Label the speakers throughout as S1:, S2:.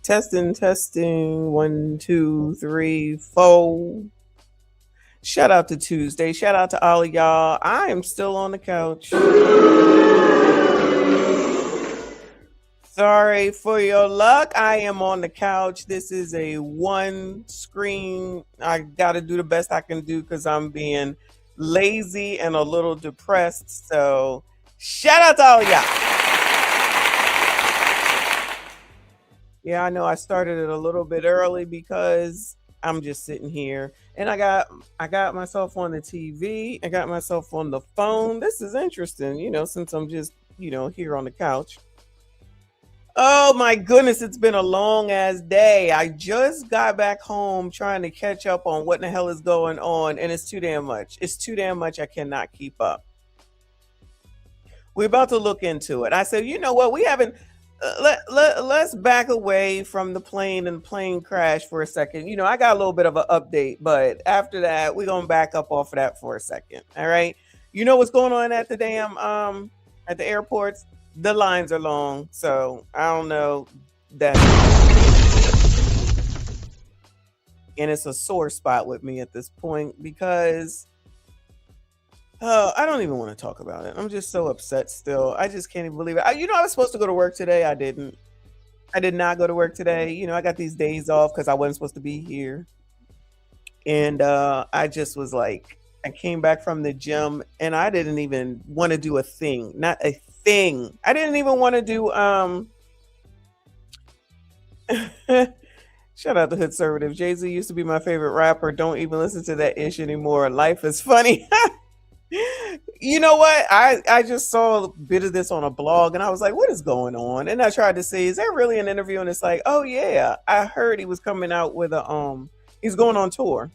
S1: Testing. 1, 2, 3, 4. Shout out to Tuesday. Shout out to all of y'all. I am still on the couch. Sorry for your luck. I am on the couch. This is a one screen. I got to do the best I can do because I'm being lazy and a little depressed. So shout out to all of y'all. Yeah, I know I started it a little bit early because I'm just sitting here and I got myself on the TV. I got myself on the phone. This is interesting, since I'm just, here on the couch. Oh my goodness, it's been a long ass day. I just got back home trying to catch up on what the hell is going on, and it's too damn much. It's too damn much. I cannot keep up. We're about to look into it. I said, you know what? We haven't. Let's back away from the plane and plane crash for a second. I got a little bit of an update, but after that, we're gonna back up off of that for a second. All right. You know what's going on at the damn at the airports? The lines are long, so I don't know that. And it's a sore spot with me at this point because I don't even want to talk about it. I'm just so upset still. I just can't even believe it. I was supposed to go to work today. I didn't. I did not go to work today. I got these days off because I wasn't supposed to be here. And I just was like, I came back from the gym and I didn't even want to do a thing. Not a thing. I didn't even want to do shout out to Hood Conservative. Jay-Z used to be my favorite rapper. Don't even listen to that ish anymore. Life is funny. You know what? I just saw a bit of this on a blog and I was like, what is going on? And I tried to see, is there really an interview? And it's like, oh yeah, I heard he was coming out with he's going on tour.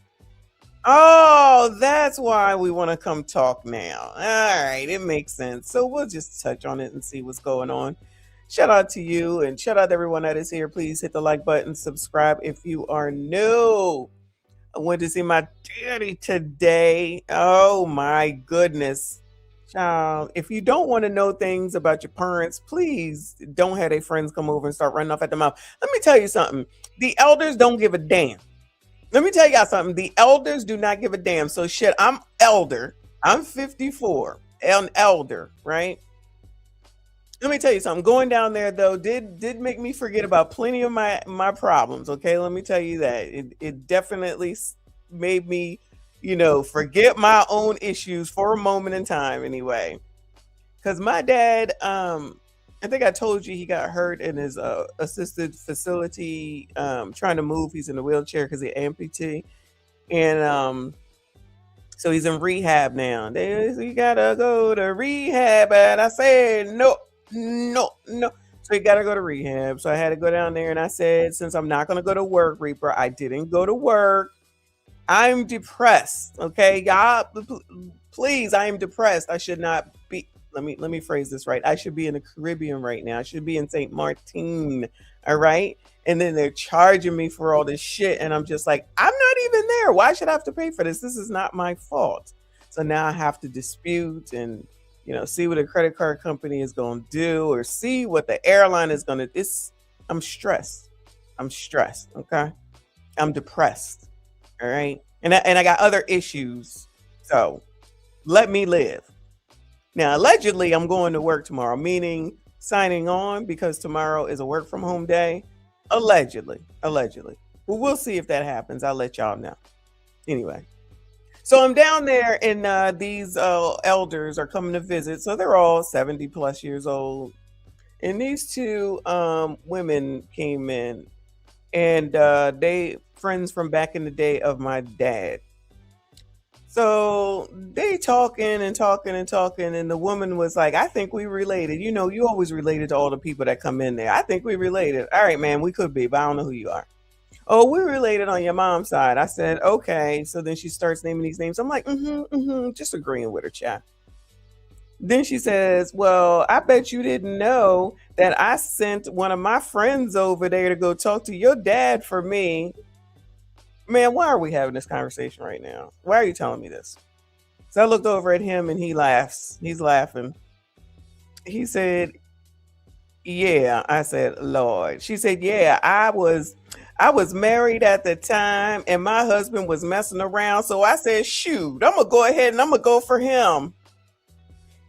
S1: Oh, that's why we want to come talk now. All right, it makes sense. So we'll just touch on it and see what's going on. Shout out to you and shout out to everyone that is here. Please hit the like button, subscribe if you are new. I went to see my daddy today. Oh my goodness. Child, if you don't want to know things about your parents, please don't have their friends come over and start running off at the mouth. Let me tell you something. The elders don't give a damn. Let me tell y'all something. The elders do not give a damn. So shit, I'm elder. I'm 54. An elder, right? Let me tell you something. Going down there though did make me forget about plenty of my problems. Okay, let me tell you that it definitely made me, forget my own issues for a moment in time. Anyway, because my dad, I think I told you he got hurt in his assisted facility, trying to move. He's in a wheelchair because he's amputee, and so he's in rehab now. You gotta go to rehab, and I said no. So he gotta go to rehab. So I had to go down there, and I said, since I'm not gonna go to work, Reaper, I didn't go to work. I'm depressed. Okay, y'all, please, I am depressed. I should not be. Let me phrase this right. I should be in the Caribbean right now. I should be in St. Martin. All right. And then they're charging me for all this shit. And I'm just like, I'm not even there. Why should I have to pay for this? This is not my fault. So now I have to dispute and, see what a credit card company is going to do or see what the airline is going to do. I'm stressed. Okay. I'm depressed. All right. And I got other issues. So let me live. Now, allegedly, I'm going to work tomorrow, meaning signing on because tomorrow is a work from home day. Allegedly. Well, we'll see if that happens. I'll let y'all know. Anyway, so I'm down there and these elders are coming to visit. So they're all 70 plus years old. And these two women came in and they friends from back in the day of my dad. So they talking, and the woman was like, I think we related. You always related to all the people that come in there. I think we related. All right, man, we could be, but I don't know who you are. Oh, we related on your mom's side. I said, okay. So then she starts naming these names. I'm like, just agreeing with her, chat. Then she says, well, I bet you didn't know that I sent one of my friends over there to go talk to your dad for me. Man, why are we having this conversation right now? Why are you telling me this? So I looked over at him and he laughs. He's laughing. He said, Yeah, I said, Lord. She said, yeah, I was married at the time and my husband was messing around. So I said, shoot, I'm gonna go ahead and I'm gonna go for him.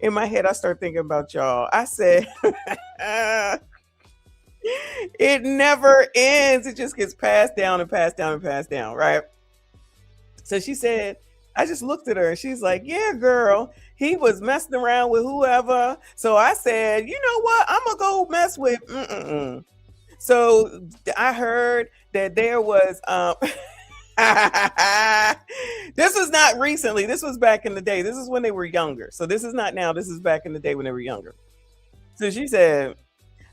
S1: In my head, I start thinking about y'all. I said, it never ends. It just gets passed down and passed down and passed down, right? So she said, I just looked at her and she's like, yeah, girl, he was messing around with whoever. So I said, you know what? I'm gonna go mess with. Mm-mm-mm. So I heard that there was this was not recently. This was back in the day. This is when they were younger. So this is not now. This is back in the day when they were younger. So she said,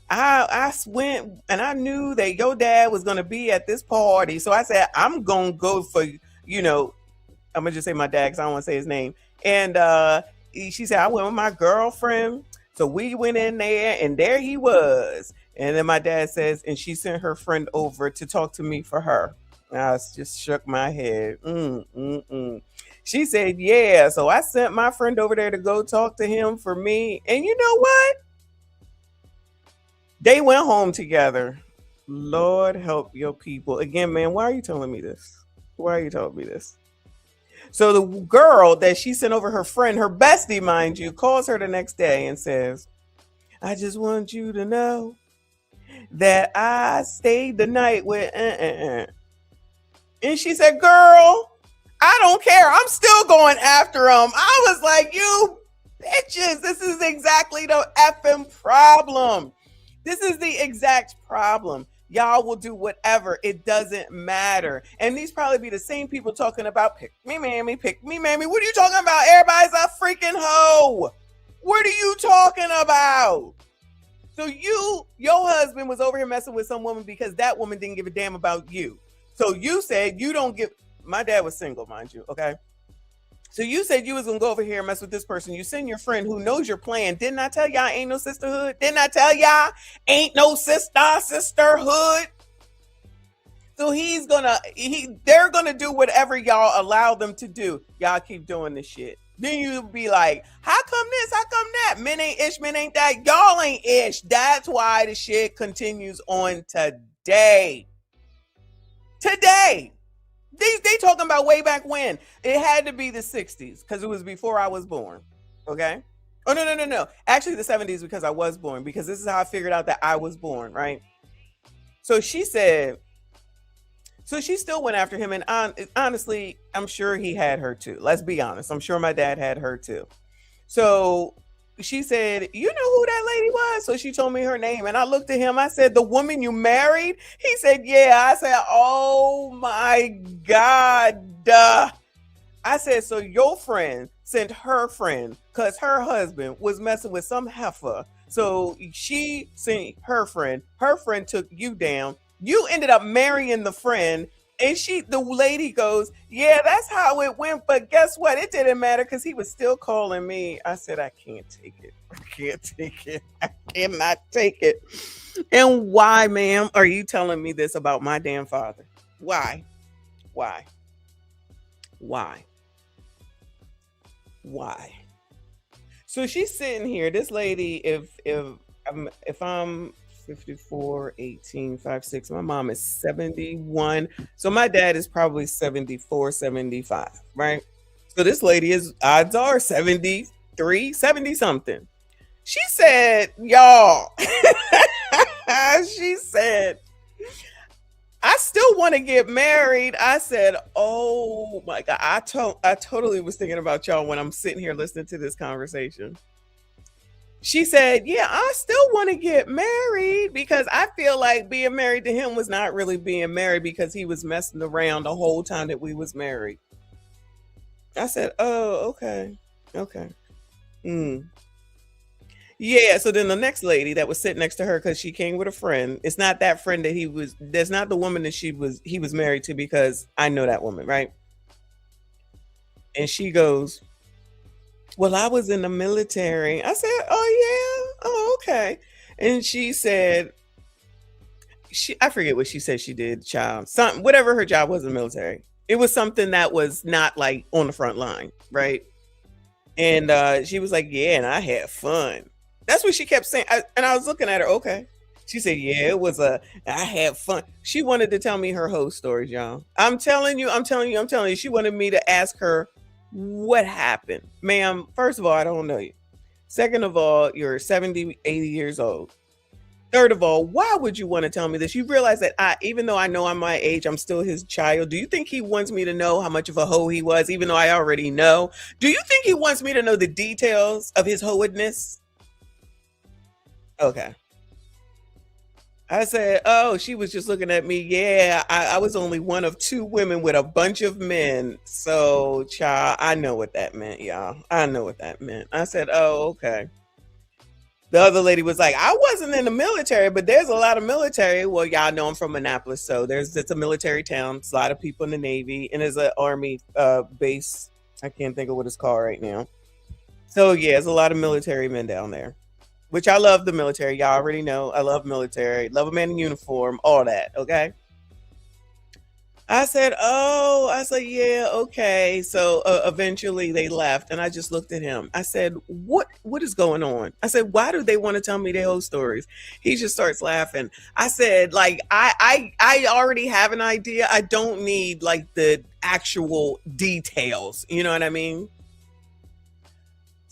S1: I went and I knew that your dad was gonna be at this party. So I said, I'm gonna go for, I'm gonna just say my dad because I don't want to say his name. And she said, I went with my girlfriend. So we went in there and there he was. And then my dad says, and she sent her friend over to talk to me for her. And I just shook my head. She said, yeah. So I sent my friend over there to go talk to him for me. And you know what? They went home together. Lord help your people. Again, man, why are you telling me this? Why are you telling me this? So the girl that she sent over, her friend, her bestie, mind you, calls her the next day and says, I just want you to know that I stayed the night with And she said, girl, I don't care. I'm still going after him. I was like, you bitches, this is exactly the effing problem. This is the exact problem. Y'all will do whatever. It doesn't matter. And these probably be the same people talking about pick me, mammy, pick me, mammy. What are you talking about? Everybody's a freaking hoe. What are you talking about? So your husband was over here messing with some woman because that woman didn't give a damn about you. So you said you don't give, my dad was single, mind you, okay? So you said you was gonna go over here and mess with this person. You send your friend who knows your plan. Didn't I tell y'all ain't no sisterhood? Didn't I tell y'all ain't no sisterhood? So they're gonna do whatever y'all allow them to do. Y'all keep doing this shit. Then you be like, how come this? How come that? Men ain't ish, men ain't that. Y'all ain't ish. That's why the shit continues on today. Today. They talking about way back when. It had to be the 60s because it was before I was born. Okay? Oh, no. Actually, the 70s because I was born, because this is how I figured out that I was born, right? So she said, so she still went after him. And honestly, I'm sure he had her too. Let's be honest. I'm sure my dad had her too. So she said, you know who that lady was? So she told me her name. And I looked at him. I said, the woman you married? He said, yeah. I said, oh my God. I said, so your friend sent her friend because her husband was messing with some heifer. So she sent her friend. Her friend took you down. You ended up marrying the friend. And the lady goes, yeah, that's how it went. But guess what? It didn't matter because he was still calling me. I said, I can't take it. I can't take it. I cannot take it. And why, ma'am, are you telling me this about my damn father? Why? Why? Why? Why? So she's sitting here. This lady, if I'm 54, 18, 5, 6. My mom is 71. So my dad is probably 74, 75, right? So this lady is, odds are 73, 70 something. She said, y'all, she said, I still want to get married. I said, oh my God. I totally was thinking about y'all when I'm sitting here listening to this conversation. She said, yeah, I still want to get married because I feel like being married to him was not really being married because he was messing around the whole time that we was married. I said, oh, okay. Okay. Yeah. So then the next lady that was sitting next to her, because she came with a friend, it's not that friend that's not the woman that he was married to, because I know that woman, right? And she goes, well, I was in the military. I said, oh yeah, oh okay. And she said, I forget what she said she did, child. Something, whatever her job was in the military. It was something that was not like on the front line, right? And she was like, yeah, and I had fun. That's what she kept saying. And I was looking at her, okay. She said, yeah, I had fun. She wanted to tell me her whole stories, y'all. I'm telling you, I'm telling you, I'm telling you. She wanted me to ask her what happened. Ma'am, first of all, I don't know you. Second of all, you're 70, 80 years old. Third of all, why would you want to tell me this? You realize that even though I know I'm my age, I'm still his child. Do you think he wants me to know how much of a hoe he was, even though I already know? Do you think he wants me to know the details of his hoedness? Okay. I said, oh, she was just looking at me. Yeah, I was only one of two women with a bunch of men. So, child, I know what that meant, y'all. I know what that meant. I said, oh, okay. The other lady was like, I wasn't in the military, but there's a lot of military. Well, y'all know I'm from Annapolis, so it's a military town. It's a lot of people in the Navy, and there's an Army base. I can't think of what it's called right now. So yeah, there's a lot of military men down there, which I love the military. Y'all already know I love military, love a man in uniform, all that. Okay. I said, oh, I said, yeah, okay. So eventually they left, and I just looked at him. I said, what is going on? I said, why do they want to tell me their whole stories? He just starts laughing. I said, like, I already have an idea. I don't need like the actual details. You know what I mean?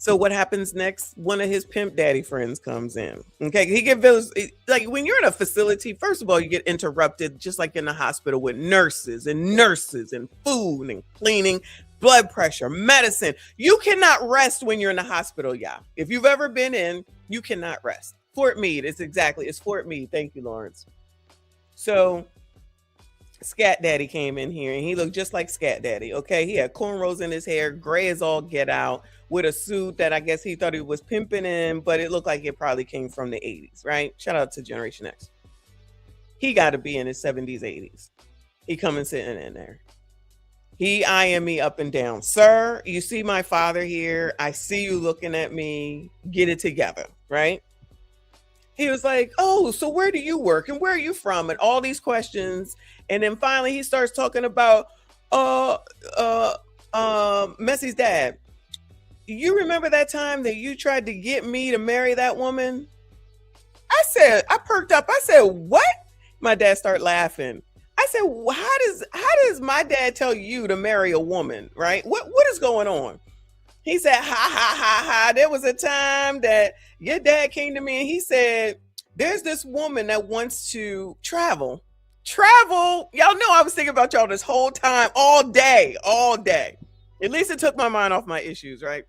S1: So what happens next? One of his pimp daddy friends comes in. Okay, he gives like when you're in a facility. First of all, you get interrupted, just like in the hospital, with nurses and food and cleaning, blood pressure, medicine. You cannot rest when you're in the hospital, y'all. If you've ever been in, you cannot rest. Fort Meade, it's Fort Meade. Thank you, Lawrence. So Scat Daddy came in here and he looked just like Scat Daddy. Okay, he had cornrows in his hair, gray as all get out, with a suit that I guess he thought he was pimping in, but it looked like it probably came from the 80s, right? Shout out to Generation X. He got to be in his 70s, 80s. He coming sitting in there. He eyeing me up and down. Sir, you see my father here. I see you looking at me. Get it together, right? He was like, oh, so where do you work? And where are you from? And all these questions. And then finally he starts talking about Messy's dad. You remember that time that you tried to get me to marry that woman? I perked up. I said, what? My dad started laughing. I said, well, how does my dad tell you to marry a woman, right? What is going on? He said, ha, ha, ha, ha. There was a time that your dad came to me and he said, there's this woman that wants to travel. Travel? Y'all know I was thinking about y'all this whole time, all day. At least it took my mind off my issues, right?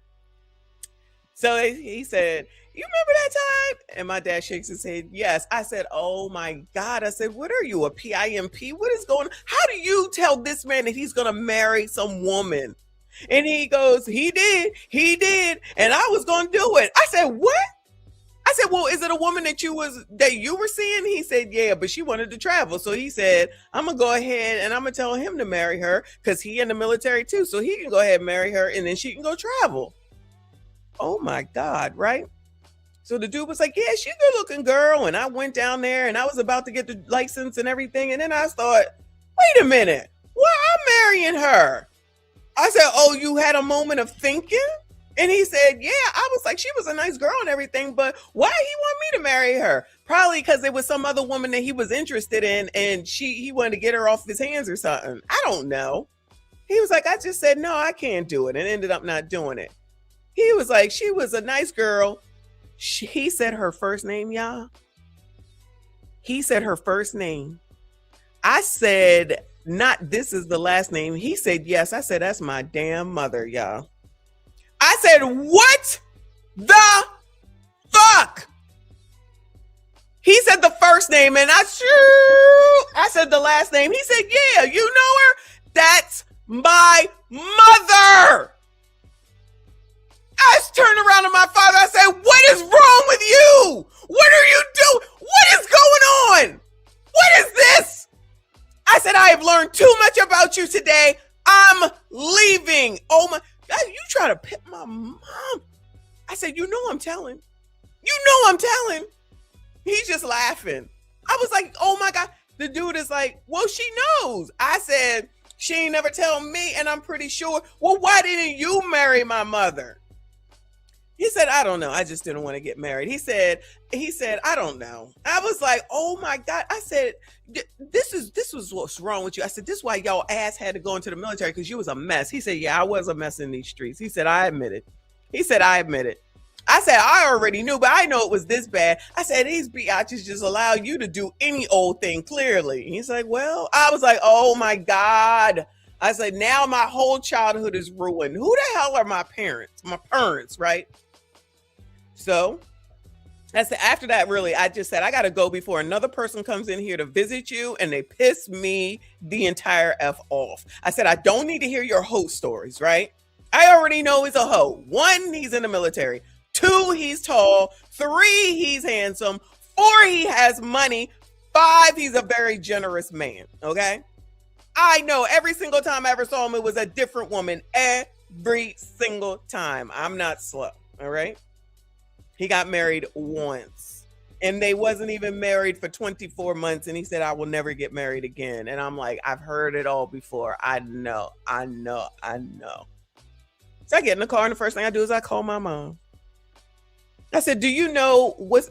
S1: So he said, you remember that time? And my dad shakes his head, yes. I said, oh my God. I said, what are you, a PIMP? What is going on? How do you tell this man that he's going to marry some woman? And he goes, he did. And I was going to do it. I said, what? I said, well, is it a woman that you were seeing? He said, yeah, but she wanted to travel. So he said, I'm going to go ahead and I'm going to tell him to marry her because he in the military too. So he can go ahead and marry her and then she can go travel. Oh my God, right? So the dude was like, yeah, she's a good looking girl. And I went down there and I was about to get the license and everything. And then I thought, wait a minute, why I'm marrying her? I said, oh, you had a moment of thinking? And he said, yeah, I was like, she was a nice girl and everything, but why he want me to marry her? Probably because there was some other woman that he was interested in and he wanted to get her off his hands or something. I don't know. He was like, I just said, no, I can't do it. And ended up not doing it. He was like, she was a nice girl. He said her first name, y'all. He said her first name. I said, not this is the last name. He said, yes. I said, that's my damn mother, y'all. I said, what the fuck? He said the first name and I said the last name. He said, yeah, you know her? That's my mother. I turned around to my father. I said, what is wrong with you? What are you doing? What is going on? What is this? I said, I have learned too much about you today. I'm leaving. Oh my God, you try to pit my mom. I said, you know I'm telling. You know I'm telling. He's just laughing. I was like, oh my God. The dude is like, well, she knows. I said, she ain't never tell me, and I'm pretty sure. Well, why didn't you marry my mother? He said, I don't know. I just didn't want to get married. He said, I don't know. I was like, oh my God. I said, this was what's wrong with you. I said, this is why y'all ass had to go into the military, because you was a mess. He said, yeah, I was a mess in these streets. He said, I admit it. He said, I admit it. I said, I already knew, but I know it was this bad. I said, these biatches just allow you to do any old thing, clearly. He's like, well, I was like, oh my God. I said, now my whole childhood is ruined. Who the hell are my parents? My parents, right? So I said, after that, really, I just said, I got to go before another person comes in here to visit you and they piss me the entire F off. I said, I don't need to hear your hoe stories, right? I already know he's a hoe. 1, he's in the military. 2, he's tall. 3, he's handsome. 4, he has money. 5, he's a very generous man. Okay. I know every single time I ever saw him, it was a different woman every single time. I'm not slow. All right. He got married once and they wasn't even married for 24 months. And he said, I will never get married again. And I'm like, I've heard it all before. I know. So I get in the car and the first thing I do is I call my mom. I said, do you know what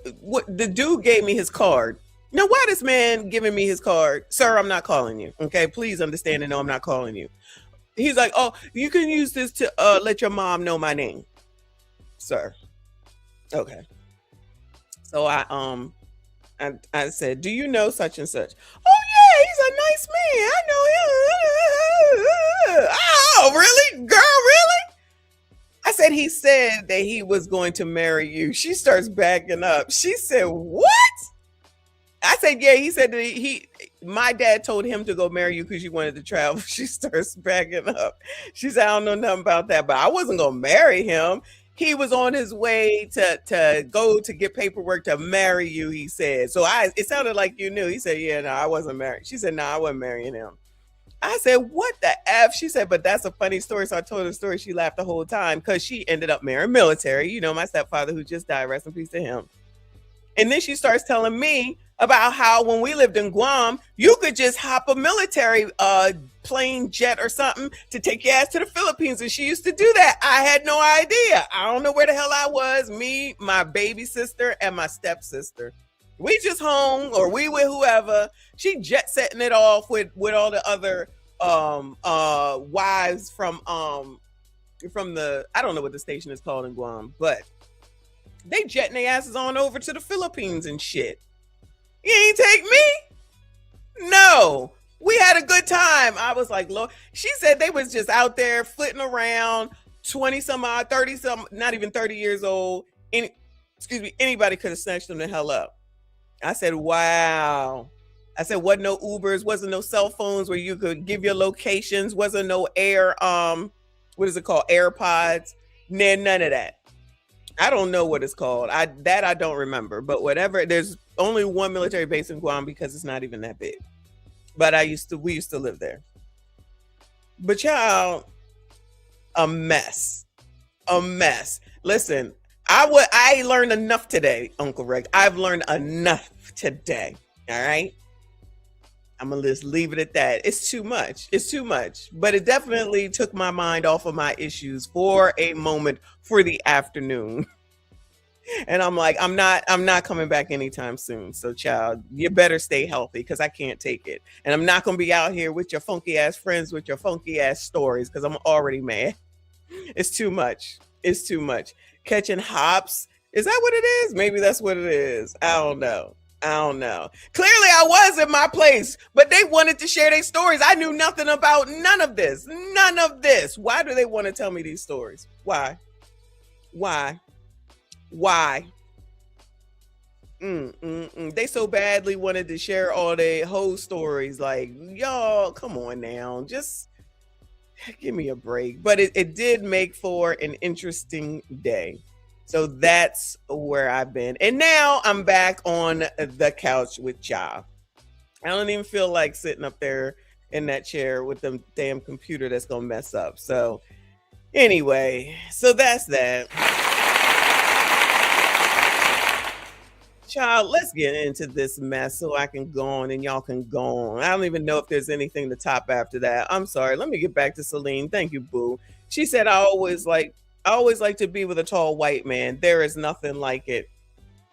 S1: the dude gave me his card? Now, why this man giving me his card? Sir, I'm not calling you. Okay, please understand and know I'm not calling you. He's like, oh, you can use this to let your mom know my name. Sir. Okay. So I said, do you know such and such? Oh yeah, he's a nice man. I know him. Oh, really? Girl, really? I said, he said that he was going to marry you. She starts backing up. She said, what? I said, yeah, he said that my dad told him to go marry you because you wanted to travel. She starts backing up. She said, I don't know nothing about that, but I wasn't going to marry him. He was on his way to go to get paperwork to marry you, he said. So it sounded like you knew. He said, yeah, no, I wasn't married. She said, no, I wasn't marrying him. I said, what the F? She said, but that's a funny story. So I told her the story. She laughed the whole time because she ended up marrying military. You know, my stepfather who just died, rest in peace to him. And then she starts telling me about how when we lived in Guam, you could just hop a military plane, jet or something to take your ass to the Philippines. And she used to do that. I had no idea. I don't know where the hell I was. Me, my baby sister, and my stepsister. We just home or we with whoever. She jet setting it off with all the other wives from the, I don't know what the station is called in Guam, but they jetting their asses on over to the Philippines and shit. You ain't take me? No. We had a good time. I was like, Lord. She said they was just out there flitting around, 20 some odd, 30 some, not even 30 years old. Anybody could have snatched them the hell up. I said, wow. I said, wasn't no Ubers, wasn't no cell phones where you could give your locations, wasn't no what is it called? AirPods. None of that. I don't know what it's called. I don't remember, but whatever. There's only one military base in Guam because it's not even that big. But we used to live there. But y'all, a mess. Listen, I learned enough today, Uncle Rick. I've learned enough today. All right. I'm gonna just leave it at that. It's too much. But it definitely took my mind off of my issues for a moment for the afternoon. And I'm like, I'm not coming back anytime soon. So child, you better stay healthy because I can't take it. And I'm not gonna be out here with your funky ass friends with your funky ass stories because I'm already mad. It's too much. Catching hops. Is that what it is? Maybe that's what it is. I don't know. Clearly I was in my place, but they wanted to share their stories. I knew nothing about none of this. Why do they want to tell me these stories? Why? They so badly wanted to share all their whole stories. Like, y'all, come on now. Just give me a break. But it did make for an interesting day. So that's where I've been. And now I'm back on the couch with y'all. I don't even feel like sitting up there in that chair with the damn computer that's going to mess up. So anyway, so that's that. Child, let's get into this mess so I can go on and y'all can go on. I don't even know if there's anything to top after that. I'm sorry. Let me get back to Celine. Thank you, boo. She said, I always like I always like to be with a tall white man. There is nothing like it.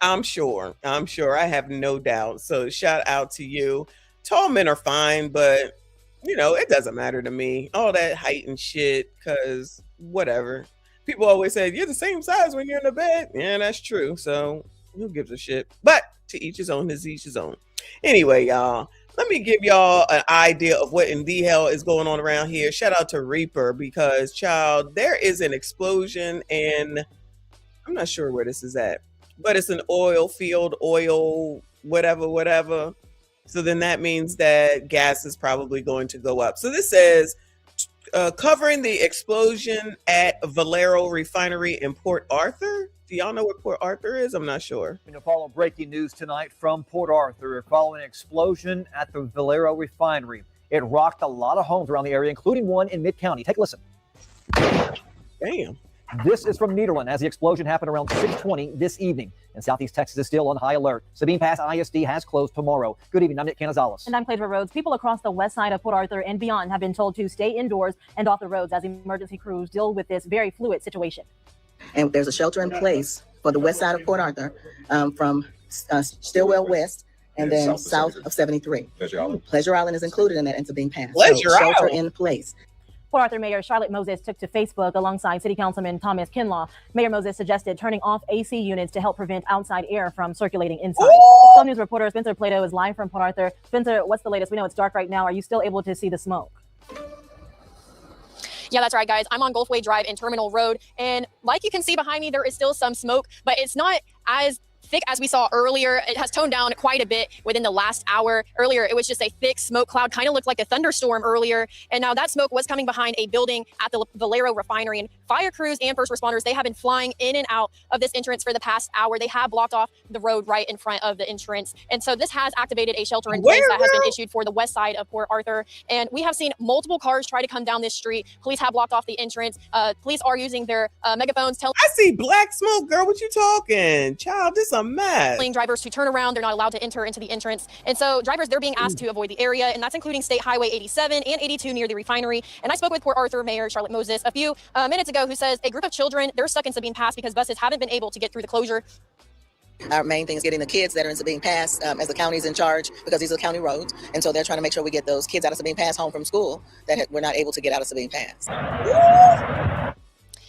S1: I'm sure. I have no doubt. So shout out to you. Tall men are fine, but it doesn't matter to me. All that height and shit, because whatever. People always say you're the same size when you're in the bed. Yeah, that's true. So who gives a shit? But to each his own, his each his own. Anyway, y'all, let me give y'all an idea of what in the hell is going on around here. Shout out to Reaper, because, child, there is an explosion, and I'm not sure where this is at, but it's an oil field, whatever. So then that means that gas is probably going to go up. So this says, covering the explosion at Valero refinery in Port Arthur. Do y'all know what Port Arthur is? I'm not sure.
S2: We're going to follow breaking news tonight from Port Arthur following an explosion at the Valero refinery. It rocked a lot of homes around the area, including one in Mid-County. Take a listen.
S1: Damn.
S2: This is from Nederland as the explosion happened around 6:20 this evening. And Southeast Texas is still on high alert. Sabine Pass ISD has closed tomorrow. Good evening. I'm Nick Canizales.
S3: And I'm Clayton Rhodes. People across the west side of Port Arthur and beyond have been told to stay indoors and off the roads as emergency crews deal with this very fluid situation.
S4: And there's a shelter in place for the west side of Port Arthur from Stillwell West and then south of 73. Pleasure Island is included in that and Sabine Pass. Shelter in place.
S3: Port Arthur Mayor Charlotte Moses took to Facebook alongside City Councilman Thomas Kinlaw. Mayor Moses suggested turning off AC units to help prevent outside air from circulating inside. Some News reporter Spencer Plato is live from Port Arthur. Spencer, what's the latest? We know it's dark right now. Are you still able to see the smoke?
S5: Yeah, that's right, guys. I'm on Gulfway Drive and Terminal Road. And like you can see behind me, there is still some smoke, but it's not as thick as we saw earlier. It has toned down quite a bit within the last hour. Earlier, it was just a thick smoke cloud, kind of looked like a thunderstorm earlier. And now that smoke was coming behind a building at the Valero refinery. And fire crews and first responders, they have been flying in and out of this entrance for the past hour. They have blocked off the road right in front of the entrance. And so this has activated a shelter in place that has been issued for the west side of Port Arthur. And we have seen multiple cars try to come down this street. Police have blocked off the entrance. Police are using their megaphones.
S1: I see black smoke, girl. What you talking? Child, this a mess.
S5: Drivers to turn around. They're not allowed to enter into the entrance. And so drivers, they're being asked to avoid the area, and that's including State Highway 87 and 82 near the refinery. And I spoke with Port Arthur Mayor Charlotte Moses a few minutes ago, who says a group of children, they're stuck in Sabine Pass because buses haven't been able to get through the closure.
S4: Our main thing is getting the kids that are in Sabine Pass, as the county's in charge, because these are county roads. And so they're trying to make sure we get those kids out of Sabine Pass home from school that we're not able to get out of Sabine Pass.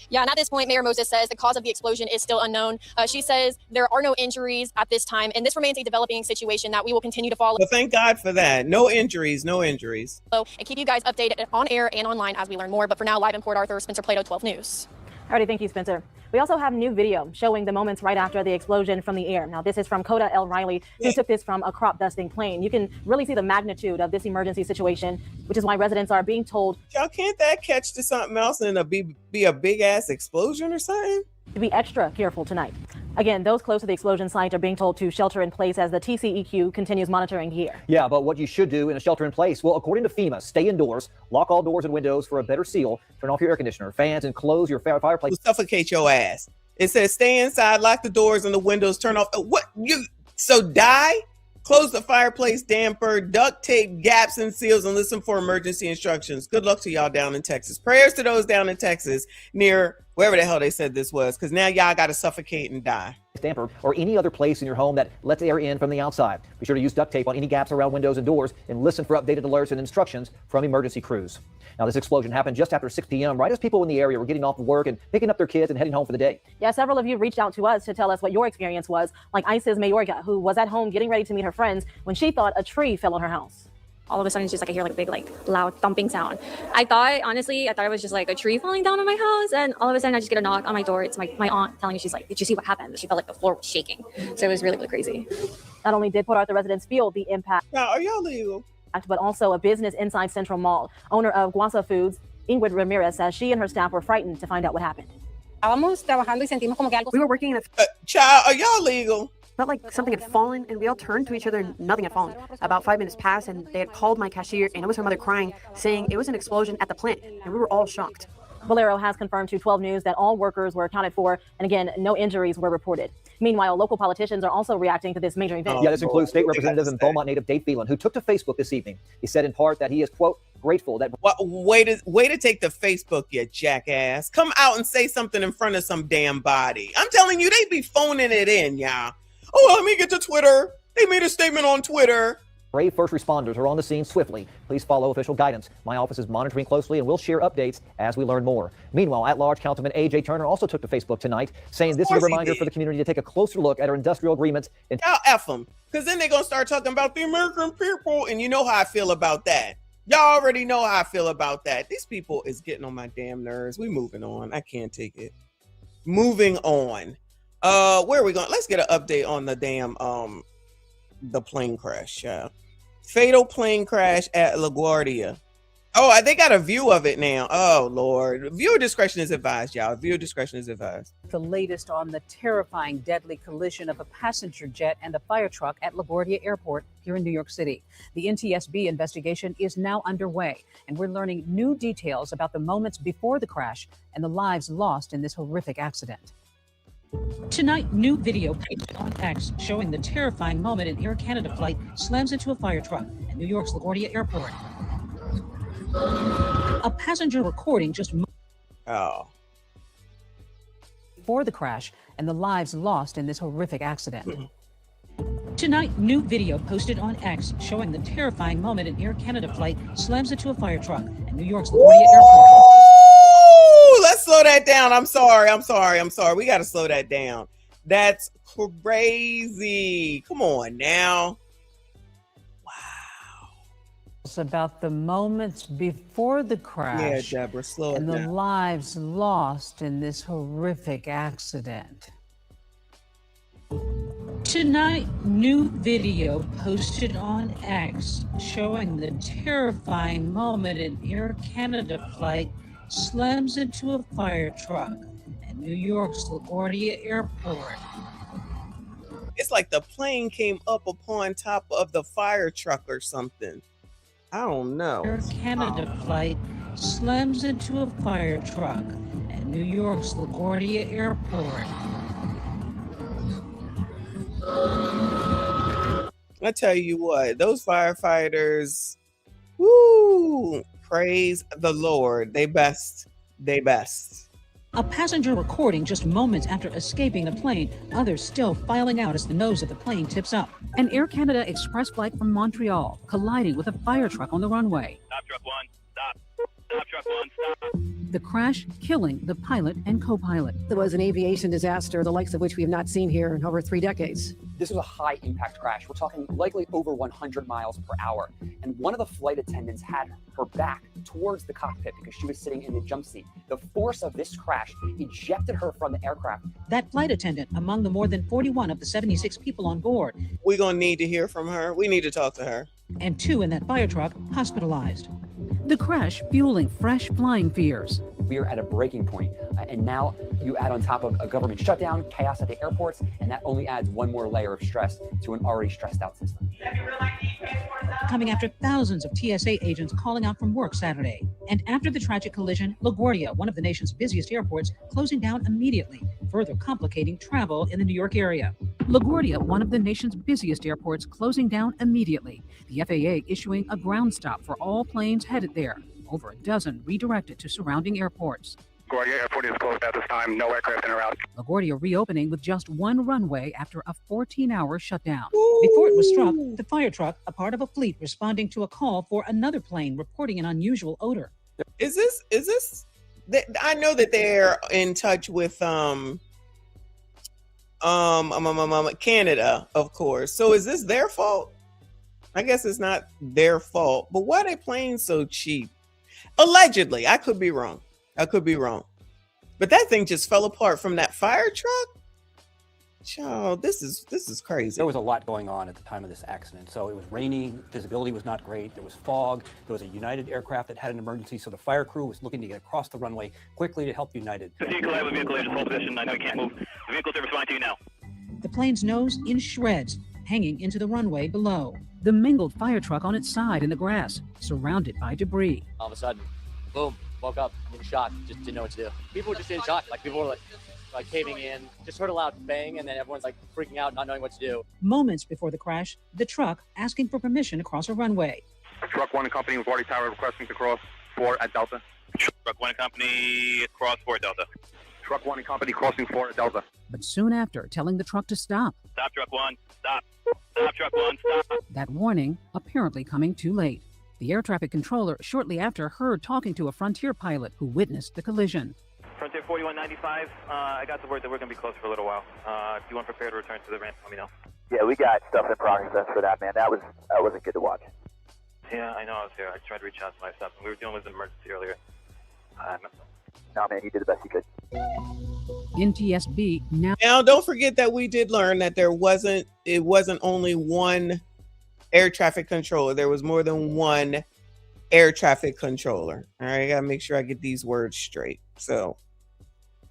S5: Yeah, and at this point, Mayor Moses says the cause of the explosion is still unknown. She says there are no injuries at this time, and this remains a developing situation that we will continue to follow.
S1: Well, thank God for that. No injuries.
S5: And keep you guys updated on air and online as we learn more. But for now, live in Port Arthur, Spencer Plato, 12 News.
S3: Alrighty, thank you, Spencer. We also have new video showing the moments right after the explosion from the air. Now, this is from Coda L. Riley, who took this from a crop dusting plane. You can really see the magnitude of this emergency situation, which is why residents are being told,
S1: y'all, can't that catch to something else and be a big ass explosion or something?
S3: To be extra careful tonight. Again, those close to the explosion site are being told to shelter in place as the TCEQ continues monitoring here.
S2: Yeah, but what you should do in a shelter in place, well, according to FEMA, stay indoors, lock all doors and windows for a better seal, turn off your air conditioner, fans, and close your fireplace.
S1: Will suffocate your ass. It says stay inside, lock the doors and the windows, turn off. So die? Close the fireplace damper, duct tape gaps and seals, and listen for emergency instructions. Good luck to y'all down in Texas. Prayers to those down in Texas near wherever the hell they said this was, because now y'all got to suffocate and die.
S2: Damper or any other place in your home that lets air in from the outside. Be sure to use duct tape on any gaps around windows and doors and listen for updated alerts and instructions from emergency crews. Now, this explosion happened just after 6 p.m. right as people in the area were getting off of work and picking up their kids and heading home for the day.
S3: Yeah, several of you reached out to us to tell us what your experience was, like Isis Mayorga, who was at home getting ready to meet her friends when she thought a tree fell on her house.
S6: All of a sudden, it's just like I hear like a big, like loud thumping sound. I thought it was just like a tree falling down on my house. And all of a sudden I just get a knock on my door. It's my aunt telling me, she's like, did you see what happened? She felt like the floor was shaking. So it was really, really crazy.
S3: Not only did Port Arthur residents feel the impact,
S1: now, are y'all legal?
S3: But also a business inside Central Mall. Owner of Guasa Foods, Ingrid Ramirez, says she and her staff were frightened to find out what happened.
S7: We were working in
S1: a child, are y'all legal?
S7: Felt like something had fallen, and we all turned to each other and nothing had fallen. About 5 minutes passed, and they had called my cashier, and it was her mother crying, saying it was an explosion at the plant, and we were all shocked.
S3: Valero has confirmed to 12 News that all workers were accounted for, and again, no injuries were reported. Meanwhile, local politicians are also reacting to this major event.
S2: Yeah, this includes state representative and Beaumont native Dave Phelan, who took to Facebook this evening. He said in part that he is, quote, grateful that...
S1: Way to take the Facebook, you jackass. Come out and say something in front of some damn body. I'm telling you, they be phoning it in, y'all. Oh, let me get to Twitter. They made a statement on Twitter.
S2: Brave first responders are on the scene swiftly. Please follow official guidance. My office is monitoring closely and we'll share updates as we learn more. Meanwhile, at-large Councilman A.J. Turner also took to Facebook tonight, saying this is a reminder for the community to take a closer look at our industrial agreements.
S1: Y'all F them, because then they're going to start talking about the American people, and you know how I feel about that. Y'all already know how I feel about that. These people is getting on my damn nerves. We moving on. I can't take it. Moving on. Where are we going? Let's get an update on the damn the plane crash. Fatal plane crash at LaGuardia. Oh, they got a view of it now. Oh, Lord. Viewer discretion is advised, y'all. Viewer discretion is advised.
S8: The latest on the terrifying deadly collision of a passenger jet and a fire truck at LaGuardia Airport here in New York City. The NTSB investigation is now underway, and we're learning new details about the moments before the crash and the lives lost in this horrific accident.
S9: Tonight, new video posted on X showing the terrifying moment an Air Canada flight slams into a fire truck at New York's LaGuardia Airport. A passenger recording just
S8: before the crash and the lives lost in this horrific accident.
S9: Tonight, new video posted on X showing the terrifying moment an Air Canada flight slams into a fire truck at New York's LaGuardia Airport.
S1: Let's slow that down. I'm sorry. We got to slow that down. That's crazy. Come on now. Wow.
S8: It's about the moments before the crash.
S1: Yeah, Deborah, slow it
S8: and
S1: down.
S8: the lives lost in this horrific accident.
S9: Tonight, new video posted on X showing the terrifying moment an Air Canada flight slams into a fire truck at New York's LaGuardia Airport.
S1: It's like the plane came up upon top of the fire truck or something. I don't know.
S9: Air Canada flight slams into a fire truck at New York's LaGuardia Airport.
S1: I tell you what, those firefighters, woo, praise the Lord. They best.
S9: A passenger recording just moments after escaping the plane, others still filing out as the nose of the plane tips up.
S8: An Air Canada Express flight from Montreal colliding with a fire truck on the runway.
S10: Stop truck one, stop. Stop truck one, stop.
S8: The crash killing the pilot and co-pilot.
S11: There was an aviation disaster, the likes of which we have not seen here in over 3 decades.
S12: This was a high impact crash. We're talking likely over 100 miles per hour. And one of the flight attendants had her back towards the cockpit because she was sitting in the jump seat. The force of this crash ejected her from the aircraft.
S9: That flight attendant among the more than 41 of the 76 people on board.
S1: We're going to need to hear from her. We need to talk to her.
S9: And 2 in that fire truck hospitalized.
S8: The crash fueling fresh flying fears.
S12: We are at a breaking point, and now you add on top of a government shutdown, chaos at the airports, and that only adds one more layer of stress to an already stressed out system.
S9: Coming after thousands of TSA agents calling out from work Saturday. And after the tragic collision, LaGuardia, one of the nation's busiest airports, closing down immediately, further complicating travel in the New York area.
S8: LaGuardia, one of the nation's busiest airports, closing down immediately. The FAA issuing a ground stop for all planes headed there. Over a dozen redirected to surrounding airports.
S10: LaGuardia Airport is closed at this time. No aircraft in or out.
S8: LaGuardia reopening with just one runway after a 14-hour shutdown.
S9: Before it was struck, the fire truck, a part of a fleet responding to a call for another plane reporting an unusual odor.
S1: Is this? I know that they're in touch with Canada, of course. So is this their fault? I guess it's not their fault. But why are they playing so cheap? Allegedly, I could be wrong. But that thing just fell apart from that fire truck. Child, this is crazy.
S13: There was a lot going on at the time of this accident. So it was raining, visibility was not great, there was fog, there was a United aircraft that had an emergency, so the fire crew was looking to get across the runway quickly to help United.
S10: The vehicle, I have a vehicle in hold position. I know you can't move. The vehicle's responding to you now.
S9: The plane's nose in shreds, hanging into the runway below.
S8: The mangled fire truck on its side in the grass, surrounded by debris.
S14: All of a sudden, boom, woke up in shock, just didn't know what to do. People were just in shock, like people were like caving in, just heard a loud bang, and then everyone's like freaking out, not knowing what to do.
S9: Moments before the crash, the truck asking for permission to cross a runway.
S10: Truck 1 and Company, LaGuardia Tower, requesting to cross 4 at Delta. Truck 1 and Company, cross 4 at Delta. Truck 1 and Company, crossing 4 at Delta.
S8: But soon after, telling the truck to stop.
S10: Stop, Truck 1. Stop. Stop, Truck 1. Stop.
S8: That warning apparently coming too late. The air traffic controller shortly after heard talking to a Frontier pilot who witnessed the collision.
S10: Frontier 4195, I got the word that we're going to be closed for a little while. If you want prepared to return to the ramp, let me know.
S2: Yeah, we got stuff in progress for that, man. That wasn't good to watch.
S10: Yeah, I know I was here. I tried to reach out to my staff. We were dealing with an emergency earlier.
S2: No, man, you did the best you could.
S8: NTSB now.
S1: Now, don't forget that we did learn that it wasn't only one air traffic controller. There was more than one air traffic controller. All right, I gotta make sure I get these words straight. So,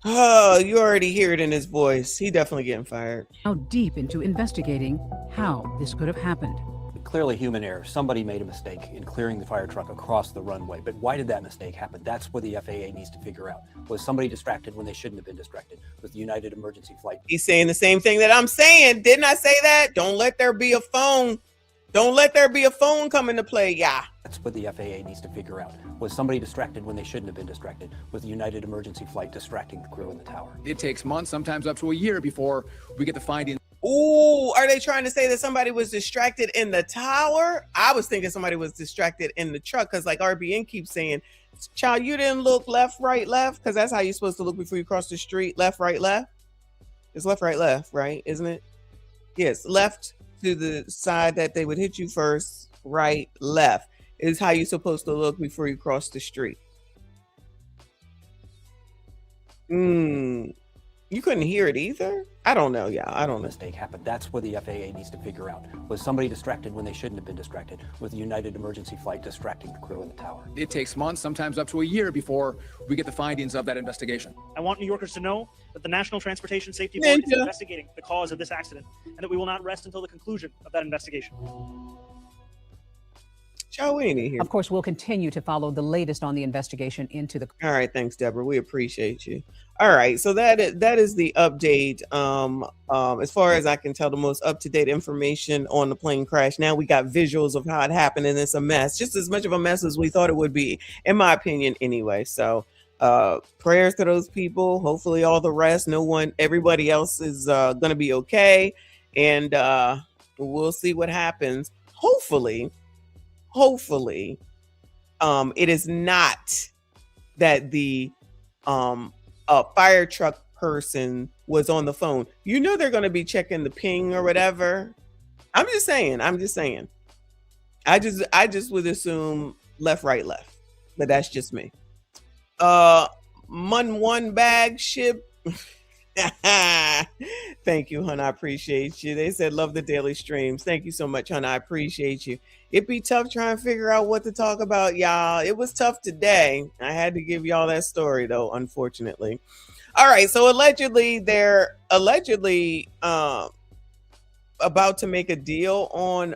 S1: oh, you already hear it in his voice. He definitely getting fired.
S8: Now deep into investigating how this could have happened.
S13: Clearly human error. Somebody made a mistake in clearing the fire truck across the runway. But why did that mistake happen? That's what the FAA needs to figure out. Was somebody distracted when they shouldn't have been distracted? Was the United emergency flight?
S1: He's saying the same thing that I'm saying. Didn't I say that? Don't let there be a phone. Don't let there be a phone come into play. Yeah.
S13: That's what the FAA needs to figure out. Was somebody distracted when they shouldn't have been distracted? Was the United emergency flight distracting the crew in the tower?
S15: It takes months, sometimes up to a year before we get the findings.
S1: Ooh, are they trying to say that somebody was distracted in the tower? I was thinking somebody was distracted in the truck because like RBN keeps saying, child, you didn't look left, right, left, because that's how you're supposed to look before you cross the street. Left, right, left. It's left, right, isn't it? Yes, left to the side that they would hit you first, right, left is how you're supposed to look before you cross the street. You couldn't hear it either? I don't know, yeah. I don't know.
S13: Mistake happened. That's what the FAA needs to figure out. Was somebody distracted when they shouldn't have been distracted? Was the United emergency flight distracting the crew in the tower?
S15: It takes months, sometimes up to a year before we get the findings of that investigation.
S16: I want New Yorkers to know that the National Transportation Safety Board is investigating the cause of this accident and that we will not rest until the conclusion of that investigation.
S8: Of course, we'll continue to follow the latest on the investigation into the.
S1: All right, thanks, Deborah. We appreciate you. All right, so that is the update. As far as I can tell, the most up-to-date information on the plane crash. Now we got visuals of how it happened, and it's a mess, just as much of a mess as we thought it would be, in my opinion, anyway. So, prayers to those people. Hopefully, all the rest, everybody else is gonna be okay, and we'll see what happens. Hopefully, it is not that the fire truck person was on the phone. You know they're going to be checking the ping or whatever. I'm just saying. I just would assume left, right, left, but that's just me. One bag ship. Thank you, hon. I appreciate you. They said love the daily streams. Thank you so much, hon. I appreciate you. It'd be tough trying to figure out what to talk about, y'all. It was tough today. I had to give y'all that story, though, unfortunately. All right, so they're allegedly about to make a deal on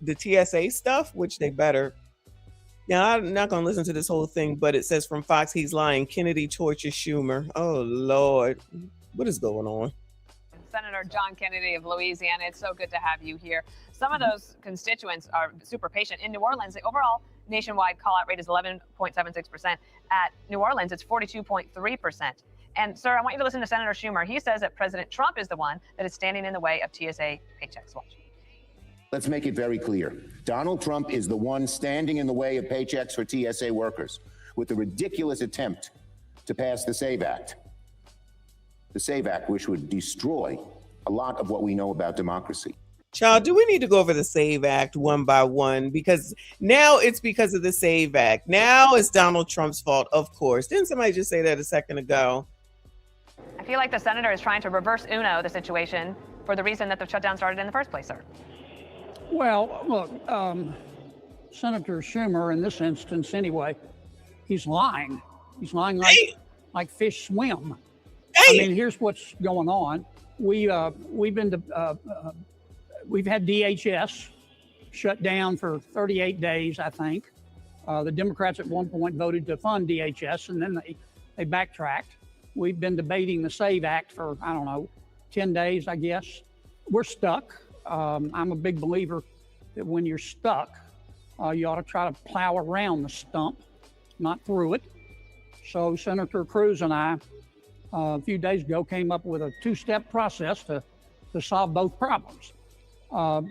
S1: the TSA stuff, which they better. Now, I'm not going to listen to this whole thing, but it says from Fox, he's lying. Kennedy tortures Schumer. Oh, Lord. What is going on?
S17: Senator John Kennedy of Louisiana, it's so good to have you here. Some of those constituents are super patient. In New Orleans, the overall nationwide call-out rate is 11.76%. At New Orleans, it's 42.3%. And, sir, I want you to listen to Senator Schumer. He says that President Trump is the one that is standing in the way of TSA paychecks. Watch.
S18: Let's make it very clear. Donald Trump is the one standing in the way of paychecks for TSA workers with the ridiculous attempt to pass the SAVE Act. The SAVE Act, which would destroy a lot of what we know about democracy.
S1: Child, do we need to go over the SAVE Act one by one? Because now it's because of the SAVE Act. Now it's Donald Trump's fault, of course. Didn't somebody just say that a second ago?
S17: I feel like the senator is trying to reverse the situation for the reason that the shutdown started in the first place, sir.
S19: Well, look, Senator Schumer, in this instance anyway, he's lying. He's lying like fish swim. I mean, here's what's going on. We've had DHS shut down for 38 days, I think. The Democrats at one point voted to fund DHS, and then they backtracked. We've been debating the SAVE Act for, 10 days, I guess. We're stuck. I'm a big believer that when you're stuck, You ought to try to plow around the stump, not through it. So Senator Cruz and I, a few days ago, came up with a two-step process to solve both problems.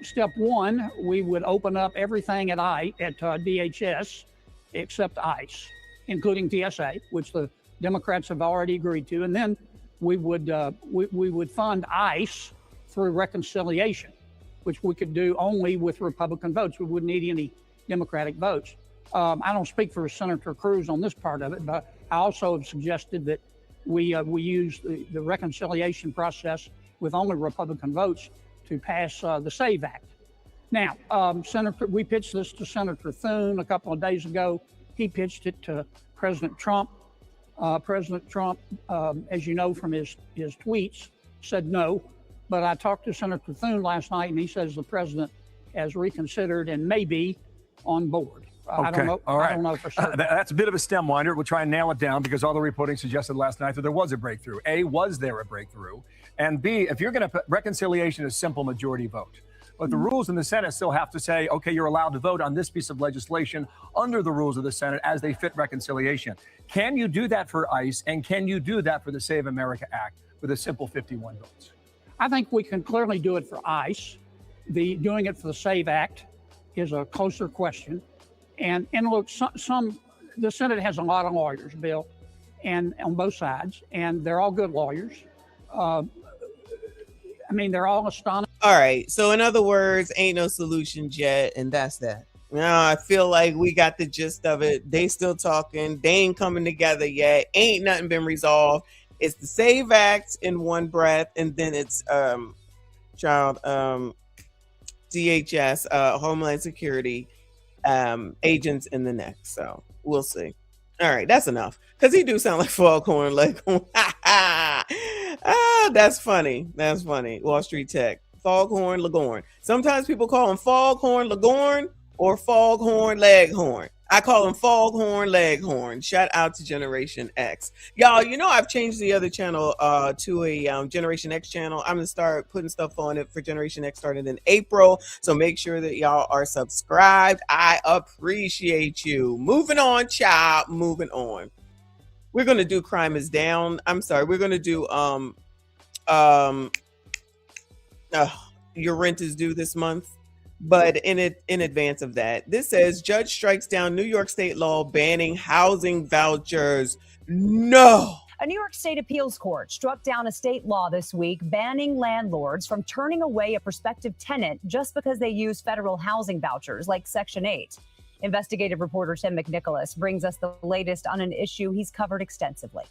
S19: Step one, we would open up everything at DHS except ICE, including TSA, which the Democrats have already agreed to, and then we would fund ICE through reconciliation, which we could do only with Republican votes. We wouldn't need any Democratic votes. I don't speak for Senator Cruz on this part of it, but I also have suggested that we use the reconciliation process with only Republican votes to pass the SAVE Act. Now, we pitched this to Senator Thune a couple of days ago. He pitched it to President Trump. President Trump, as you know from his tweets, said no. But I talked to Senator Thune last night, and he says the president has reconsidered and may be on board. I don't know.
S20: All right.
S19: I don't know for sure.
S20: That's a bit of a stem winder. We'll try and nail it down because all the reporting suggested last night that there was a breakthrough. A, was there a breakthrough? And B, if you're going to put reconciliation as simple majority vote, but the rules in the Senate still have to say, okay, you're allowed to vote on this piece of legislation under the rules of the Senate as they fit reconciliation. Can you do that for ICE? And can you do that for the Save America Act with a simple 51 votes?
S19: I think we can clearly do it for ICE. Doing it for the SAVE Act is a closer question. And look, the Senate has a lot of lawyers, Bill, and on both sides, and they're all good lawyers. They're all astonished.
S21: All right. So in other words, ain't no solutions yet, and that's that. I feel like we got the gist of it. They still talking. They ain't coming together yet. Ain't nothing been resolved. It's the SAVE Act in one breath, and then it's DHS, Homeland Security agents in the next. So we'll see. All right, that's enough. Because he do sound like Foghorn Leghorn. That's funny. That's funny. Wall Street Tech. Foghorn Leghorn. Sometimes people call him Foghorn Leghorn or Foghorn Leghorn. I call him Foghorn Leghorn. Shout out to Generation X. Y'all, you know I've changed the other channel to a Generation X channel. I'm going to start putting stuff on it for Generation X starting in April. So make sure that y'all are subscribed. I appreciate you. Moving on, child. Moving on. We're going to do Crime is Down. I'm sorry. We're going to do Your Rent is Due this month. But in advance of that, this says judge strikes down New York state law banning housing vouchers. No.
S22: A New York State appeals court struck down a state law this week banning landlords from turning away a prospective tenant just because they use federal housing vouchers like Section 8. Investigative reporter Tim McNicholas brings us the latest on an issue he's covered extensively.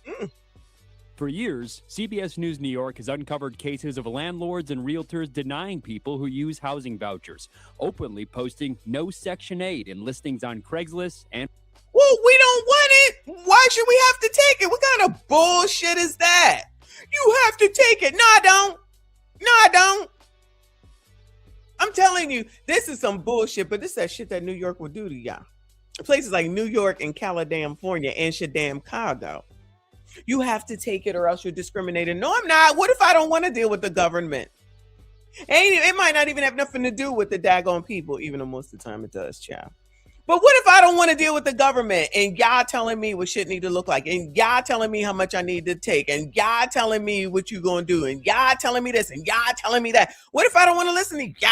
S23: For years, CBS News New York has uncovered cases of landlords and realtors denying people who use housing vouchers, openly posting no Section 8 in listings on Craigslist and...
S21: Well, we don't want it. Why should we have to take it? What kind of bullshit is that? You have to take it. No, I don't. No, I don't. I'm telling you, this is some bullshit, but this is that shit that New York will do to y'all. Places like New York and California and Chicago. You have to take it or else you're discriminated. No, I'm not. What if I don't want to deal with the government? It might not even have nothing to do with the daggone people, even though most of the time it does, child. But what if I don't want to deal with the government and y'all telling me what shit need to look like and y'all telling me how much I need to take and y'all telling me what you gonna do and y'all telling me this and y'all telling me that? What if I don't want to listen to y'all?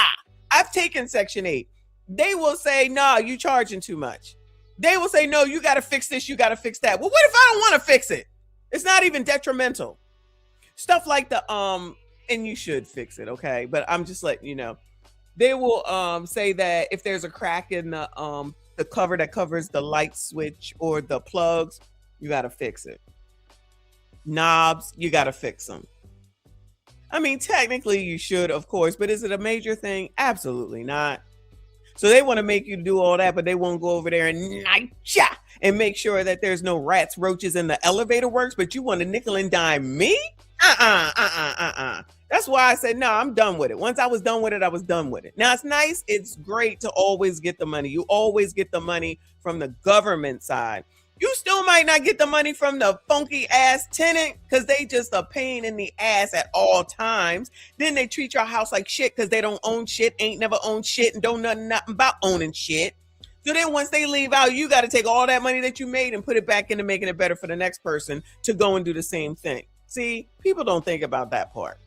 S21: I've taken Section 8. They will say, no, you charging too much. They will say, no, you got to fix this, you got to fix that. Well, what if I don't want to fix it? It's not even detrimental. Stuff like the, and you should fix it, okay? But I'm just letting you know. They will say that if there's a crack in the cover that covers the light switch or the plugs, you got to fix it. Knobs, you got to fix them. I mean, technically you should, of course, but is it a major thing? Absolutely not. So they want to make you do all that, but they won't go over there and make sure that there's no rats, roaches in the elevator works, but you want to nickel and dime me? That's why I said, no, I'm done with it. Once I was done with it, I was done with it. Now, it's nice. It's great to always get the money. You always get the money from the government side. You still might not get the money from the funky ass tenant because they just a pain in the ass at all times. Then they treat your house like shit because they don't own shit, ain't never owned shit, and don't know nothing about owning shit.
S1: So then once they leave out, you got to take all that money that you made and put it back into making it better for the next person to go and do the same thing. See, people don't think about that part.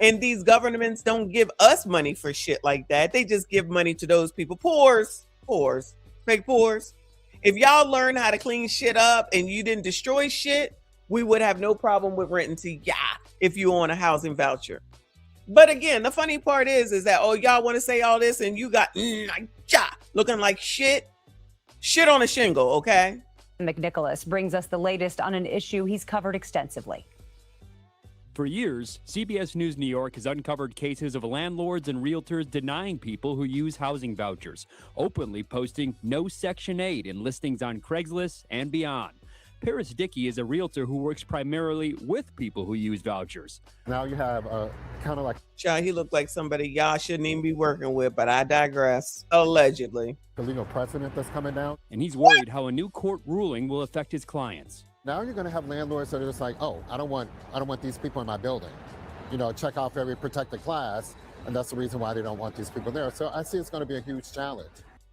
S1: And these governments don't give us money for shit like that. They just give money to those people. Poors, fake poors. If y'all learn how to clean shit up and you didn't destroy shit, we would have no problem with renting to if you on a housing voucher. But again, the funny part is that, oh, y'all want to say all this and you got looking like shit on a shingle, okay?
S22: McNicholas brings us the latest on an issue he's covered extensively.
S23: For years, CBS News New York has uncovered cases of landlords and realtors denying people who use housing vouchers, openly posting no Section 8 in listings on Craigslist and beyond. Paris Dickey is a realtor who works primarily with people who use vouchers.
S4: Now you have kind of like...
S1: Child, he looked like somebody y'all shouldn't even be working with, but I digress. Allegedly.
S4: The legal precedent that's coming down.
S23: And he's worried how a new court ruling will affect his clients.
S4: Now you're going to have landlords that are just like, oh, I don't want these people in my building. You know, check off every protected class, and that's the reason why they don't want these people there. So I see it's going to be a huge challenge.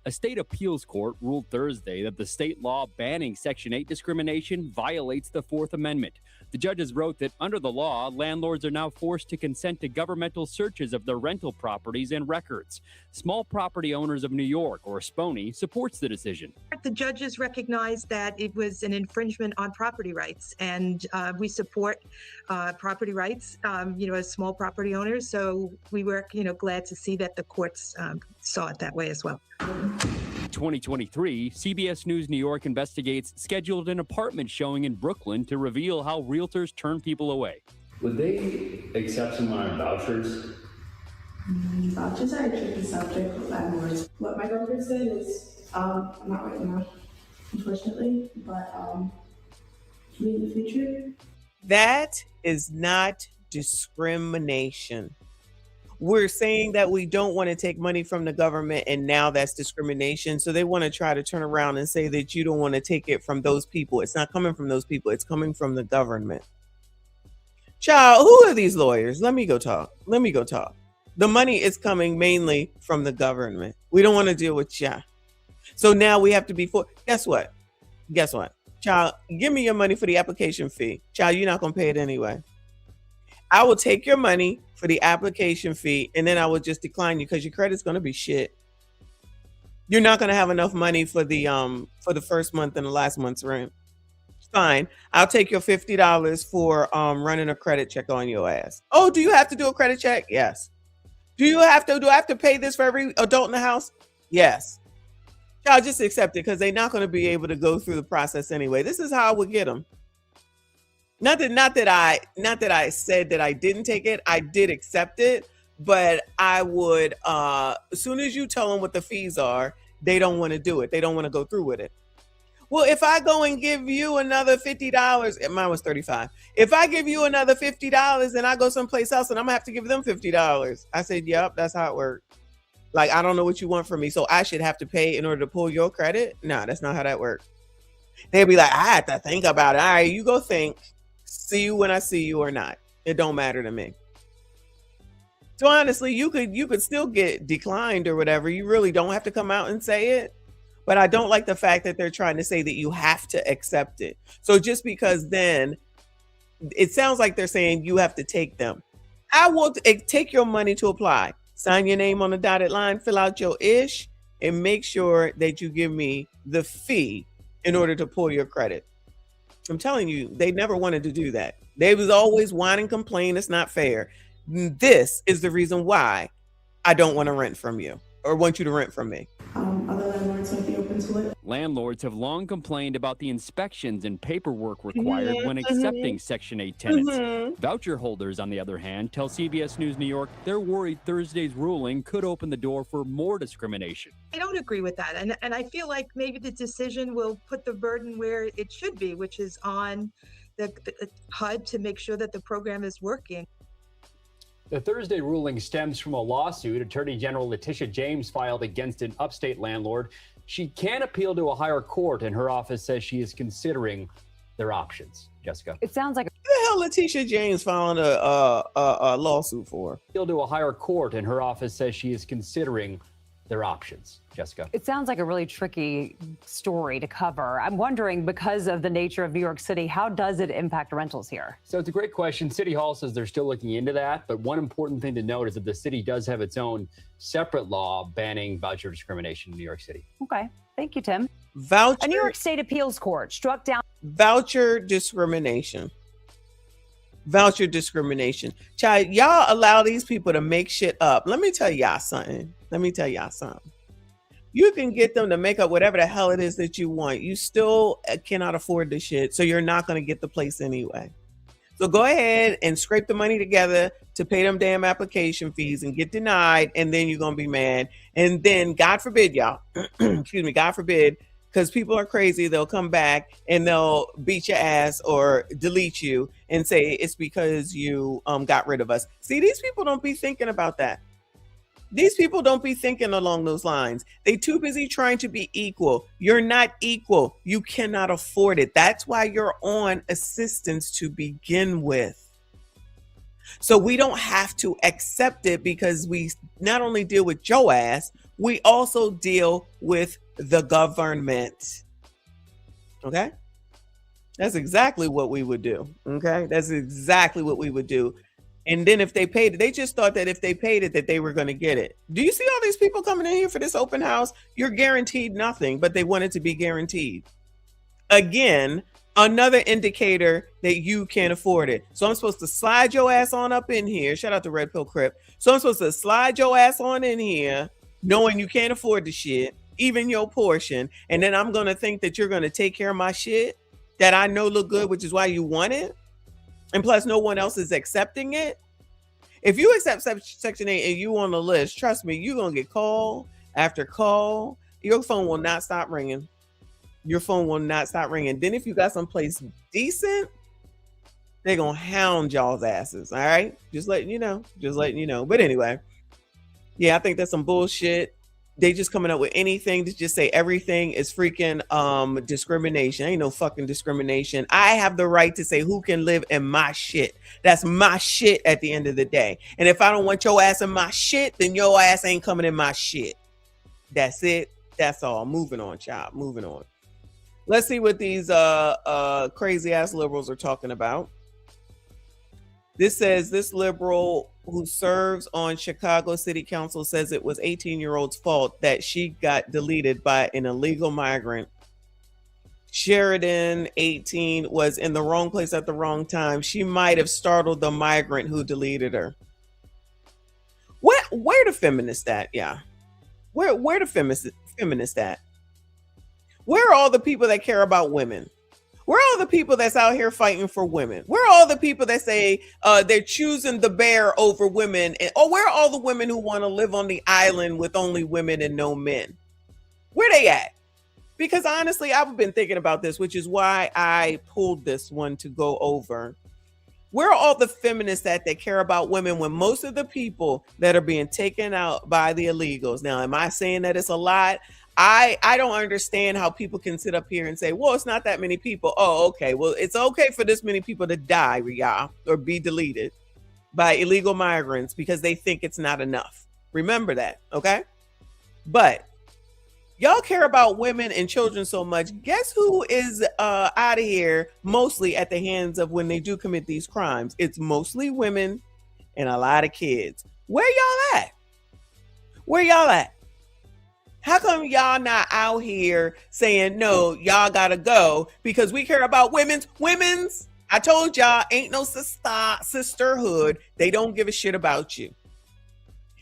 S23: A state appeals court ruled Thursday that the state law banning Section 8 discrimination violates the Fourth Amendment. The judges wrote that under the law, landlords are now forced to consent to governmental searches of their rental properties and records. Small Property Owners of New York, or SPONY, supports the decision.
S5: The judges recognized that it was an infringement on property rights, and we support property rights, as small property owners. So we were, glad to see that the courts saw it that way as well.
S23: 2023, CBS News New York Investigates scheduled an apartment showing in Brooklyn to reveal how realtors turn people away.
S6: Would they accept some of our vouchers?
S24: Vouchers are a tricky subject with landlords. What my broker said is, not right now, unfortunately, but maybe in the future.
S1: That is not discrimination. We're saying that we don't want to take money from the government, and now that's discrimination. So they want to try to turn around and say that you don't want to take it from those people. It's not coming from those people. It's coming from the government. Child, who are these lawyers? Let me go talk. The money is coming mainly from the government. We don't want to deal with ya. So now we have to be Guess what? Child, give me your money for the application fee. Child, you're not going to pay it anyway. I will take your money for the application fee, and then I will just decline you because your credit's going to be shit. You're not going to have enough money for the first month and the last month's rent. Fine. I'll take your $50 for running a credit check on your ass. Oh, do you have to do a credit check? Yes. Do I have to pay this for every adult in the house? Yes. Y'all just accept it because they're not going to be able to go through the process anyway. This is how I would get them. Not that I said that I didn't take it. I did accept it, but I would as soon as you tell them what the fees are, they don't want to do it. They don't want to go through with it. Well, if I go and give you another $50, mine was $35. If I give you another $50 and I go someplace else and I'm gonna have to give them $50. I said, yep, that's how it works. Like, I don't know what you want from me, so I should have to pay in order to pull your credit? No, that's not how that works. They'd be like, I have to think about it. All right, you go think. See you when I see you or not. It don't matter to me. So honestly, you could still get declined or whatever. You really don't have to come out and say it. But I don't like the fact that they're trying to say that you have to accept it. So just because then it sounds like they're saying you have to take them. I will take your money to apply. Sign your name on the dotted line, fill out your ish, and make sure that you give me the fee in order to pull your credit. I'm telling you, they never wanted to do that. They was always whine and complain. It's not fair. This is the reason why I don't want to rent from you or want you to rent from me.
S24: Other landlords might be open to it.
S23: Landlords have long complained about the inspections and paperwork required when accepting Section 8 tenants. Voucher holders, on the other hand, tell CBS News New York they're worried Thursday's ruling could open the door for more discrimination.
S5: I don't agree with that. And I feel like maybe the decision will put the burden where it should be, which is on the HUD to make sure that the program is working.
S25: The Thursday ruling stems from a lawsuit Attorney General Letitia James filed against an upstate landlord. She can appeal to a higher court, and her office says she is considering their options. Jessica.
S22: It sounds like
S1: What the hell Letitia James filing a lawsuit for?
S25: Appeal to a higher court, and her office says she is considering their options. Jessica.
S22: It sounds like a really tricky story to cover. I'm wondering, because of the nature of New York City, how does it impact rentals here?
S25: So it's a great question. City Hall says they're still looking into that. But one important thing to note is that the city does have its own separate law banning voucher discrimination in New York City.
S22: Okay. Thank you, Tim.
S1: Voucher.
S22: A New York State appeals court struck down
S1: voucher discrimination. Voucher discrimination. Child, y'all allow these people to make shit up. Let me tell y'all something. You can get them to make up whatever the hell it is that you want. You still cannot afford the shit, so you're not going to get the place anyway. So go ahead and scrape the money together to pay them damn application fees and get denied, and then you're going to be mad. And then, God forbid, y'all, excuse me, God forbid, because people are crazy, they'll come back and they'll beat your ass or delete you and say it's because you got rid of us. See, these people don't be thinking about that. These people don't be thinking along those lines. They too busy trying to be equal. You're not equal. You cannot afford it. That's why you're on assistance to begin with. So we don't have to accept it, because we not only deal with your ass, we also deal with the government. Okay? That's exactly what we would do. Okay? That's exactly what we would do. And then if they paid it, they just thought that if they paid it, that they were going to get it. Do you see all these people coming in here for this open house? You're guaranteed nothing, but they wanted to be guaranteed. Again, another indicator that you can't afford it. So I'm supposed to slide your ass on up in here. Shout out to Red Pill Crip. So I'm supposed to slide your ass on in here, knowing you can't afford the shit, even your portion. And then I'm going to think that you're going to take care of my shit that I know look good, which is why you want it. And plus, no one else is accepting it. If you accept Section 8 and you on the list, trust me, you're going to get call after call. Your phone will not stop ringing. Your phone will not stop ringing. Then if you got someplace decent, they're going to hound y'all's asses. All right? Just letting you know. Just letting you know. But anyway, yeah, I think that's some bullshit. They just coming up with anything to just say everything is freaking discrimination. Ain't no fucking discrimination. I have the right to say who can live in my shit. That's my shit at the end of the day. And if I don't want your ass in my shit, then your ass ain't coming in my shit. That's it. That's all. Moving on, child. Moving on. Let's see what these crazy ass liberals are talking about. This says this liberal who serves on Chicago City Council says it was 18-year-old's fault that she got deleted by an illegal migrant. Sheridan, 18, was in the wrong place at the wrong time. She might have startled the migrant who deleted her. Where the feminists at? Yeah. Where the feminists at? Where are all the people that care about women? Where are all the people that's out here fighting for women? Where are all the people that say they're choosing the bear over women? Or where are all the women who want to live on the island with only women and no men? Where they at? Because honestly, I've been thinking about this, which is why I pulled this one to go over. Where are all the feminists that care about women when most of the people that are being taken out by the illegals? Now, am I saying that it's a lot? I don't understand how people can sit up here and say, well, it's not that many people. Oh, okay. Well, it's okay for this many people to die, y'all, or be deleted by illegal migrants because they think it's not enough. Remember that, okay? But y'all care about women and children so much. Guess who is out of here mostly at the hands of when they do commit these crimes? It's mostly women and a lot of kids. Where y'all at? Where y'all at? How come y'all not out here saying, no, y'all gotta go because we care about women's? I told y'all, ain't no sisterhood. They don't give a shit about you.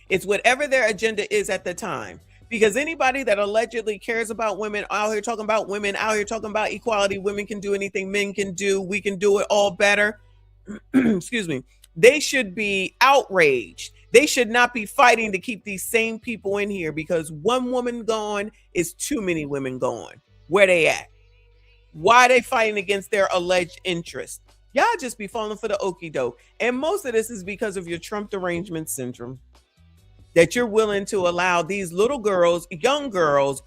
S1: It's whatever their agenda is at the time. Because anybody that allegedly cares about women, out here talking about women, out here talking about equality, women can do anything men can do, we can do it all better. Excuse me. They should be outraged. They should not be fighting to keep these same people in here because one woman gone is too many women gone. Where they at? Why are they fighting against their alleged interest? Y'all just be falling for the okie doke. And most of this is because of your Trump derangement syndrome. That you're willing to allow these little girls, young girls,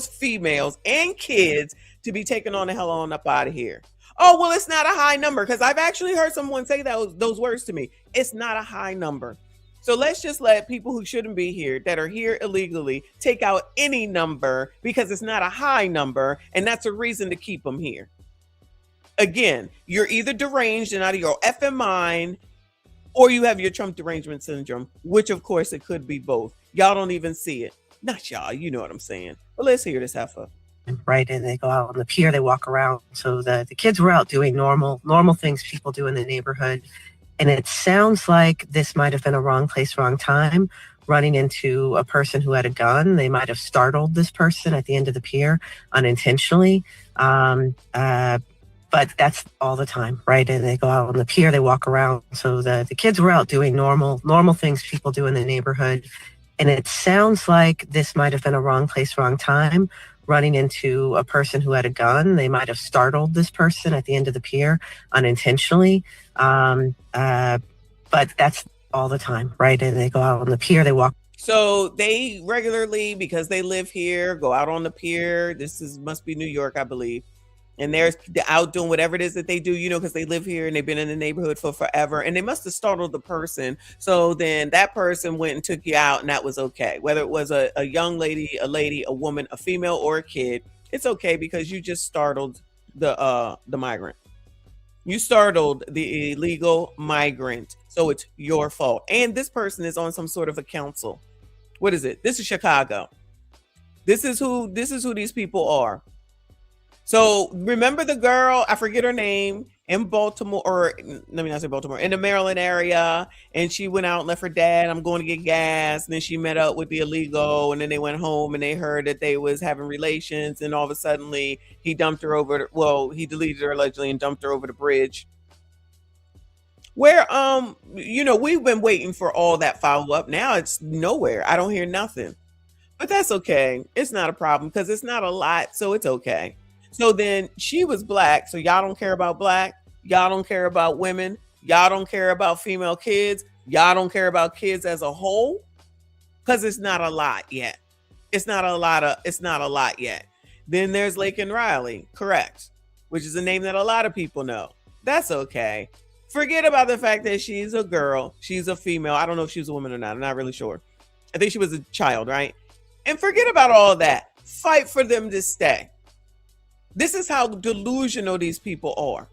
S1: females, and kids to be taken on the hell on up out of here. Oh, well, it's not a high number because I've actually heard someone say those words to me. It's not a high number. So let's just let people who shouldn't be here, that are here illegally, take out any number because it's not a high number, and that's a reason to keep them here. Again, you're either deranged and out of your effing mind, or you have your Trump derangement syndrome, which of course it could be both. Y'all don't even see it. Not y'all, you know what I'm saying. But let's hear this heifer.
S3: Right, and they go out on the pier, they walk around. So the kids were out doing normal things people do in the neighborhood. And it sounds like this might have been a wrong place, wrong time, running into a person who had a gun. They might have startled this person at the end of the pier unintentionally. But that's all the time, right? And they go out on the pier, they walk around. So the kids were out doing normal things people do in the neighborhood. And it sounds like this might have been a wrong place, wrong time, running into a person who had a gun. They might have startled this person at the end of the pier unintentionally. But that's all the time, right? And they go out on the pier, they walk.
S1: So they regularly, because they live here, go out on the pier. Must be New York, I believe. And they're out doing whatever it is that they do, because they live here and they've been in the neighborhood for forever. And they must have startled the person. So then that person went and took you out, and that was okay. Whether it was a young lady, a woman, a female, or a kid, it's okay because you just startled the migrant. You startled the illegal migrant. So it's your fault. And this person is on some sort of a council. What is it? This is Chicago. This is who these people are. So remember the girl, I forget her name, in Baltimore, or let me not say Baltimore, in the Maryland area, and she went out and left her dad, I'm going to get gas, and then she met up with the illegal, and then they went home and they heard that they was having relations, and all of a sudden he dumped her over, he deleted her allegedly and dumped her over the bridge. Where, we've been waiting for all that follow-up. Now it's nowhere. I don't hear nothing. But that's okay. It's not a problem because it's not a lot, so it's okay. So then she was black. So y'all don't care about black. Y'all don't care about women. Y'all don't care about female kids. Y'all don't care about kids as a whole because it's not a lot yet. It's not a lot yet. Then there's Laken Riley, correct, which is a name that a lot of people know. That's okay. Forget about the fact that she's a girl. She's a female. I don't know if she was a woman or not. I'm not really sure. I think she was a child, right? And forget about all that. Fight for them to stay. This is how delusional these people are.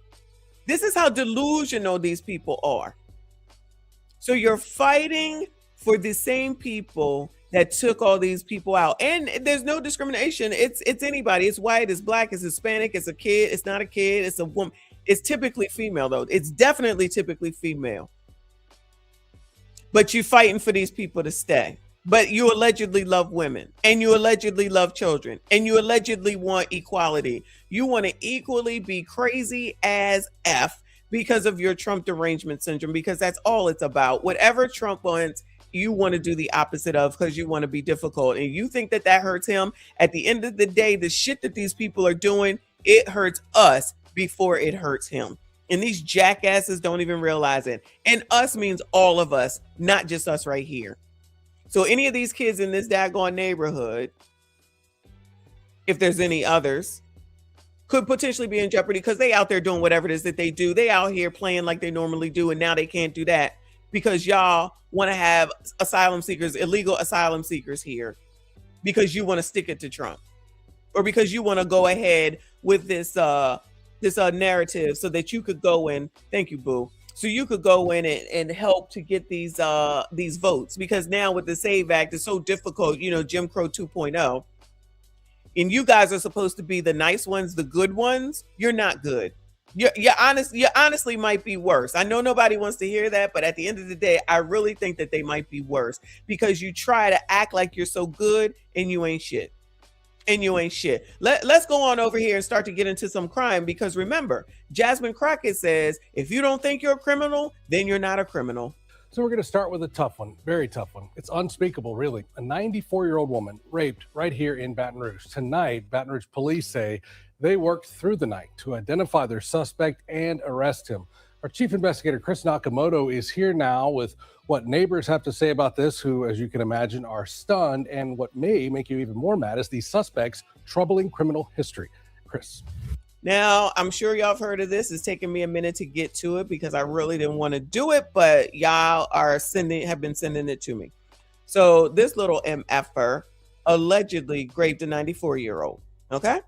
S1: So you're fighting for the same people that took all these people out. And there's no discrimination. It's anybody. It's white, it's black, it's Hispanic, it's a kid, it's not a kid, it's a woman. It's typically female though. It's definitely typically female. But you're fighting for these people to stay. But you allegedly love women, and you allegedly love children, and you allegedly want equality. You want to equally be crazy as F because of your Trump derangement syndrome, because that's all it's about. Whatever Trump wants, you want to do the opposite of because you want to be difficult. And you think that hurts him. At the end of the day, the shit that these people are doing, it hurts us before it hurts him. And these jackasses don't even realize it. And us means all of us, not just us right here. So any of these kids in this daggone neighborhood, if there's any others, could potentially be in jeopardy because they out there doing whatever it is that they do. They out here playing like they normally do, and now they can't do that because y'all want to have illegal asylum seekers here because you want to stick it to Trump, or because you want to go ahead with this narrative so that you could go in. Thank you, boo. So you could go in and help to get these votes, because now with the SAVE Act, it's so difficult, Jim Crow 2.0. And you guys are supposed to be the nice ones, the good ones. You're not good. You honestly might be worse. I know nobody wants to hear that, but at the end of the day, I really think that they might be worse because you try to act like you're so good and you ain't shit. Let's go on over here and start to get into some crime, because remember, Jasmine Crockett says, if you don't think you're a criminal, then you're not a criminal.
S7: So we're going to start with a tough one, very tough one. It's unspeakable, really. A 94-year-old woman raped right here in Baton Rouge. Tonight, Baton Rouge police say they worked through the night to identify their suspect and arrest him. Our chief investigator, Chris Nakamoto, is here now with what neighbors have to say about this, who, as you can imagine, are stunned, and what may make you even more mad is the suspect's troubling criminal history. Chris.
S1: Now, I'm sure y'all have heard of this. It's taking me a minute to get to it because I really didn't want to do it, but y'all have been sending it to me. So this little MFer allegedly raped a 94-year-old, okay?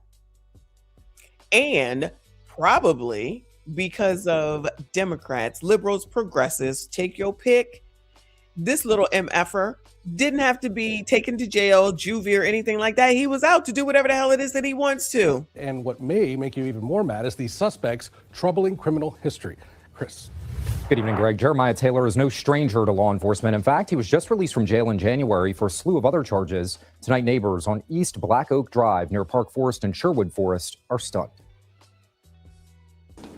S1: And probably because of Democrats, liberals, progressives, take your pick, this little MFer didn't have to be taken to jail, juvie, or anything like that. He was out to do whatever the hell it is that he wants to.
S7: And what may make you even more mad is the suspect's troubling criminal history. Chris.
S9: Good evening, Greg. Jeremiah Taylor is no stranger to law enforcement. In fact, he was just released from jail in January for a slew of other charges. Tonight, neighbors on East Black Oak Drive near Park Forest and Sherwood Forest are stunned.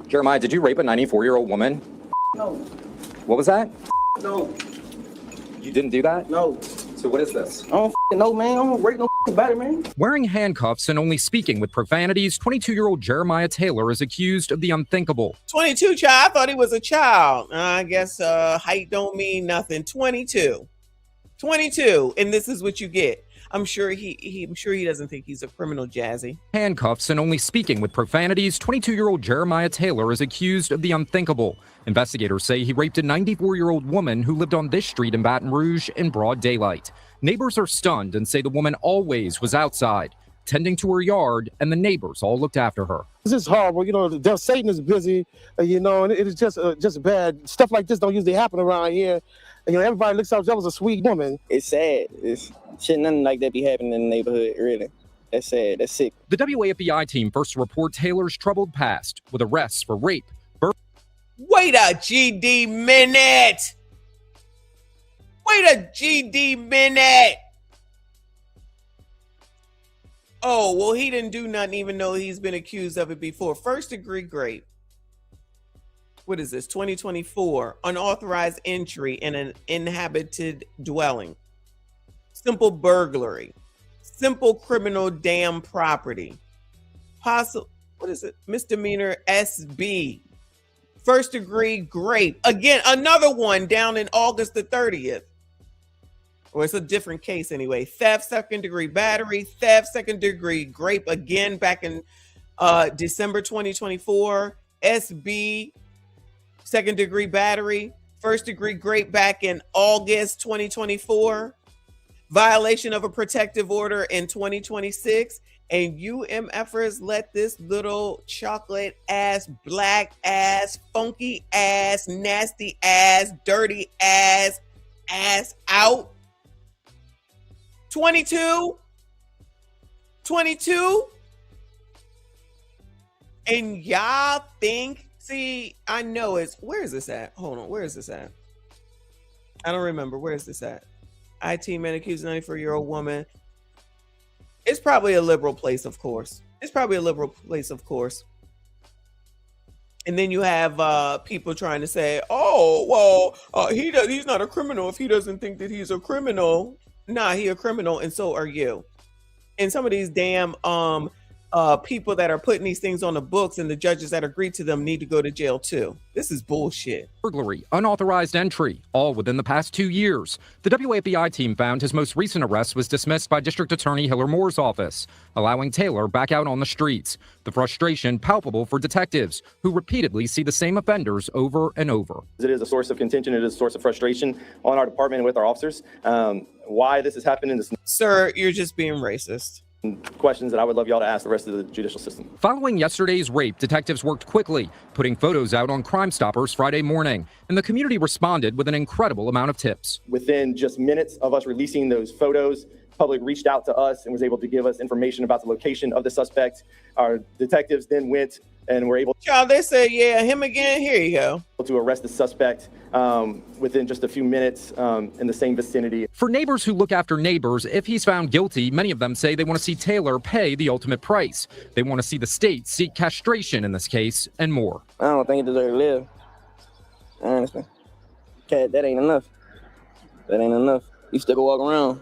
S9: Jeremiah, did you rape a 94-year-old woman?
S10: No.
S9: What was that?
S10: No.
S9: You didn't do that?
S10: No.
S9: So what is this?
S10: I don't know, man. I don't rape no body, man.
S9: Wearing handcuffs and only speaking with profanities, 22-year-old Jeremiah Taylor is accused of the unthinkable.
S1: 22, child. I thought he was a child. I guess height don't mean nothing. 22. 22. And this is what you get. I'm sure he doesn't think he's a criminal, Jazzy.
S9: Handcuffs and only speaking with profanities, 22-year-old Jeremiah Taylor is accused of the unthinkable. Investigators say he raped a 94-year-old woman who lived on this street in Baton Rouge in broad daylight. Neighbors are stunned and say the woman always was outside, tending to her yard, and the neighbors all looked after her.
S11: This is horrible. You know, Satan is busy, and it is just bad. Stuff like this don't usually happen around here. Everybody looks out. That was a sweet woman.
S10: It's sad. It's shit. Nothing like that be happening in the neighborhood, really. That's sad. That's sick.
S9: The WAFBI team first to report Taylor's troubled past with arrests for rape.
S1: Wait a GD minute. Wait a GD minute. Oh, well, he didn't do nothing even though he's been accused of it before. First degree rape. What is this? 2024. Unauthorized entry in an inhabited dwelling. Simple burglary. Simple criminal damn property. What is it? Misdemeanor SB. First degree rape. Again, another one down in August the 30th. Or it's a different case anyway. Theft, second degree battery, theft, second degree rape again back in December 2024. SB, second degree battery, first degree rape back in August 2024. Violation of a protective order in 2026. And you MFers let this little chocolate ass, black ass, funky ass, nasty ass, dirty ass out. 22. And y'all think, see, I know where is this at? Hold on, where is this at? I don't remember. Where is this at? IT man accused 94-year-old woman. It's probably a liberal place, of course. And then you have people trying to say, oh, well, he's not a criminal if he doesn't think that he's a criminal. Nah, he a criminal, and so are you. And some of these damn people that are putting these things on the books and the judges that agree to them need to go to jail too. This is bullshit.
S9: Burglary, unauthorized entry, all within the past 2 years. The WAFBI team found his most recent arrest was dismissed by District Attorney Hiller Moore's office, allowing Taylor back out on the streets. The frustration palpable for detectives who repeatedly see the same offenders over and over.
S12: It is a source of contention. It is a source of frustration on our department and with our officers. Why this is happening is...
S1: Sir, you're just being racist.
S12: Questions that I would love y'all to ask the rest of the judicial system.
S9: Following yesterday's rape, detectives worked quickly, putting photos out on Crime Stoppers Friday morning, and the community responded with an incredible amount of tips.
S12: Within just minutes of us releasing those photos, public reached out to us and was able to give us information about the location of the suspect. Our detectives then went and were able
S1: they said, yeah, him again. Here you go.
S12: To arrest the suspect within just a few minutes in the same vicinity.
S9: For neighbors who look after neighbors, if he's found guilty, many of them say they want to see Taylor pay the ultimate price. They want to see the state seek castration in this case and more.
S10: I don't think he deserves to live. Honestly. Cat, that ain't enough. You still go walk around.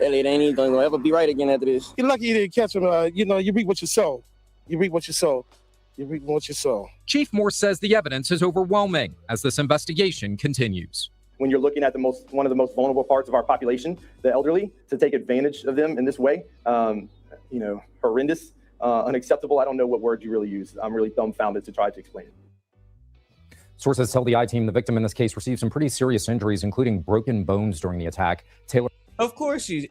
S10: Elliot ain't even gonna ever be right again after this.
S11: You're lucky you didn't catch him. You reap what you sow.
S9: Chief Moore says the evidence is overwhelming as this investigation continues.
S12: When you're looking at one of the most vulnerable parts of our population, the elderly, to take advantage of them in this way, horrendous. unacceptable. I don't know what word you really use. I'm really dumbfounded to try to explain it.
S9: Sources tell the I-Team the victim in this case received some pretty serious injuries, including broken bones during the attack. Taylor
S1: Of course she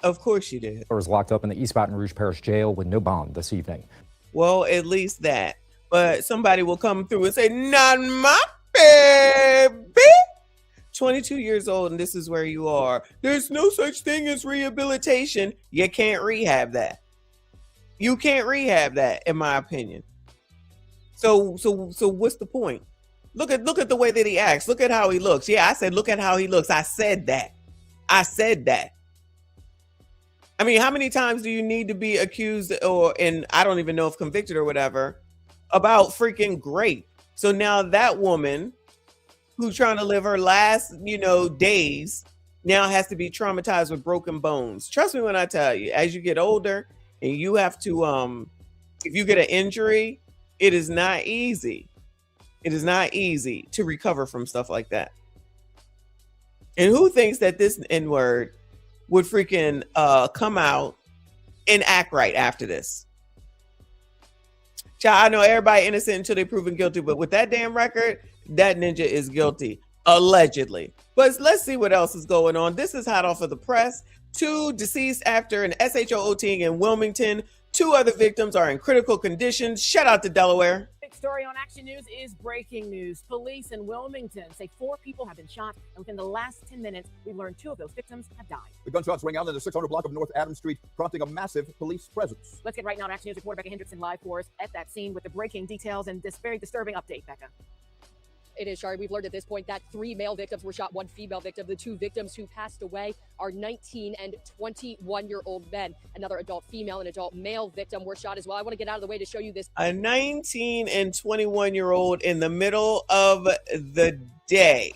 S1: did.
S9: was locked up in the East Baton Rouge Parish Jail with no bond this evening.
S1: Well, at least that. But somebody will come through and say, not my baby. 22 years old, and this is where you are. There's no such thing as rehabilitation. You can't rehab that. You can't rehab that, in my opinion. So what's the point? Look at the way that he acts. Look at how he looks. Yeah, I said, look at how he looks. I said that. I mean, how many times do you need to be accused and I don't even know if convicted or whatever about freaking rape? So now that woman who's trying to live her last, days now has to be traumatized with broken bones. Trust me when I tell you, as you get older and you have to, if you get an injury, it is not easy. It is not easy to recover from stuff like that. And who thinks that this N-word would freaking come out and act right after this? Child, I know everybody innocent until they're proven guilty, but with that damn record, that ninja is guilty, allegedly. But let's see what else is going on. This is hot off of the press. 2 deceased after an SHO-OTing in Wilmington. 2 other victims are in critical condition. Shout out to Delaware.
S2: Big story on Action News is breaking news. Police in Wilmington say 4 people have been shot, and within the last 10 minutes, we've learned 2 of those victims have died.
S13: The gunshots rang out in the 600 block of North Adams Street, prompting a massive police presence.
S2: Let's get right now to Action News reporter Becca Hendrickson live for us at that scene with the breaking details and this very disturbing update, Becca.
S14: It is, Shari. We've learned at this point that 3 male victims were shot, 1 female victim. The 2 victims who passed away are 19 and 21-year-old men. Another adult female and adult male victim were shot as well. I want to get out of the way to show you this.
S1: A 19 and 21-year-old in the middle of the day.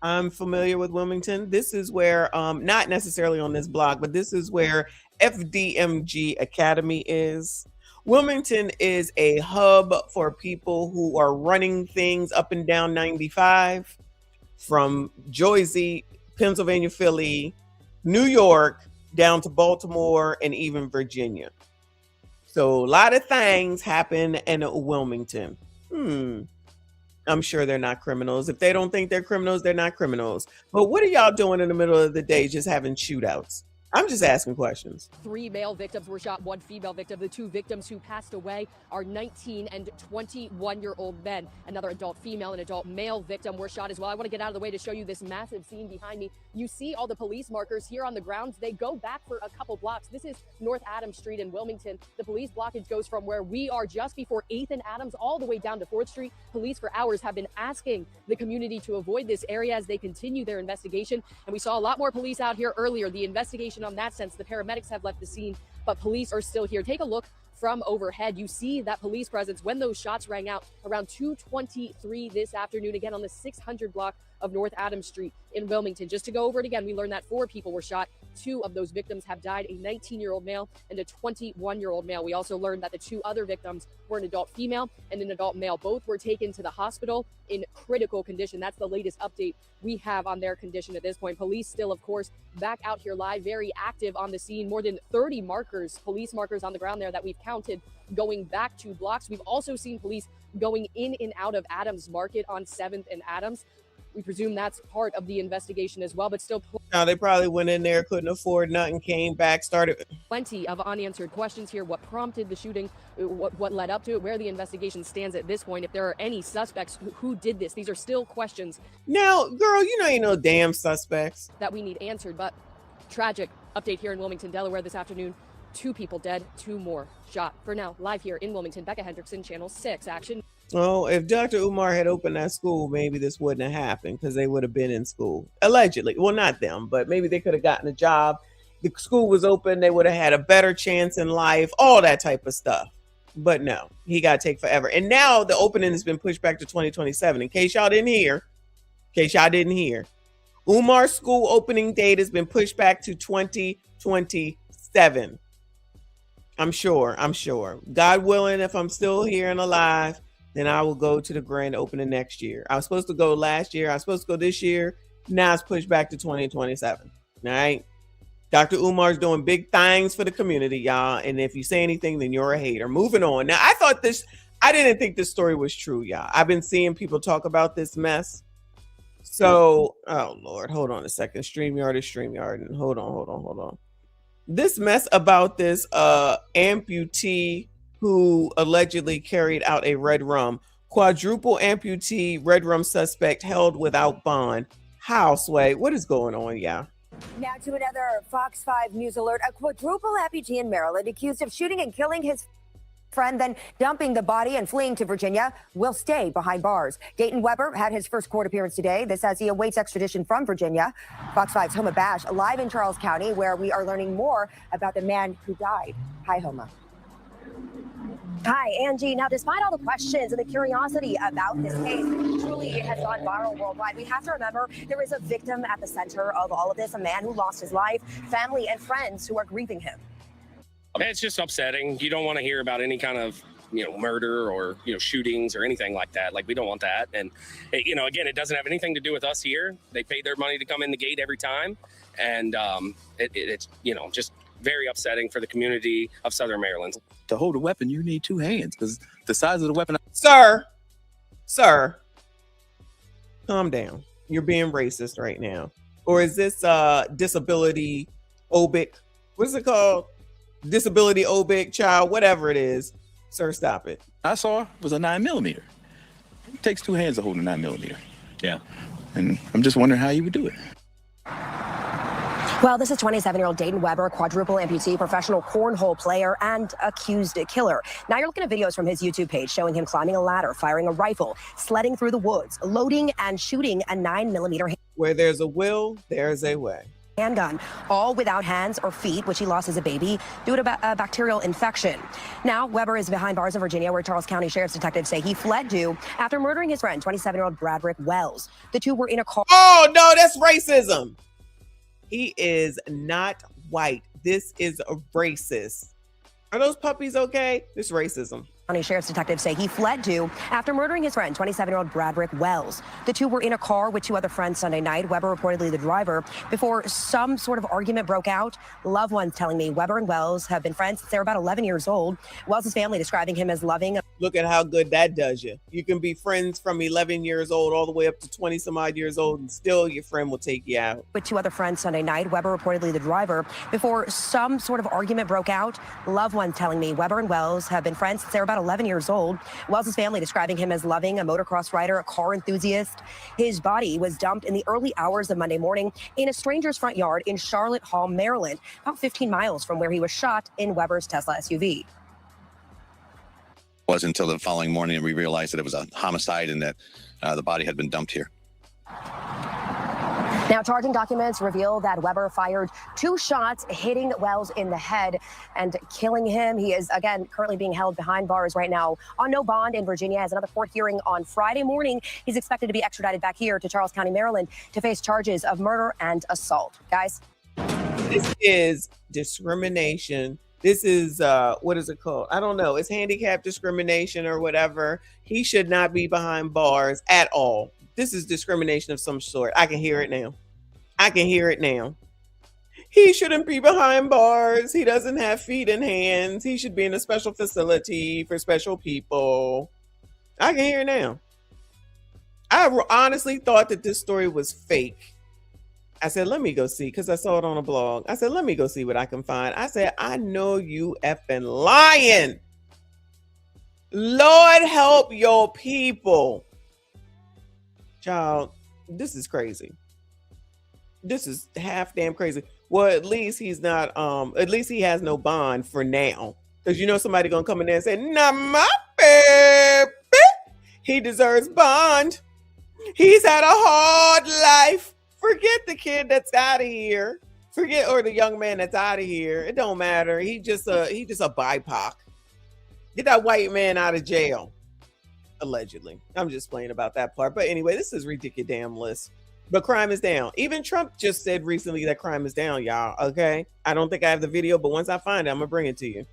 S1: I'm familiar with Wilmington. This is where, not necessarily on this block, but this is where FDMG Academy is. Wilmington is a hub for people who are running things up and down 95 from Jersey, Pennsylvania, Philly, New York, down to Baltimore, and even Virginia. So a lot of things happen in Wilmington. I'm sure they're not criminals. If they don't think they're criminals, they're not criminals. But what are y'all doing in the middle of the day just having shootouts? I'm just asking questions.
S14: 3 male victims were shot, 1 female victim. The 2 victims who passed away are 19 and 21-year-old men. Another adult female and adult male victim were shot as well. I want to get out of the way to show you this massive scene behind me. You see all the police markers here on the ground. They go back for a couple blocks. This is North Adams Street in Wilmington. The police blockage goes from where we are just before 8th and Adams all the way down to 4th Street. Police for hours have been asking the community to avoid this area as they continue their investigation. And we saw a lot more police out here earlier. The investigation on that sense, the paramedics have left the scene, but police are still here. Take a look from overhead. You see that police presence when those shots rang out around 2:23 this afternoon, again on the 600 block of North Adams Street in Wilmington. Just to go over it again, we learned that 4 people were shot. 2 of those victims have died, a 19-year-old male and a 21-year-old male. We also learned that the 2 other victims were an adult female and an adult male. Both were taken to the hospital in critical condition. That's the latest update we have on their condition at this point. Police still, of course, back out here live, very active on the scene. More than 30 markers, police markers on the ground there that we've counted going back 2 blocks. We've also seen police going in and out of Adams Market on 7th and Adams. We presume that's part of the investigation as well, but still
S1: Now they probably went in there, couldn't afford nothing, came back, started.
S14: Plenty of unanswered questions here. What prompted the shooting? What led up to it? Where the investigation stands at this point? If there are any suspects who did this? These are still questions.
S1: Now, girl, you know ain't no damn suspects
S14: that we need answered. But tragic update here in Wilmington, Delaware this afternoon. 2 people dead, 2 more shot. For now, live here in Wilmington, Becca Hendrickson, Channel 6 Action.
S1: Oh, if Dr. Umar had opened that school, maybe this wouldn't have happened because they would have been in school. Allegedly. Well, not them, but maybe they could have gotten a job. The school was open. They would have had a better chance in life, all that type of stuff. But no, he got to take forever. And now the opening has been pushed back to 2027. In case y'all didn't hear, Umar's school opening date has been pushed back to 2027. I'm sure. God willing, if I'm still here and alive, then I will go to the grand opening next year. I was supposed to go last year. I was supposed to go this year. Now it's pushed back to 2027. All right. Dr. Umar's doing big things for the community, y'all. And if you say anything, then you're a hater. Moving on. Now, I didn't think this story was true, y'all. I've been seeing people talk about this mess. So, oh Lord, hold on a second. StreamYard is StreamYard. And hold on. This mess about this amputee who allegedly carried out a red rum. Quadruple amputee red rum suspect held without bond. How, Sway? What is going on, y'all?
S8: Now to another Fox 5 News alert. A quadruple amputee in Maryland accused of shooting and killing his friend, then dumping the body and fleeing to Virginia, will stay behind bars. Dayton Weber had his first court appearance today. This as he awaits extradition from Virginia. Fox 5's Homa Bash live in Charles County, where we are learning more about the man who died. Hi, Homa. Hi, Angie. Now, despite all the questions and the curiosity about this case, truly it has gone viral worldwide. We have to remember there is a victim at the center of all of this, a man who lost his life, family and friends who are grieving him.
S15: It's just upsetting. You don't want to hear about any kind of, murder or, shootings or anything like that. Like, we don't want that. And, again, it doesn't have anything to do with us here. They paid their money to come in the gate every time. And it's, just very upsetting for the community of Southern Maryland.
S16: To hold a weapon, you need two hands because the size of the weapon.
S1: Sir, calm down. You're being racist right now. Or is this disability obic? What's it called? Disability obic child, whatever it is. Sir, stop it.
S16: I saw was a 9mm. It takes two hands to hold a 9mm. Yeah. And I'm just wondering how you would do it.
S8: Well, this is 27-year-old Dayton Weber, quadruple amputee, professional cornhole player, and accused killer. Now you're looking at videos from his YouTube page showing him climbing a ladder, firing a rifle, sledding through the woods, loading and shooting a 9mm.
S1: Where there's a will, there's a way.
S8: Handgun, all without hands or feet, which he lost as a baby due to a bacterial infection. Now, Weber is behind bars in Virginia, where Charles County Sheriff's detectives say he fled to after murdering his friend, 27-year-old Bradrick Wells. The two were in a car.
S1: Oh, no, that's racism. He is not white. This is a racist. Are those puppies okay? This racism.
S8: County Sheriff's detectives say he fled to after murdering his friend, 27-year-old Bradrick Wells. The two were in a car with two other friends Sunday night, Weber reportedly the driver, before some sort of argument broke out. Loved ones telling me Weber and Wells have been friends since they were about 11 years old. Wells' family describing him as loving.
S1: Look at how good that does you. You can be friends from 11 years old all the way up to 20 some odd years old, and still your friend will take you out.
S8: With two other friends Sunday night, Weber reportedly the driver, before some sort of argument broke out. Loved ones telling me Weber and Wells have been friends since they were about 11 years old. Wells' family describing him as loving, a motocross rider, a car enthusiast. His body was dumped in the early hours of Monday morning in a stranger's front yard in Charlotte Hall, Maryland, about 15 miles from where he was shot in Weber's Tesla SUV.
S17: It wasn't until the following morning we realized that it was a homicide and that the body had been dumped here.
S8: Now, charging documents reveal that Weber fired two shots, hitting Wells in the head and killing him. He is, again, currently being held behind bars right now on no bond in Virginia. Has another court hearing on Friday morning. He's expected to be extradited back here to Charles County, Maryland, to face charges of murder and assault. Guys?
S1: This is discrimination. This is, what is it called? I don't know. It's handicap discrimination or whatever. He should not be behind bars at all. This is discrimination of some sort. I can hear it now. He shouldn't be behind bars. He doesn't have feet and hands. He should be in a special facility for special people. I can hear it now. I honestly thought that this story was fake. I said, let me go see, because I saw it on a blog. I said, let me go see what I can find. I said, I know you effing lying. Lord help your people. Child, this is crazy. This is half damn crazy. Well, at least he's not, at least he has no bond for now. Because somebody gonna come in there and say, nah, my baby, he deserves bond. He's had a hard life. Forget the kid that's out of here. Or the young man that's out of here. It don't matter. He just a BIPOC. Get that white man out of jail. Allegedly. I'm just playing about that part. But anyway, this is ridiculous. But crime is down. Even Trump just said recently that crime is down, y'all. Okay? I don't think I have the video, but once I find it, I'm going to bring it to you.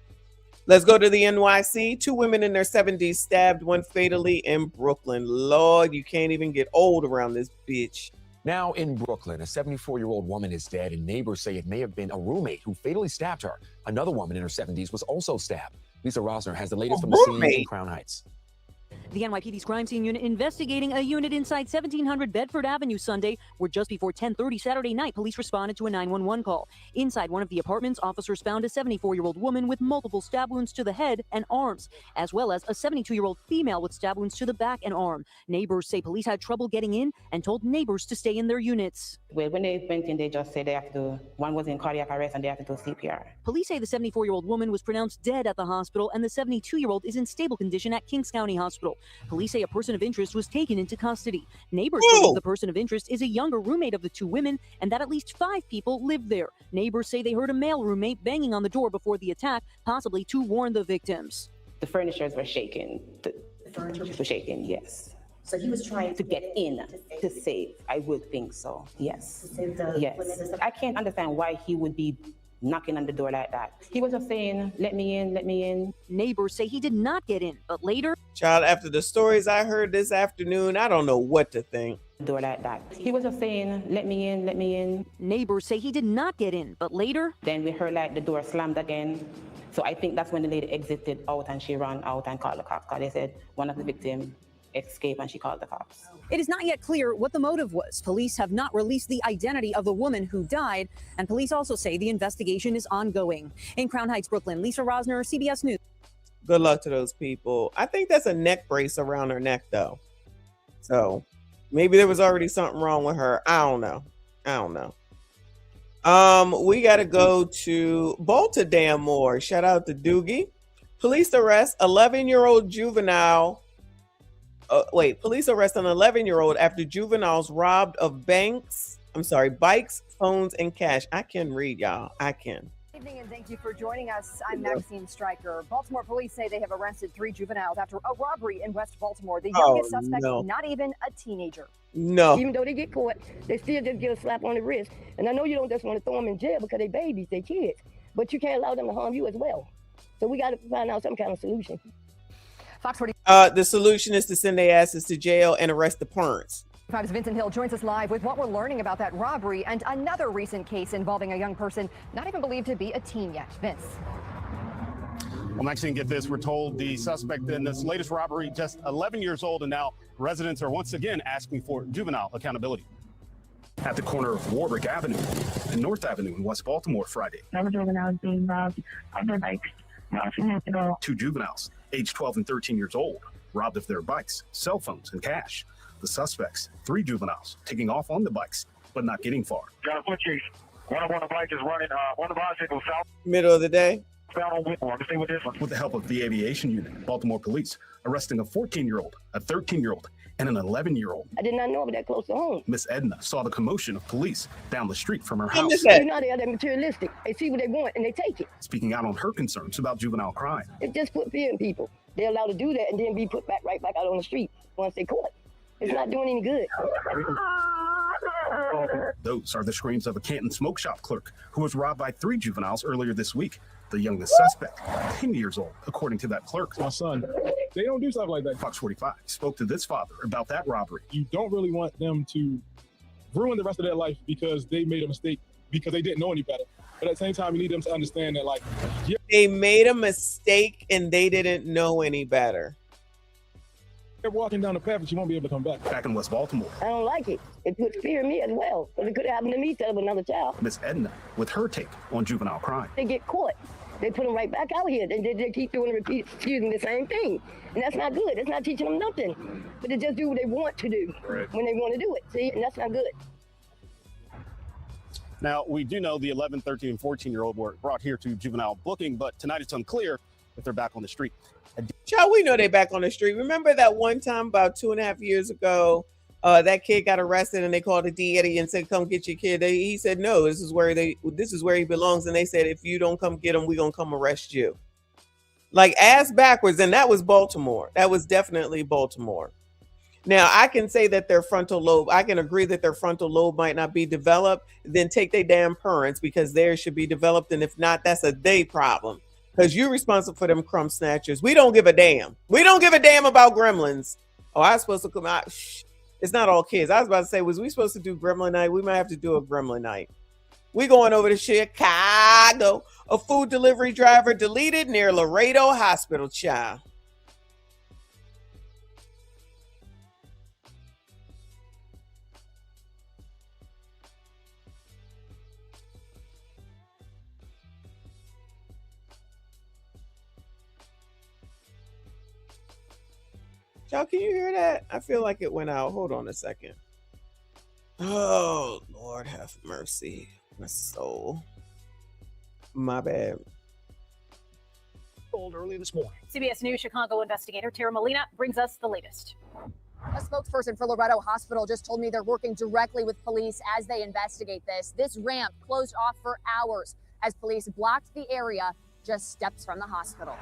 S1: Let's go to the NYC. 2 women in their 70s stabbed, one fatally in Brooklyn. Lord, you can't even get old around this bitch.
S4: Now in Brooklyn, a 74-year-old woman is dead, and neighbors say it may have been a roommate who fatally stabbed her. Another woman in her 70s was also stabbed. Lisa Rosner has the latest from the scene in Crown Heights.
S18: The NYPD's crime scene unit investigating a unit inside 1700 Bedford Avenue Sunday, where just before 10:30 Saturday night, police responded to a 911 call. Inside one of the apartments, officers found a 74-year-old woman with multiple stab wounds to the head and arms, as well as a 72-year-old female with stab wounds to the back and arm. Neighbors say police had trouble getting in and told neighbors to stay in their units.
S19: Well, when they went in, they just said they have to, one was in cardiac arrest and they have to do CPR.
S18: Police say the 74-year-old woman was pronounced dead at the hospital, and the 72-year-old is in stable condition at Kings County Hospital. Police say a person of interest was taken into custody. Neighbors believe the person of interest is a younger roommate of the two women and that at least 5 people lived there. Neighbors say they heard a male roommate banging on the door before the attack, possibly to warn the victims.
S19: The furnitures were shaking. The furnitures were shaking, yes. So he was trying to get in to save. I would think so, yes. Yes. I can't understand why he would be knocking on the door like that. He was just saying, let me in, let me in.
S18: Neighbors say he did not get in, but later...
S1: Child, after the stories I heard this afternoon, I don't know what to think.
S19: Door like that. He was just saying, let me in, let me in.
S18: Neighbors say he did not get in, but later...
S19: Then we heard like the door slammed again. So I think that's when the lady exited out and she ran out and called the cops. Because they said one of the victims escaped and she called the cops.
S18: It is not yet clear what the motive was. Police have not released the identity of the woman who died, and police also say the investigation is ongoing. In Crown Heights, Brooklyn, Lisa Rosner, CBS News.
S1: Good luck to those people. I think that's a neck brace around her neck, though. So maybe there was already something wrong with her. I don't know. We got to go to Baltimore. Shout out to Doogie. Police arrest 11-year-old juvenile. Police arrest an 11-year-old after juveniles robbed of bikes, phones, and cash. I can read, y'all. I can.
S20: Good evening and thank you for joining us. I'm Maxine Stryker. Baltimore police say they have arrested 3 juveniles after a robbery in West Baltimore. The youngest suspect, not even a teenager.
S21: No. Even though they get caught, they still just get a slap on the wrist. And I know you don't just want to throw them in jail because they babies, they kids, but you can't allow them to harm you as well. So we got to find out some kind of solution.
S20: Fox 40.
S1: The solution is to send their asses to jail and arrest the parents.
S20: 5's Vincent Hill joins us live with what we're learning about that robbery and another recent case involving a young person not even believed to be a teen yet. Vince.
S26: Well, Maxine, get this. We're told the suspect in this latest robbery, just 11 years old, and now residents are once again asking for juvenile accountability. At the corner of Warwick Avenue and North Avenue in West Baltimore Friday.
S27: Another juvenile is being robbed of their bikes.
S26: 2 juveniles, aged 12 and 13 years old, robbed of their bikes, cell phones, and cash. The suspects, 3 juveniles, taking off on the bikes, but not getting far.
S27: Got a foot chase. One of the bikes is running, one of the bicycles south.
S1: Middle of the day.
S26: With the help of the aviation unit, Baltimore police arresting a 14-year-old, a 13-year-old, and an 11-year-old.
S21: I did not know it was that close to home.
S26: Miss Edna saw the commotion of police down the street from her house.
S21: You know they are that materialistic. They see what they want and they take it.
S26: Speaking out on her concerns about juvenile crime.
S21: It just put fear in people. They're allowed to do that and then be put right back out on the street once they caught. It's not doing any good.
S26: Those are the screams of a Canton smoke shop clerk who was robbed by 3 juveniles earlier this week. The youngest suspect, 10 years old, according to that clerk.
S28: My son, they don't do stuff like that.
S26: Fox 45 spoke to this father about that robbery.
S28: You don't really want them to ruin the rest of their life because they made a mistake, because they didn't know any better. But at the same time, you need them to understand that,
S1: they made a mistake and they didn't know any better.
S28: They're walking down the path that you won't be able to come back.
S26: Back in West Baltimore.
S21: I don't like it. It puts fear in me as well. Because it could happen to me instead of another child.
S26: Miss Edna with her take on juvenile crime.
S21: They get caught. They put them right back out here. They keep doing the same thing. And that's not good. It's not teaching them nothing. But they just do what they want to do when they want to do it. See, and that's not good.
S26: Now, we do know the 11, 13, and 14-year-old were brought here to juvenile booking, but tonight it's unclear if they're back on the street.
S1: Child, we know they're back on the street. Remember that one time about 2.5 years ago, that kid got arrested and they called the DA and said, come get your kid. He said, no, this is where he belongs. And they said, if you don't come get him, we're going to come arrest you. Like ass backwards. And that was Baltimore. That was definitely Baltimore. Now, I can say that their frontal lobe, I can agree that their frontal lobe might not be developed. Then take their damn parents because theirs should be developed. And if not, that's a they problem. Because you're responsible for them crumb snatchers. We don't give a damn. We don't give a damn about gremlins. Oh, I was supposed to come out. Shh. It's not all kids. I was about to say, was we supposed to do Gremlin night? We might have to do a Gremlin night. We going over to Chicago. A food delivery driver deleted near Laredo Hospital, child. Y'all, can you hear that? I feel like it went out. Hold on a second. Oh, Lord have mercy. My soul. My bad.
S2: Early this morning. CBS News Chicago investigator Tara Molina brings us the latest.
S3: A spokesperson for Loretto Hospital just told me they're working directly with police as they investigate this. This ramp closed off for hours as police blocked the area just steps from the hospital.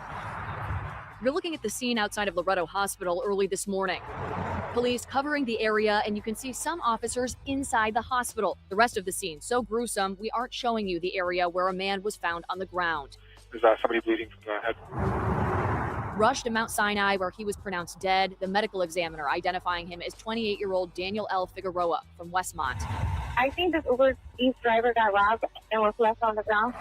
S5: You're looking at the scene outside of Loretto Hospital early this morning. Police covering the area, and you can see some officers inside the hospital. The rest of the scene so gruesome, we aren't showing you the area where a man was found on the ground.
S27: There's somebody bleeding from the head.
S5: Rushed to Mount Sinai, where he was pronounced dead. The medical examiner identifying him as 28-year-old Daniel L. Figueroa from Westmont.
S6: I think this Uber Eats driver got robbed and was left on the ground.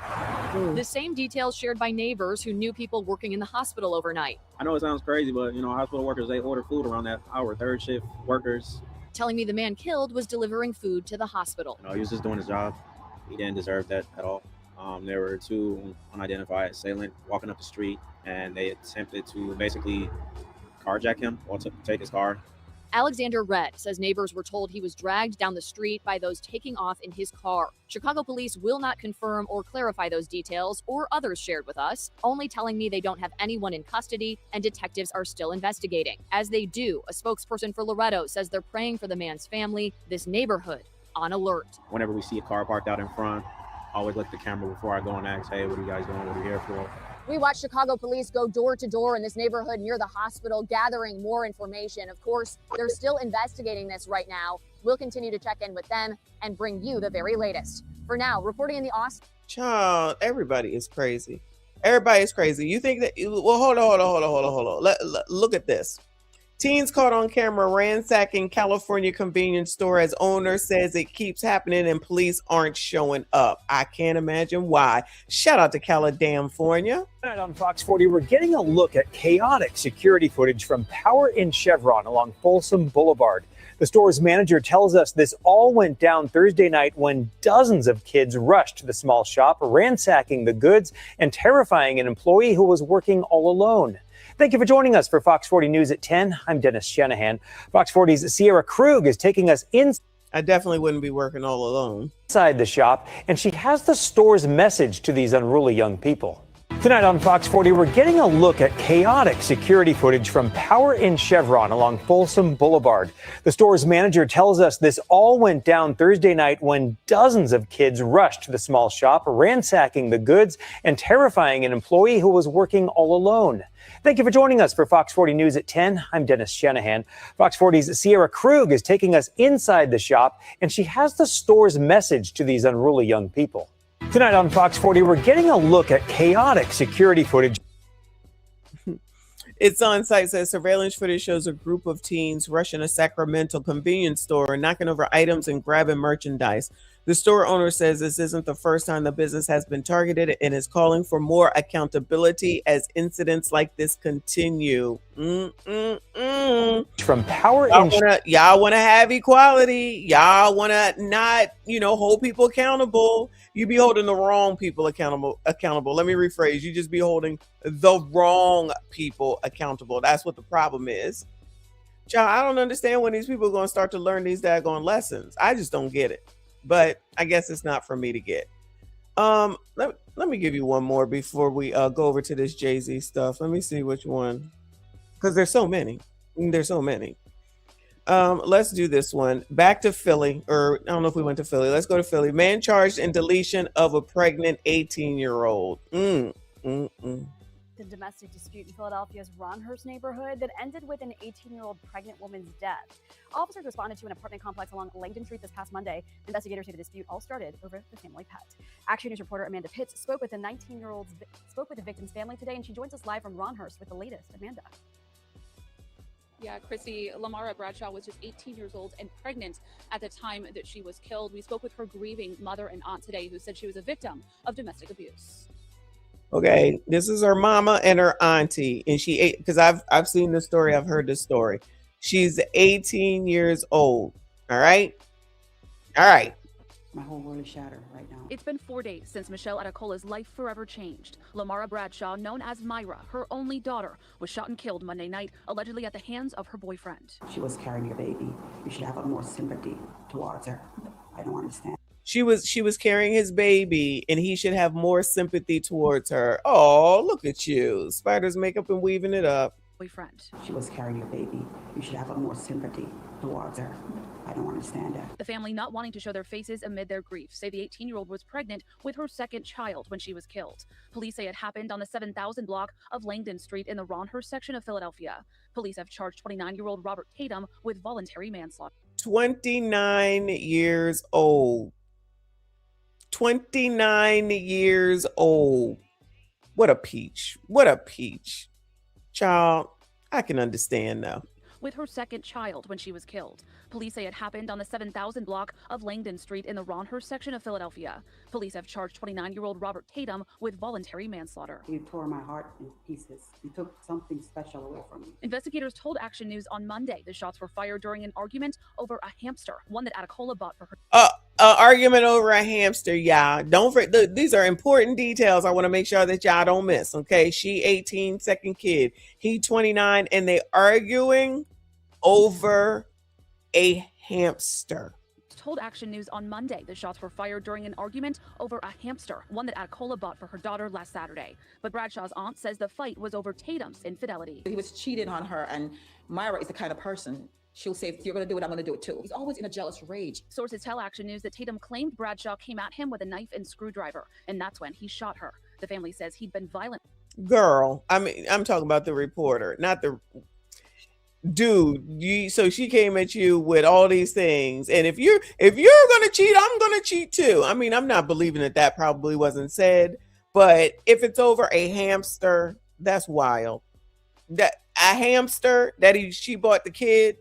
S5: The same details shared by neighbors who knew people working in the hospital overnight.
S7: I know it sounds crazy, but hospital workers, they order food around that hour. Third shift workers.
S5: Telling me the man killed was delivering food to the hospital.
S7: He was just doing his job. He didn't deserve that at all. There were two unidentified assailants walking up the street, and they attempted to basically carjack him or to take his car.
S5: Alexander Red says neighbors were told he was dragged down the street by those taking off in his car. Chicago police will not confirm or clarify those details or others shared with us, only telling me they don't have anyone in custody and detectives are still investigating. As they do, a spokesperson for Loretto says they're praying for the man's family, this neighborhood on alert.
S7: Whenever we see a car parked out in front, I always look at the camera before I go and ask, hey, what are you guys doing? What are you here for?
S3: We watched Chicago police go door to door in this neighborhood near the hospital, gathering more information. Of course, they're still investigating this right now. We'll continue to check in with them and bring you the very latest. For now, reporting in the Austin.
S1: Child, everybody is crazy. Everybody is crazy. You think that, well, hold on. Look at this. Teens caught on camera ransacking California convenience store as owner says it keeps happening and police aren't showing up. I can't imagine why. Shout out to California.
S22: Tonight on Fox 40, we're getting a look at chaotic security footage from Power Inn Chevron along Folsom Boulevard. The store's manager tells us this all went down Thursday night when dozens of kids rushed to the small shop, ransacking the goods and terrifying an employee who was working all alone. Thank you for joining us for Fox 40 News at 10. I'm Dennis Shanahan. Fox 40's Sierra Krug is taking us inside.
S1: I definitely wouldn't be working all alone.
S22: Inside the shop, and she has the store's message to these unruly young people. Tonight on Fox 40, we're getting a look at chaotic security footage from Power Inn Chevron along Folsom Boulevard. The store's manager tells us this all went down Thursday night when dozens of kids rushed to the small shop, ransacking the goods and terrifying an employee who was working all alone. Thank you for joining us for Fox 40 News at 10. I'm Dennis Shanahan. Fox 40's Sierra Krug is taking us inside the shop, and she has the store's message to these unruly young people. Tonight on Fox 40, we're getting a look at chaotic security footage.
S1: It's on site says surveillance footage shows a group of teens rushing a Sacramento convenience store, knocking over items and grabbing merchandise. The store owner says this isn't the first time the business has been targeted and is calling for more accountability as incidents like this continue.
S22: From Power
S1: y'all want to have equality. Y'all want to not, hold people accountable. You be holding the wrong people accountable. Let me rephrase. You just be holding the wrong people accountable. That's what the problem is. Child, I don't understand when these people are going to start to learn these daggone lessons. I just don't get it. But I guess it's not for me to get. Let me give you one more before we go over to this Jay-Z stuff. Let me see which one. Because there's so many. Let's do this one. Back to Philly, or I don't know if we went to Philly. Let's go to Philly. Man charged in deletion of a pregnant 18-year-old.
S23: The domestic dispute in Philadelphia's Ronhurst neighborhood that ended with an 18-year-old pregnant woman's death. Officers responded to an apartment complex along Langdon Street this past Monday. Investigators say the dispute all started over the family pet. Action News reporter Amanda Pitts spoke with the victim's family today, and she joins us live from Ronhurst with the latest. Amanda.
S9: Yeah, Christy, Lamara Bradshaw was just 18 years old and pregnant at the time that she was killed. We spoke with her grieving mother and aunt today, who said she was a victim of domestic abuse.
S1: Okay, this is her mama and her auntie, and she ate because I've seen this story. I've heard this story. She's 18 years old. All right.
S10: My whole world is shattered right now.
S5: It's been 4 days since Michelle Adekola's life forever changed. Lamara Bradshaw, known as Myra, her only daughter, was shot and killed Monday night, allegedly at the hands of her boyfriend.
S10: She was carrying your baby. You should have more sympathy towards her. I don't understand.
S1: She was carrying his baby, and he should have more sympathy towards her. Oh, look at you, Spider's makeup and weaving it up.
S5: Boyfriend.
S10: She was carrying your baby. You should have more sympathy towards her. I don't understand that.
S5: The family, not wanting to show their faces amid their grief, say the 18-year-old was pregnant with her second child when she was killed. Police say it happened on the 7000 block of Langdon Street in the Ronhurst section of Philadelphia. Police have charged 29-year-old Robert Tatum with voluntary manslaughter.
S1: 29 years old. 29 years old. What a peach. What a peach. Child, I can understand though.
S5: With her second child when she was killed. Police say it happened on the 7000 block of Langdon Street in the Ronhurst section of Philadelphia. Police have charged 29-year-old Robert Tatum with voluntary manslaughter.
S10: You tore my heart in pieces. You took something special away from me.
S5: Investigators told Action News on Monday the shots were fired during an argument over a hamster, one that Adekola bought for her.
S1: Argument over a hamster, y'all. Don't forget, these are important details I want to make sure that y'all don't miss, okay? She 18, second kid. He 29, and they arguing over a hamster.
S5: Told Action News on Monday the shots were fired during an argument over a hamster, one that Adekola bought for her daughter last Saturday. But Bradshaw's aunt says the fight was over Tatum's infidelity.
S11: He was cheating on her, and Myra is the kind of person, she'll say, if you're going to do it, I'm going to do it too. He's always in a jealous rage.
S5: Sources tell Action News that Tatum claimed Bradshaw came at him with a knife and screwdriver, and that's when he shot her. The family says he'd been violent.
S1: Girl, I mean, I'm talking about the reporter, not the dude. So she came at you with all these things, and if you're gonna cheat, I'm gonna cheat too. I mean, I'm not believing that probably wasn't said, but if it's over a hamster, that's wild. That a hamster that she bought the kid.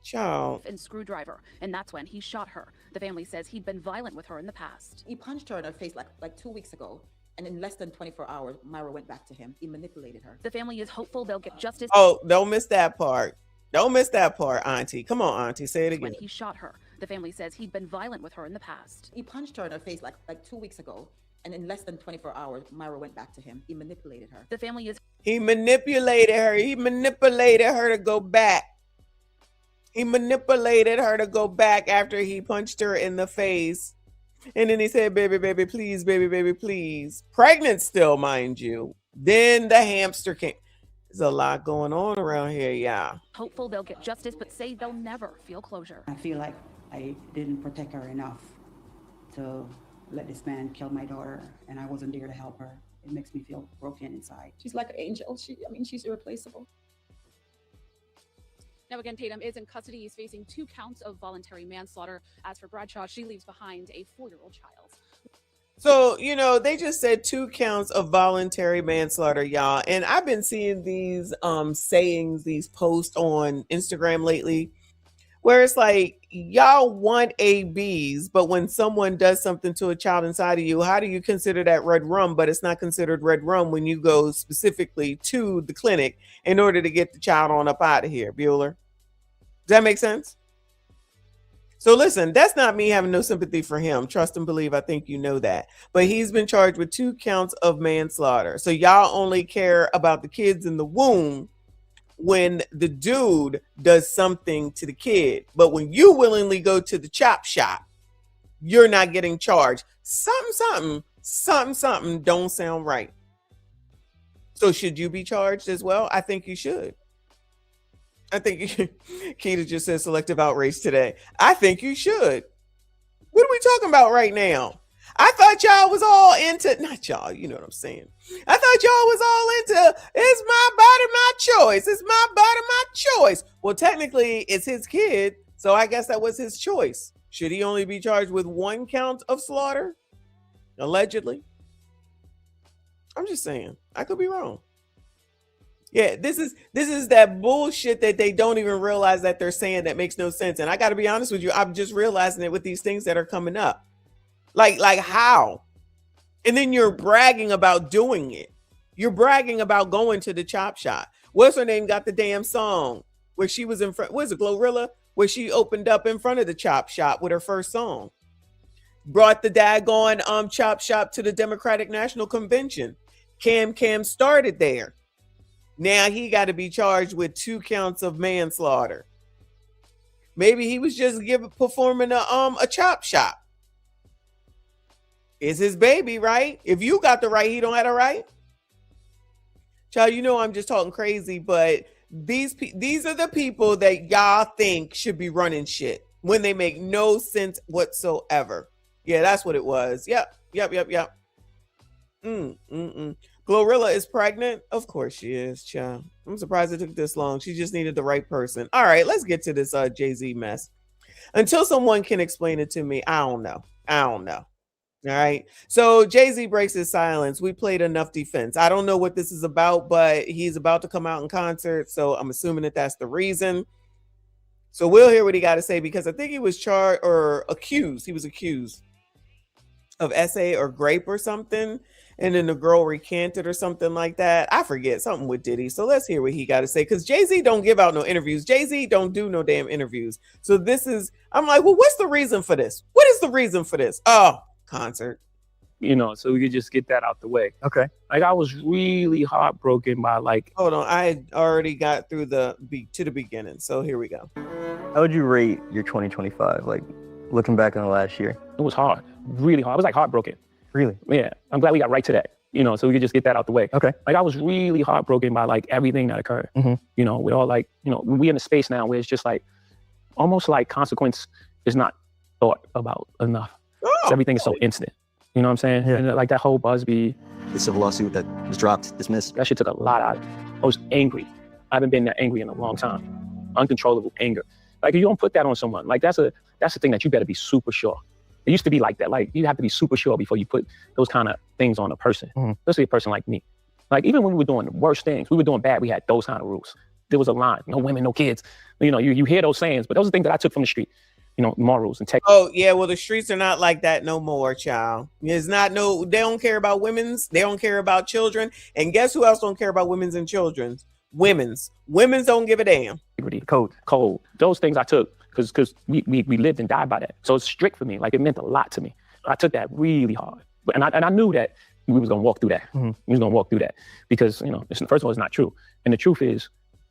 S1: Child.
S5: And screwdriver, and that's when he shot her. The family says he'd been violent with her in the past.
S11: He punched her in her face like 2 weeks ago, and in less than 24 hours, Myra went back to him. He manipulated her.
S5: The family is hopeful they'll get justice.
S1: Oh, don't miss that part. Don't miss that part, Auntie. Come on, Auntie, say it again.
S5: When he shot her. The family says he'd been violent with her in the past.
S11: He punched her in her face like 2 weeks ago, and in less than 24 hours, Myra went back to him. He manipulated her.
S5: The family is...
S1: He manipulated her. He manipulated her to go back. He manipulated her to go back after he punched her in the face. And then he said, baby, please, baby, please. Pregnant still, mind you. Then the hamster came. There's a lot going on around here, yeah.
S5: Hopeful they'll get justice, but say they'll never feel closure.
S10: I feel like I didn't protect her enough to let this man kill my daughter, and I wasn't there to help her. It makes me feel broken inside.
S11: She's like an angel. She's irreplaceable.
S5: Now, again, Tatum is in custody. He's facing 2 counts of voluntary manslaughter. As for Bradshaw, she leaves behind a 4-year-old child.
S1: So, they just said 2 counts of voluntary manslaughter, y'all. And I've been seeing these sayings, these posts on Instagram lately, where it's like, y'all want ABs, but when someone does something to a child inside of you, how do you consider that red rum? But it's not considered red rum when you go specifically to the clinic in order to get the child on up out of here, Bueller. Does that make sense? So listen, that's not me having no sympathy for him. Trust and believe. I think you know that. But he's been charged with 2 counts of manslaughter. So y'all only care about the kids in the womb when the dude does something to the kid. But when you willingly go to the chop shop, you're not getting charged. Something don't sound right. So should you be charged as well? I think you should. I think Keita just said selective outrage today. I think you should. What are we talking about right now? I thought y'all was all into, not y'all, you know what I'm saying. I thought y'all was all into, it's my body, my choice. It's my body, my choice. Well, technically, it's his kid, so I guess that was his choice. Should he only be charged with 1 count of slaughter? Allegedly. I'm just saying. I could be wrong. Yeah, this is that bullshit that they don't even realize that they're saying that makes no sense. And I got to be honest with you, I'm just realizing it with these things that are coming up. Like how? And then you're bragging about doing it. You're bragging about going to the chop shop. What's her name got the damn song where she was in front? Was it Glorilla? Where she opened up in front of the chop shop with her first song. Brought the daggone chop shop to the Democratic National Convention. Cam started there. Now he got to be charged with 2 counts of manslaughter. Maybe he was just performing a chop shop. It's his baby, right? If you got the right, he don't have the right. Child, you know I'm just talking crazy, but these are the people that y'all think should be running shit when they make no sense whatsoever. Yeah, that's what it was. Yep. Glorilla is pregnant? Of course she is, child. I'm surprised it took this long. She just needed the right person. All right, let's get to this Jay-Z mess. Until someone can explain it to me, I don't know. All right. So Jay-Z breaks his silence. We played enough defense. I don't know what this is about, but he's about to come out in concert. So I'm assuming that that's the reason. So we'll hear what he got to say, because I think he was charged or accused. He was accused of essay or grape or something. And then the girl recanted or something like that. I forget, something with Diddy. So let's hear what he got to say. Because Jay-Z don't give out no interviews. Jay-Z don't do no damn interviews. So I'm like, well, what's the reason for this? What is the reason for this? Oh, concert.
S12: You know, so we could just get that out the way.
S13: Okay.
S12: Like, I was really heartbroken by
S1: Hold on, I already got through to the beginning. So here we go.
S13: How would you rate your 2025? Like, looking back on the last year?
S12: It was hard, really hard. I was like heartbroken.
S13: Really?
S12: Yeah, I'm glad we got right to that, you know, so we could just get that out the way.
S13: Okay.
S12: Like, I was really heartbroken by like everything that occurred. You know, with all like, you know, we in a space now where it's just like, almost like consequence is not thought about enough. Everything is so instant. You know what I'm saying?
S13: Yeah.
S12: And like that whole Busby.
S13: The civil lawsuit that was dropped, dismissed.
S12: That shit took a lot out of me. I was angry. I haven't been that angry in a long time. Uncontrollable anger. Like, if you don't put that on someone, like that's the thing that you better be super sure. It used to be like that. Like, you have to be super sure before you put those kind of things on a person, especially a person like me. Like, even when we were doing the worst things, we were doing bad, we had those kind of rules. There was a line, no women, no kids. You know, you hear those sayings, but those are things that I took from the street. You know, morals and tech.
S1: Oh, yeah, well, the streets are not like that no more, child. They don't care about women's, they don't care about children. And guess who else don't care about women's and children's? Women's don't give a damn.
S12: Code. Those things I took because we lived and died by that. So it's strict for me. Like, it meant a lot to me. I took that really hard. And I knew that we was gonna walk through that. We was gonna walk through that because, you know, first of all, it's not true. And the truth is,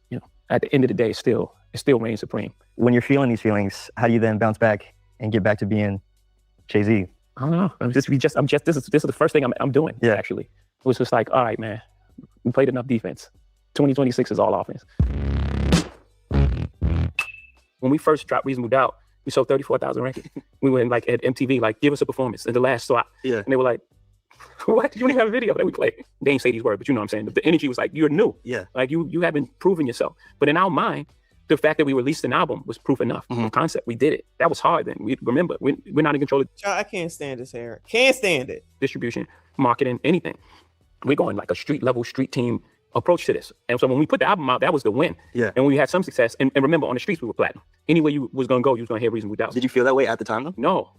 S12: you know, at the end of the day, it still reigns supreme.
S13: When you're feeling these feelings, how do you then bounce back and get back to being Jay-Z?
S12: I don't know. This is the first thing I'm doing.
S13: Yeah.
S12: Actually, it was just like, all right, man, we played enough defense. 2026 is all offense. When we first dropped Reason Moved Out, we sold 34,000 records. We went like at MTV, like, give us a performance in the last slot.
S13: Yeah.
S12: And they were like, what? You don't even have a video that we played. They didn't say these words, but you know what I'm saying. The energy was like, you're new.
S13: Yeah.
S12: Like, you haven't proven yourself. But in our mind, the fact that we released an album was proof enough of concept. We did it. That was hard then. We're not in control of
S1: I can't stand this hair. Can't stand it.
S12: Distribution, marketing, anything. We're going like a street team approach to this. And so when we put the album out, that was the win.
S13: Yeah.
S12: And we had some success. And remember, on the streets, we were platinum. Anywhere you was going to go, you was going to hear Reason Without.
S13: Did you feel that way at the time, though?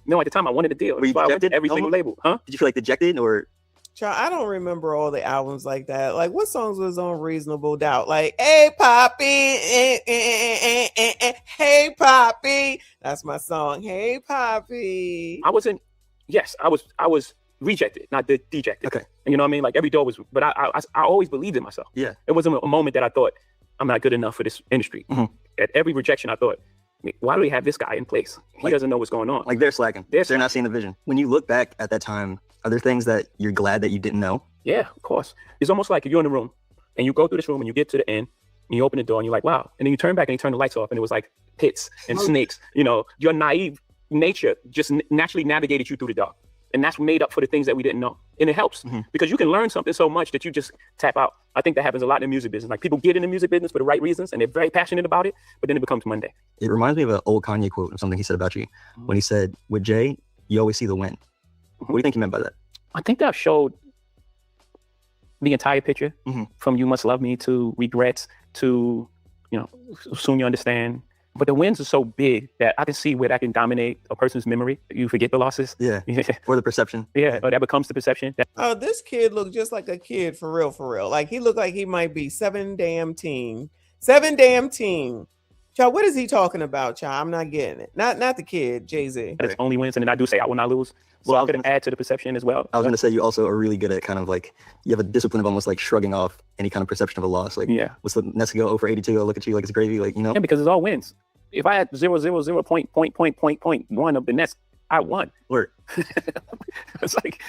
S12: No, at the time, I wanted a deal.
S13: Were you
S12: That's why I went
S13: dejected
S12: to every single label. Huh?
S13: Did you feel like dejected or?
S1: Child, I don't remember all the albums like that. Like, what songs was on Reasonable Doubt? Like, hey, Poppy, hey, Poppy. That's my song. Hey, Poppy.
S12: I was rejected, not dejected.
S13: Okay.
S12: And you know what I mean? Like, every door was, but I always believed in myself.
S13: Yeah.
S12: It wasn't a moment that I thought, I'm not good enough for this industry. At every rejection, I thought, why do we have this guy in place? He doesn't know what's going on.
S13: Like, they're slacking. They're not seeing the vision. When you look back at that time, are there things that you're glad that you didn't know?
S12: Yeah, of course. It's almost like if you're in a room and you go through this room and you get to the end and you open the door and you're like, wow. And then you turn back and you turn the lights off and it was like pits and snakes. You know, your naive nature just naturally navigated you through the dark. And that's made up for the things that we didn't know. And it helps because you can learn something so much that you just tap out. I think that happens a lot in the music business. Like, people get in the music business for the right reasons and they're very passionate about it, but then it becomes Monday.
S13: It reminds me of an old Kanye quote of something he said about you when he said, with Jay, you always see the win. What do you think he meant by that?
S12: I think that showed the entire picture, from You Must Love Me to Regrets to, Soon You Understand. But the wins are so big that I can see where that can dominate a person's memory. You forget the losses.
S13: Yeah. Or the perception.
S12: Yeah, or that becomes the perception.
S1: Oh, this kid looked just like a kid for real, for real. Like he looked like he might be 7 damn teen. Child, what is he talking about, child? I'm not getting it. Not the kid, Jay-Z.
S12: It's only wins, and then I do say I will not lose. So
S13: Well,
S12: I could add to the perception as well.
S13: I was going to say you also are really good at kind of like, you have a discipline of almost like shrugging off any kind of perception of a loss. Like, what's the next to go 0 for 82? I'll look at you like it's gravy, like,
S12: Yeah, because it's all wins. If I had 0.1 of the nets, I won.
S13: Word.
S12: it's like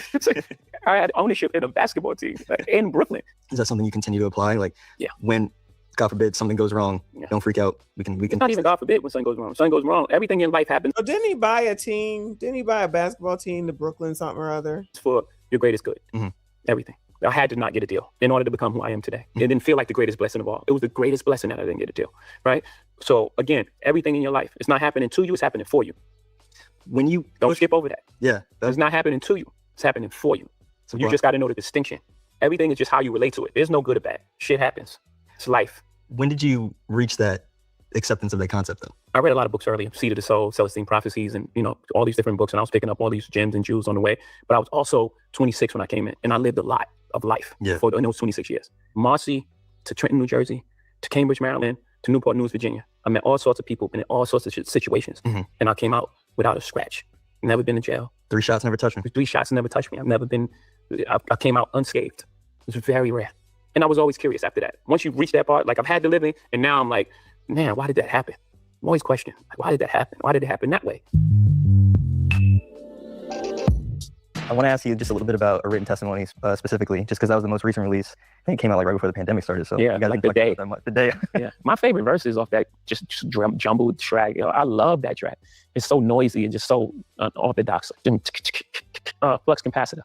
S12: I had ownership in a basketball team in Brooklyn.
S13: Is that something you continue to apply? Like, when, God forbid, something goes wrong, don't freak out. We can.
S12: It's not even God forbid when something goes wrong. Something goes wrong. Everything in life happens.
S1: Oh, didn't he buy a team? Didn't he buy a basketball team to Brooklyn something or other?
S12: It's for your greatest good. Everything. I had to not get a deal in order to become who I am today. It didn't feel like the greatest blessing of all. It was the greatest blessing that I didn't get a deal, right? So again, everything in your life, it's not happening to you, it's happening for you.
S13: When you
S12: don't skip over that.
S13: Yeah.
S12: It's not happening to you, it's happening for you. So you just got to know the distinction. Everything is just how you relate to it. There's no good or bad. Shit happens. It's life.
S13: When did you reach that acceptance of that concept though?
S12: I read a lot of books earlier, Seed of the Soul, Celestine Prophecies, and all these different books, and I was picking up all these gems and jewels on the way. But I was also 26 when I came in, and I lived a lot of life for those 26 years. Marcy to Trenton, New Jersey, to Cambridge, Maryland, to Newport News, Virginia. I met all sorts of people in all sorts of situations, and I came out without a scratch. Never been in jail.
S13: 3 shots never touched me.
S12: 3 shots never touched me. I came out unscathed. It was very rare. And I was always curious after that. Once you reach that part, like I've had the living, and now I'm like, man, why did that happen? I'm always questioning, like, why did that happen? Why did it happen that way?
S13: I want to ask you just a little bit about a written testimony specifically, just because that was the most recent release. I think it came out like right before the pandemic started. So
S12: yeah, like the day.
S13: The day.
S12: Yeah, my favorite verse is off that just jumbled track. I love that track. It's so noisy and just so unorthodox. Flux capacitor.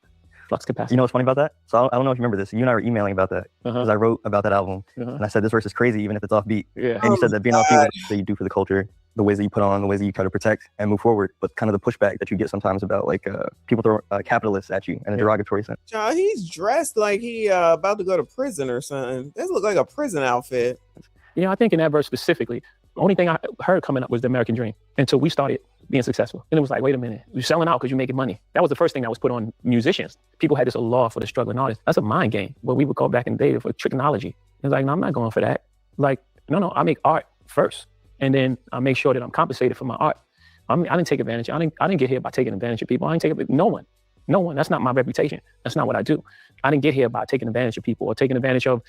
S13: You know what's funny about that? So I don't know if you remember this. You and I were emailing about that because I wrote about that album, and I said this verse is crazy even if it's offbeat.
S12: Yeah.
S13: And you said that being offbeat is that you do for the culture, the ways that you put on, the ways that you try to protect and move forward, but kind of the pushback that you get sometimes about like people throw capitalists at you in a derogatory sense.
S1: Child, he's dressed like he about to go to prison or something. This look like a prison outfit.
S12: I think in that verse specifically, the only thing I heard coming up was the American dream until we started being successful. And it was like, wait a minute, you're selling out because you're making money. That was the first thing that was put on musicians. People had this law for the struggling artist. That's a mind game. What we would call back in the day for technology. It's like, no, I'm not going for that. Like, no, I make art first. And then I make sure that I'm compensated for my art. I didn't take advantage. I didn't get here by taking advantage of people. I didn't take it. No one. That's not my reputation. That's not what I do. I didn't get here by taking advantage of people or taking advantage of,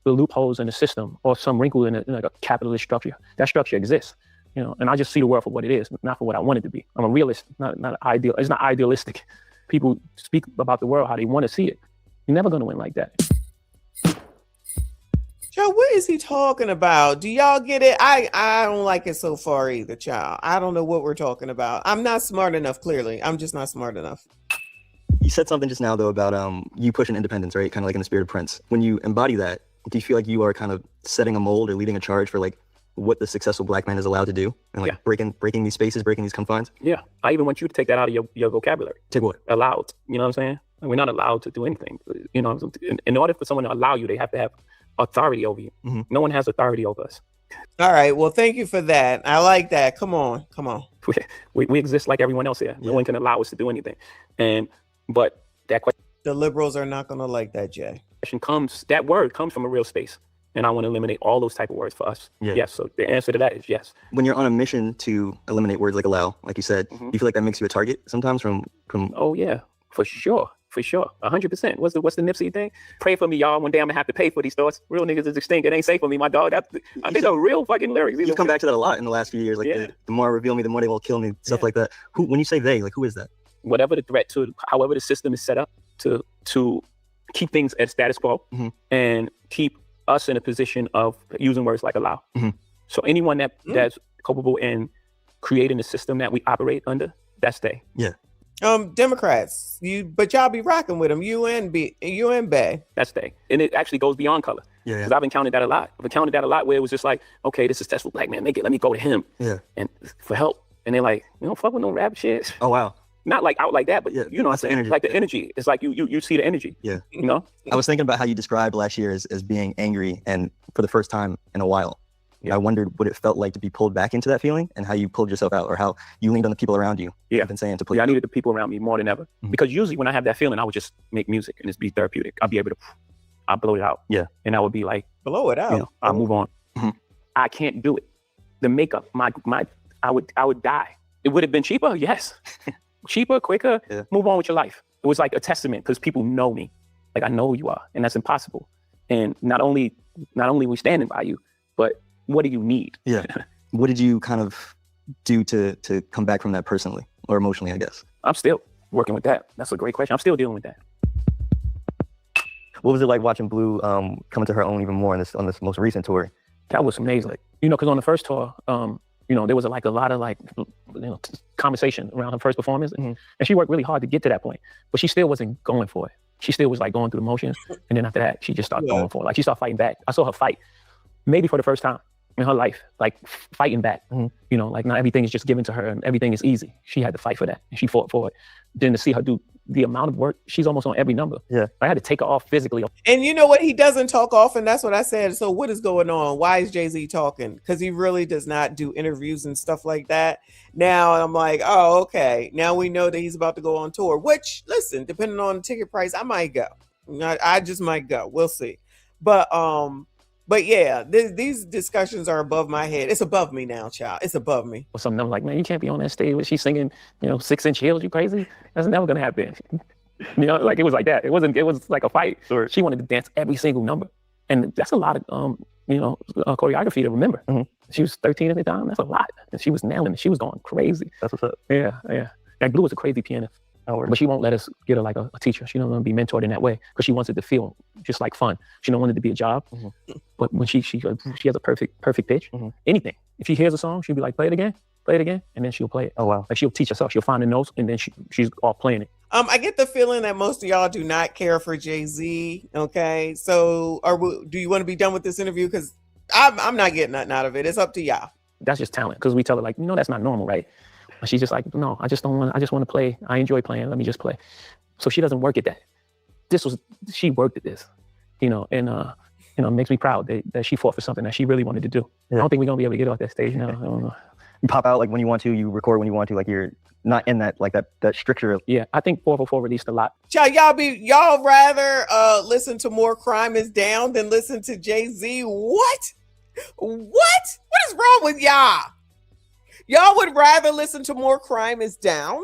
S12: the loopholes in the system or some wrinkle in a capitalist structure. That structure exists. And I just see the world for what it is, not for what I want it to be. I'm a realist, not ideal. It's not idealistic. People speak about the world how they want to see it. You're never going to win like that.
S1: Child, what is he talking about? Do y'all get it? I don't like it so far either, child. I don't know what we're talking about. I'm not smart enough, clearly. I'm just not smart enough.
S13: You said something just now, though, about you pushing independence, right? Kind of like in the spirit of Prince. When you embody that, do you feel like you are kind of setting a mold or leading a charge for like what the successful Black man is allowed to do and like breaking these spaces, breaking these confines?
S12: Yeah, I even want you to take that out of your vocabulary.
S13: Take what?
S12: Allowed. You know what I'm saying? We're not allowed to do anything. In order for someone to allow you, they have to have authority over you. No one has authority over us.
S1: All right. Well, thank you for that. I like that. Come on.
S12: We exist like everyone else here. No one can allow us to do anything. But that question,
S1: the liberals are not going to like that, Jay.
S12: That word comes from a real space. And I want to eliminate all those type of words for us.
S13: Yeah.
S12: Yes. So the answer to that is yes.
S13: When you're on a mission to eliminate words like allow, like you said, do you feel like that makes you a target sometimes from?
S12: Oh yeah, for sure. 100%. What's the Nipsey thing? Pray for me, y'all. One day I'm gonna have to pay for these thoughts. Real niggas is extinct. It ain't safe for me, my dog. I think a real fucking lyrics.
S13: You've come back to that a lot in the last few years. Like the more I reveal me, the more they will kill me. Stuff like that. When you say they, like who is that?
S12: Whatever the threat to, however the system is set up to keep things at status quo and keep us in a position of using words like allow. So anyone that's culpable in creating a system that we operate under, that's they.
S13: Yeah.
S1: Democrats, but y'all be rocking with them. You and Bay.
S12: That's they. And it actually goes beyond color.
S13: Yeah.
S12: Because I've encountered that a lot. Where it was just like, okay, this successful Black man, make it, let me go to him.
S13: Yeah.
S12: And for help. And they're like, you don't fuck with no rap shit.
S13: Oh wow.
S12: not like out like that, but you know,
S13: that's the energy.
S12: like the energy. It's like you see the energy.
S13: Yeah.
S12: You know?
S13: I was thinking about how you described last year as being angry and for the first time in a while. I wondered what it felt like to be pulled back into that feeling and how you pulled yourself out or how you leaned on the people around you.
S12: Yeah.
S13: I've been saying to pull
S12: I needed the people around me more than ever. Because usually when I have that feeling, I would just make music and just be therapeutic. I'll be able to, I'll blow it out.
S13: Yeah.
S12: And I would be like,
S1: blow it out.
S12: You know, I'll move on. I can't do it. The makeup, I would die. It would have been cheaper, yes. Cheaper, quicker, move on with your life. It was like a testament because people know me. Like I know who you are, and that's impossible. And not only we standing by you, but what do you need?
S13: Yeah. What did you kind of do to come back from that personally or emotionally, I guess?
S12: I'm still working with that. That's a great question. I'm still dealing with that.
S13: What was it like watching Blue come into her own even more on this most recent tour?
S12: That was amazing. You know, because on the first tour, you know, there was a lot of conversation around her first performance, and she worked really hard to get to that point, but she still wasn't going for it. She still was like going through the motions, and then after that, she just started going for it. Like she started fighting back. I saw her fight, maybe for the first time in her life, like fighting back. You know, like not everything is just given to her and everything is easy. She had to fight for that, and she fought for it. Then to see her do the amount of work, she's almost on every number.
S13: Yeah,
S12: I had to take her off physically.
S1: And you know what? He doesn't talk often. That's what I said. So what is going on? Why is Jay-Z talking? Because he really does not do interviews and stuff like that. Now I'm like, oh, okay. Now we know that he's about to go on tour, which, listen, depending on the ticket price, I might go. I just might go. We'll see. But yeah, these discussions are above my head. It's above me now, child. It's above me.
S12: Or something, I'm like, man, you can't be on that stage. She's singing, 6-inch heels. You crazy? That's never gonna happen. You know, like it was like that. It was like a fight. Sure. She wanted to dance every single number, and that's a lot of choreography to remember. She was 13 at the time. That's a lot, and she was nailing it. She was going crazy.
S13: That's what's up.
S12: Yeah. Like Blue was a crazy pianist. But she won't let us get her like a teacher. She don't want to be mentored in that way because she wants it to feel just like fun. She don't want it to be a job. But when she has a perfect pitch, anything. If she hears a song, she'll be like, play it again, and then she'll play it.
S13: Oh wow!
S12: Like she'll teach herself. She'll find the notes, and then she's off playing it.
S1: I get the feeling that most of y'all do not care for Jay-Z. Okay, so do you want to be done with this interview? Because I'm not getting nothing out of it. It's up to y'all.
S12: That's just talent. Because we tell her like, that's not normal, right? And she's just like, no, I just want to play. I enjoy playing. Let me just play. So she doesn't work at that. She worked at this, and it makes me proud that she fought for something that she really wanted to do. I don't think we're gonna be able to get off that stage now. I don't know.
S13: You pop out like when you want to, you record when you want to, like you're not in that like that stricture.
S12: Yeah, I think 444 released a lot.
S1: Y'all rather listen to More Crime Is Down than listen to Jay-Z? What is wrong with y'all? Y'all would rather listen to More Crime Is Down?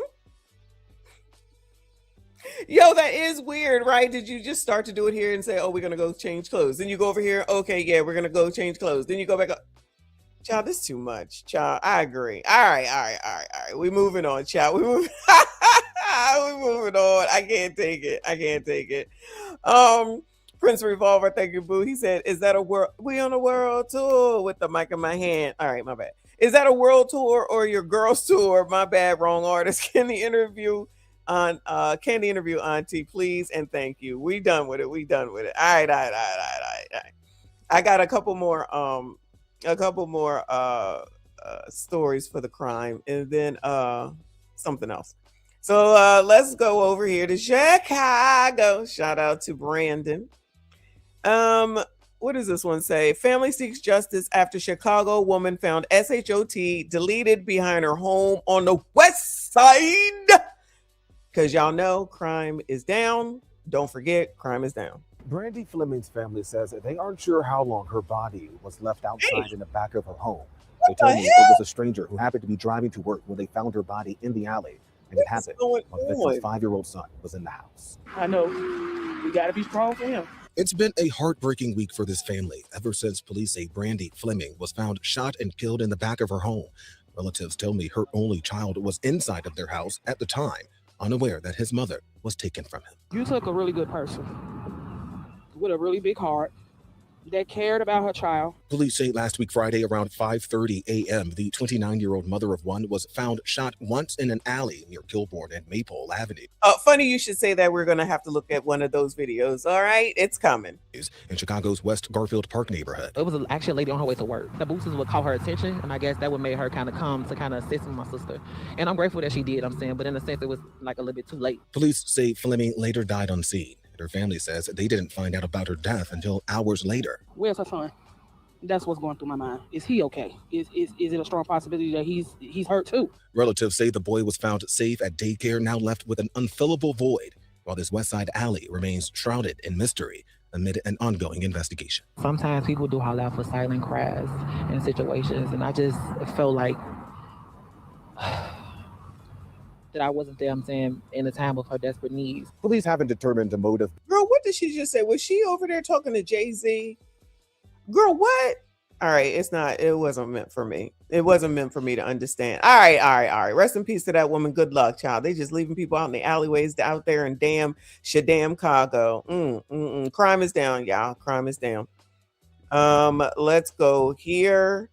S1: Yo, that is weird, right? Did you just start to do it here and say, oh, we're going to go change clothes? Then you go over here. Okay, yeah, we're going to go change clothes. Then you go back up. Child, this is too much. Child, I agree. All right. We moving on, child. We moving on. I can't take it. Prince Revolver, thank you, boo. He said, is that a world? We on a world tour with the mic in my hand. All right, my bad. Is that a world tour or your girls tour? My bad, wrong artist. Can the interview Auntie, please and thank you. We done with it. All right. I got a couple more stories for the crime and then something else. So let's go over here to Chicago. Shout out to Brandon. What does this one say? Family seeks justice after Chicago woman found SHOT deleted behind her home on the west side. Because y'all know crime is down. Don't forget, crime is down.
S4: Brandy Fleming's family says that they aren't sure how long her body was left outside in the back of her home. They told me it was a stranger who happened to be driving to work when they found her body in the alley. And it happened when the victim's 5-year-old son was in the house.
S8: I know we got to be strong for him.
S4: It's been a heartbreaking week for this family ever since police say Brandy Fleming was found shot and killed in the back of her home. Relatives tell me her only child was inside of their house at the time, unaware that his mother was taken from him.
S8: You took a really good person with a really big heart that cared about her child.
S4: Police say last week Friday around 5:30 a.m., the 29-year-old mother of one was found shot once in an alley near Kilbourne and Maple Avenue.
S1: Funny you should say that. We're going to have to look at one of those videos. All right, it's coming.
S4: In Chicago's West Garfield Park neighborhood.
S14: It was actually a lady on her way to work. The boosters would call her attention, and I guess that would make her kind of come to kind of assist with my sister. And I'm grateful that she did, I'm saying, but in a sense, it was like a little bit too late.
S4: Police say Fleming later died on scene. Her family says they didn't find out about her death until hours later.
S8: Where's her son? That's what's going through my mind. Is he okay? Is it a strong possibility that he's hurt too?
S4: Relatives say the boy was found safe at daycare, now left with an unfillable void, while this West Side alley remains shrouded in mystery amid an ongoing investigation.
S14: Sometimes people do holler out for silent cries in situations, and I just felt like that I wasn't there, I'm saying, in the time of her desperate needs.
S4: Police haven't determined the motive.
S1: Girl, what did she just say? Was she over there talking to Jay-Z? Girl, what? All right, it wasn't meant for me. It wasn't meant for me to understand. All right. Rest in peace to that woman. Good luck, child. They just leaving people out in the alleyways out there in Chicago. Crime is down, y'all. Crime is down. Let's go here.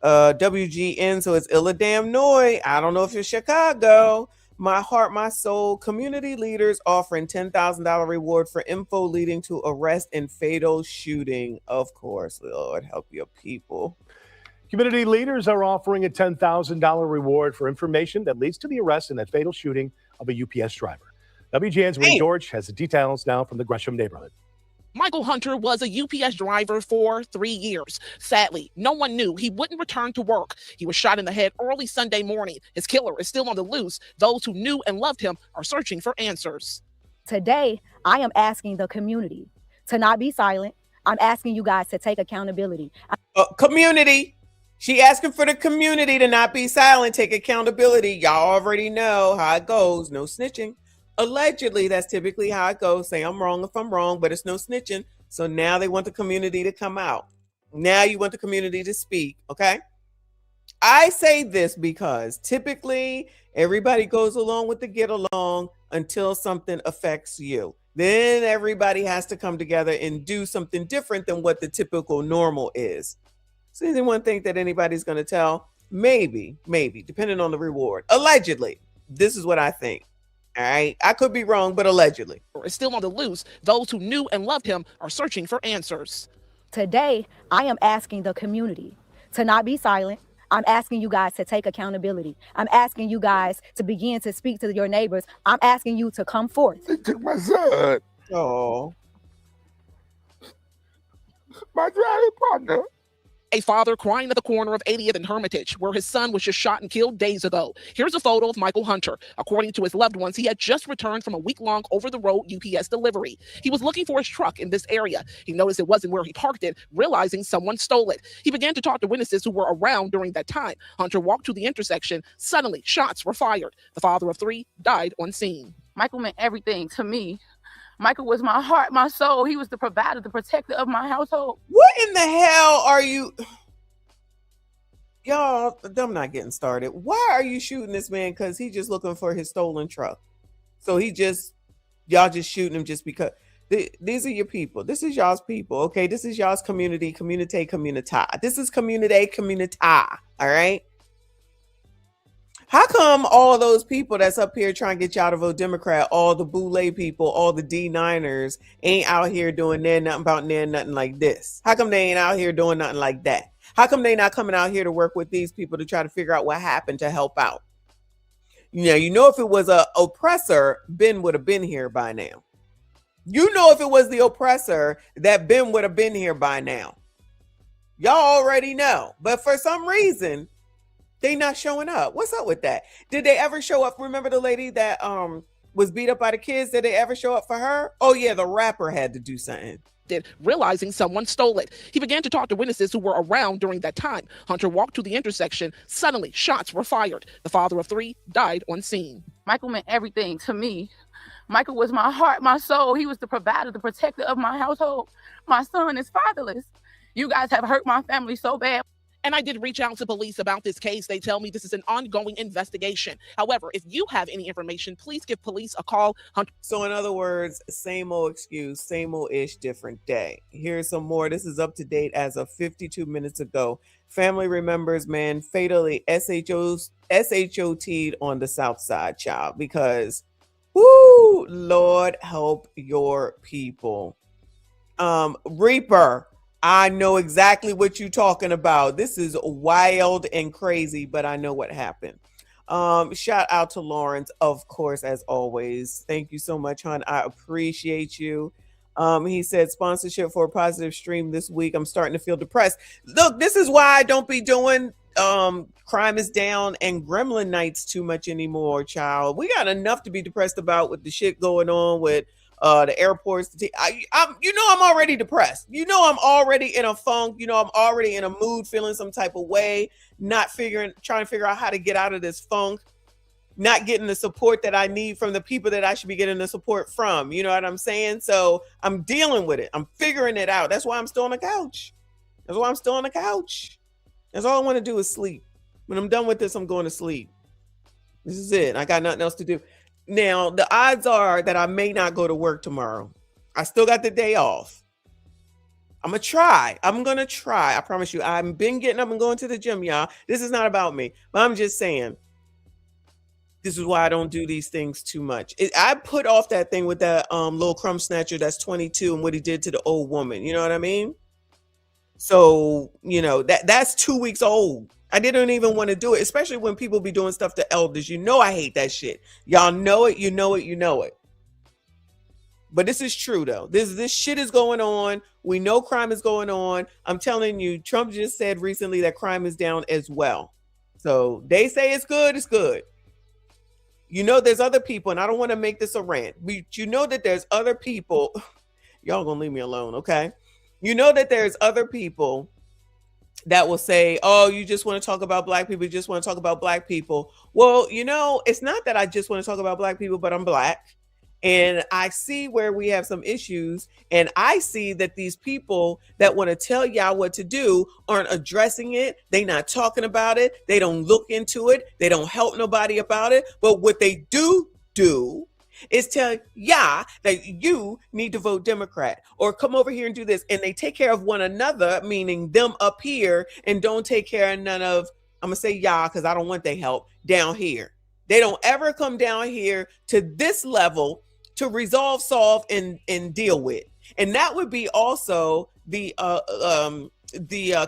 S1: WGN, so it's Illinois. I don't know if it's Chicago. My heart, my soul. Community leaders offering $10,000 reward for info leading to arrest in fatal shooting. Of course, Lord, help your people.
S15: Community leaders are offering a $10,000 reward for information that leads to the arrest in that fatal shooting of a UPS driver. WGN's Ray George has the details now from the Gresham neighborhood.
S16: Michael Hunter was a UPS driver for 3 years. Sadly, no one knew he wouldn't return to work. He was shot in the head early Sunday morning. His killer is still on the loose. Those who knew and loved him are searching for answers.
S17: Today, I am asking the community to not be silent. I'm asking you guys to take accountability.
S1: Community. She asking for the community to not be silent, take accountability. Y'all already know how it goes. No snitching. Allegedly, that's typically how it goes. Say I'm wrong if I'm wrong, but it's no snitching. So now they want the community to come out. Now you want the community to speak, okay? I say this because typically everybody goes along with the get along until something affects you. Then everybody has to come together and do something different than what the typical normal is. So anyone think that anybody's going to tell? Maybe, depending on the reward. Allegedly, this is what I think. All right, I could be wrong, but allegedly.
S16: Is still on the loose. Those who knew and loved him are searching for answers.
S17: Today, I am asking the community to not be silent. I'm asking you guys to take accountability. I'm asking you guys to begin to speak to your neighbors. I'm asking you to come forth.
S18: They took my son.
S1: Oh.
S18: My driving partner.
S16: A father crying at the corner of 80th and Hermitage, where his son was just shot and killed days ago. Here's a photo of Michael Hunter. According to his loved ones, he had just returned from a week-long over-the-road UPS delivery. He was looking for his truck in this area. He noticed it wasn't where he parked it, realizing someone stole it. He began to talk to witnesses who were around during that time. Hunter walked to the intersection. Suddenly, shots were fired. The father of 3 died on scene.
S8: Michael meant everything to me. Michael was my heart, my soul. He was the provider, the protector of my household.
S1: What in the hell are you? Y'all, I'm not getting started. Why are you shooting this man? Because he's just looking for his stolen truck. So y'all just shooting him just because. These are your people. This is y'all's people. Okay, this is y'all's community, communita. This is communita. All right. How come all those people that's up here trying to get y'all to vote Democrat, all the Boule people, all the D9ers ain't out here doing nothing like this? How come they ain't out here doing nothing like that? How come they not coming out here to work with these people to try to figure out what happened to help out? You know, if it was a oppressor, Ben would have been here by now. You know, if it was the oppressor, that Ben would have been here by now. Y'all already know. But for some reason, they not showing up. What's up with that? Did they ever show up? Remember the lady that was beat up by the kids? Did they ever show up for her? Oh yeah, the rapper had to do something.
S16: Realizing someone stole it. He began to talk to witnesses who were around during that time. Hunter walked to the intersection. Suddenly, shots were fired. The father of 3 died on scene.
S8: Michael meant everything to me. Michael was my heart, my soul. He was the provider, the protector of my household. My son is fatherless. You guys have hurt my family so bad.
S16: And I did reach out to police about this case. They tell me this is an ongoing investigation. However, if you have any information, please give police a call.
S1: So in other words, same old excuse, same old ish, different day. Here's some more. This is up to date as of 52 minutes ago. Family remembers man fatally SHOT'd on the South Side, child, because whoo, Lord help your people. Reaper, I know exactly what you're talking about. This is wild and crazy, but I know what happened. Shout out to Lawrence, of course, as always. Thank you so much, hon. I appreciate you. He said sponsorship for a positive stream this week. I'm starting to feel depressed. Look, this is why I don't be doing Crime is Down and Gremlin Nights too much anymore, child. We got enough to be depressed about with the shit going on with the airports. I'm already depressed. I'm already in a funk. I'm already in a mood, feeling some type of way, trying to figure out how to get out of this funk, not getting the support that I need from the people that I should be getting the support from. You know what I'm saying? So I'm dealing with it. I'm figuring it out. That's why I'm still on the couch. That's all I want to do is sleep. When I'm done with this, I'm going to sleep. This is it. I got nothing else to do. Now, the odds are that I may not go to work tomorrow. I still got the day off. I'm going to try. I promise you. I've been getting up and going to the gym, y'all. This is not about me. But I'm just saying, this is why I don't do these things too much. I put off that thing with that little crumb snatcher that's 22 and what he did to the old woman. You know what I mean? So, that's 2 weeks old. I didn't even want to do it, especially when people be doing stuff to elders. I hate that shit. Y'all know it. You know it. But this is true, though. This shit is going on. We know crime is going on. I'm telling you, Trump just said recently that crime is down as well. So they say it's good. It's good. There's other people, and I don't want to make this a rant. That there's other people. Y'all gonna leave me alone, okay? That there's other people that will say, oh, you just want to talk about black people. You just want to talk about black people. Well, it's not that I just want to talk about black people, but I'm black. And I see where we have some issues. And I see that these people that want to tell y'all what to do aren't addressing it. They not talking about it. They don't look into it. They don't help nobody about it. But what they do is tell y'all that you need to vote Democrat or come over here and do this. And they take care of one another, meaning them up here, and don't take care of none of, I'm going to say y'all because I don't want their help, down here. They don't ever come down here to this level to resolve, solve, and deal with. And that would be also the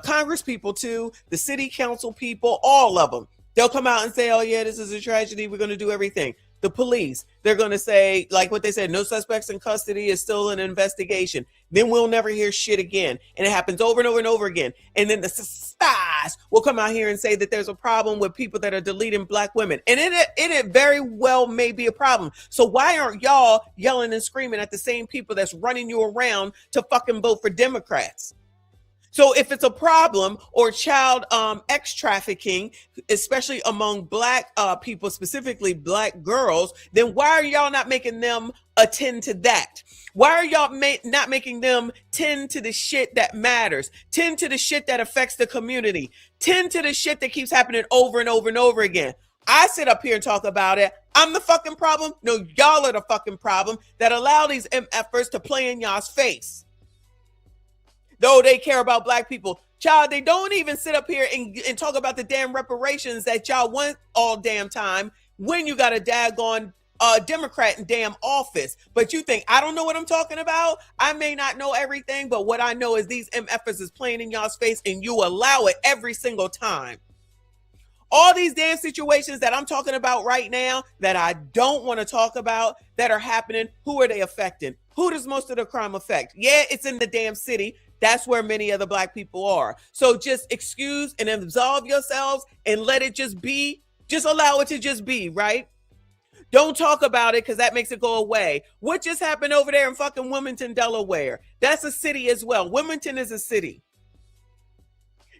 S1: Congress people too, the city council people, all of them. They'll come out and say, oh yeah, this is a tragedy. We're going to do everything. The police, they're going to say, like what they said, no suspects in custody, is still an investigation. Then we'll never hear shit again. And it happens over and over and over again. And then the spies will come out here and say that there's a problem with people that are deleting black women. And it very well may be a problem. So why aren't y'all yelling and screaming at the same people that's running you around to fucking vote for Democrats? So if it's a problem or child X trafficking, especially among black people, specifically black girls, then why are y'all not making them attend to that? Why are y'all not making them tend to the shit that matters, tend to the shit that affects the community, tend to the shit that keeps happening over and over and over again? I sit up here and talk about it. I'm the fucking problem. No, y'all are the fucking problem that allow these MFers to play in y'all's face. Though they care about black people. Child, they don't even sit up here and talk about the damn reparations that y'all want all damn time when you got a daggone Democrat in damn office. But you think I don't know what I'm talking about? I may not know everything, but what I know is these MFers is playing in y'all's face and you allow it every single time. All these damn situations that I'm talking about right now that I don't want to talk about that are happening, who are they affecting? Who does most of the crime affect? Yeah, it's in the damn city. That's where many of the black people are. So just excuse and absolve yourselves and let it just be. Just allow it to just be, right? Don't talk about it because that makes it go away. What just happened over there in fucking Wilmington, Delaware? That's a city as well. Wilmington is a city.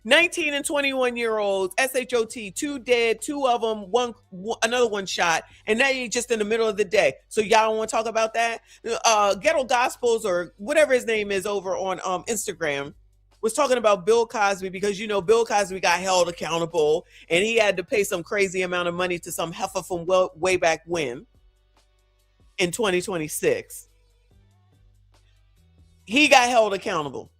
S1: 19 and 21-year-olds, SHOT, 2 dead, 2 of them, another one shot, and now you're just in the middle of the day. So y'all don't want to talk about that? Ghetto Gospels or whatever his name is over on Instagram, was talking about Bill Cosby because, you know, Bill Cosby got held accountable and he had to pay some crazy amount of money to some heifer from way back when in 2026. He got held accountable.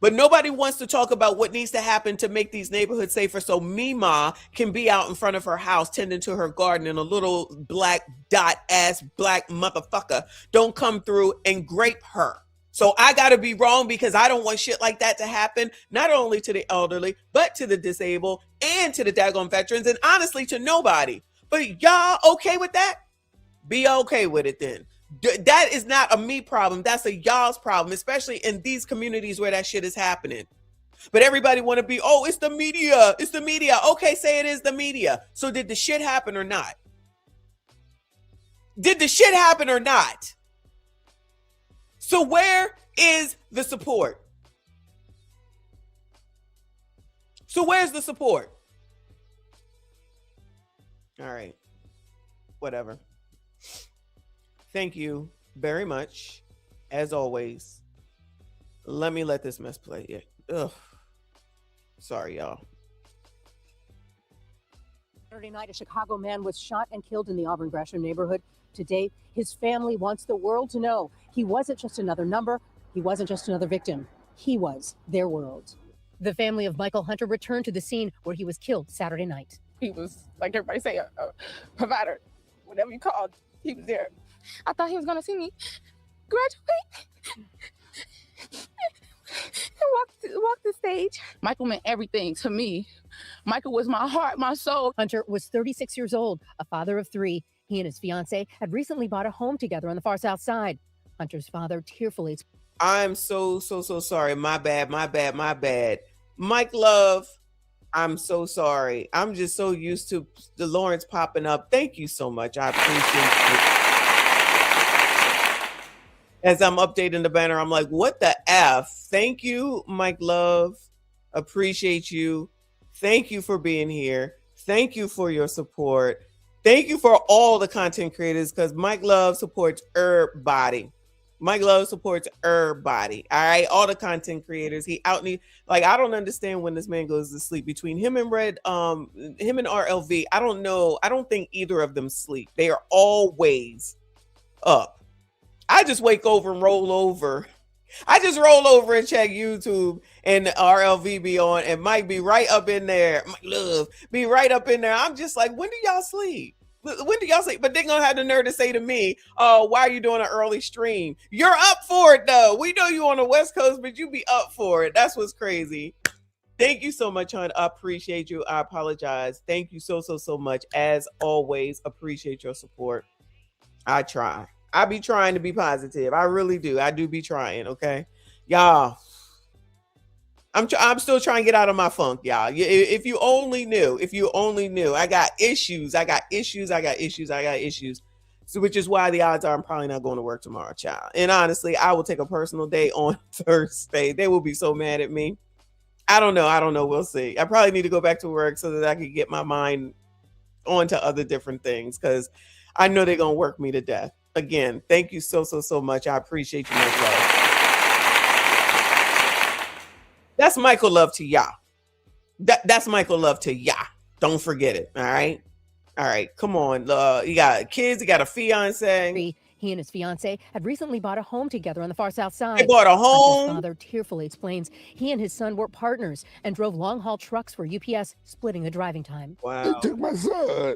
S1: But nobody wants to talk about what needs to happen to make these neighborhoods safer so Mima can be out in front of her house tending to her garden and a little black dot ass black motherfucker don't come through and grape her. So I got to be wrong because I don't want shit like that to happen, not only to the elderly, but to the disabled and to the daggone veterans and honestly to nobody. But y'all okay with that? Be okay with it then. That is not a me problem. That's a y'all's problem, especially in these communities where that shit is happening. But everybody want to be, oh, it's the media. It's the media. Okay, say it is the media. So did the shit happen or not? Did the shit happen or not? So where is the support? So where's the support? All right. Whatever. Thank you very much. As always, let me let this mess play. Yeah. Ugh. Sorry, y'all.
S2: Saturday night, a Chicago man was shot and killed in the Auburn Gresham neighborhood. Today, his family wants the world to know he wasn't just another number. He wasn't just another victim. He was their world. The family of Michael Hunter returned to the scene where he was killed Saturday night.
S8: He was, like everybody say, a provider. Whatever you called, he was there. I thought he was going to see me graduate and walk the stage. Michael meant everything to me. Michael was my heart, my soul.
S2: Hunter was 36 years old, a father of three. He and his fiance had recently bought a home together on the far south side. Hunter's father tearfully.
S1: I'm so sorry. My bad. Mike Love, I'm so sorry. I'm just so used to the Lawrence popping up. Thank you so much. I appreciate it. As I'm updating the banner, I'm like, what the F? Thank you, Mike Love. Appreciate you. Thank you for being here. Thank you for your support. Thank you for all the content creators because Mike Love supports everybody. Mike Love supports everybody. All right. All the content creators. He out need like I don't understand when this man goes to sleep. Between him and him and RLV, I don't know. I don't think either of them sleep. They are always up. I just wake over and roll over. I just roll over and check YouTube and RLV be on and Mike be right up in there. Mike Love be right up in there. I'm just like, when do y'all sleep? When do y'all sleep? But they're going to have the nerve to say to me, oh, why are you doing an early stream? You're up for it, though. We know you on the West Coast, but you be up for it. That's what's crazy. Thank you so much, hon. I appreciate you. I apologize. Thank you so much. As always, appreciate your support. I try. I be trying to be positive. I really do. I do be trying, okay? Y'all, I'm still trying to get out of my funk, y'all. If you only knew, I got issues. So which is why the odds are I'm probably not going to work tomorrow, child. And honestly, I will take a personal day on Thursday. They will be so mad at me. I don't know. We'll see. I probably need to go back to work so that I can get my mind onto other different things because I know they're going to work me to death. Again, thank you so much. I appreciate you, much love. That's Michael Love to y'all. That's Michael Love to y'all. Don't forget it. All right. Come on. You got kids. You got a fiance.
S2: He and his fiance had recently bought a home together on the far south side.
S1: They bought a home.
S2: His father tearfully explains he and his son were partners and drove long haul trucks for UPS, splitting the driving time.
S1: Wow.
S18: They took my son.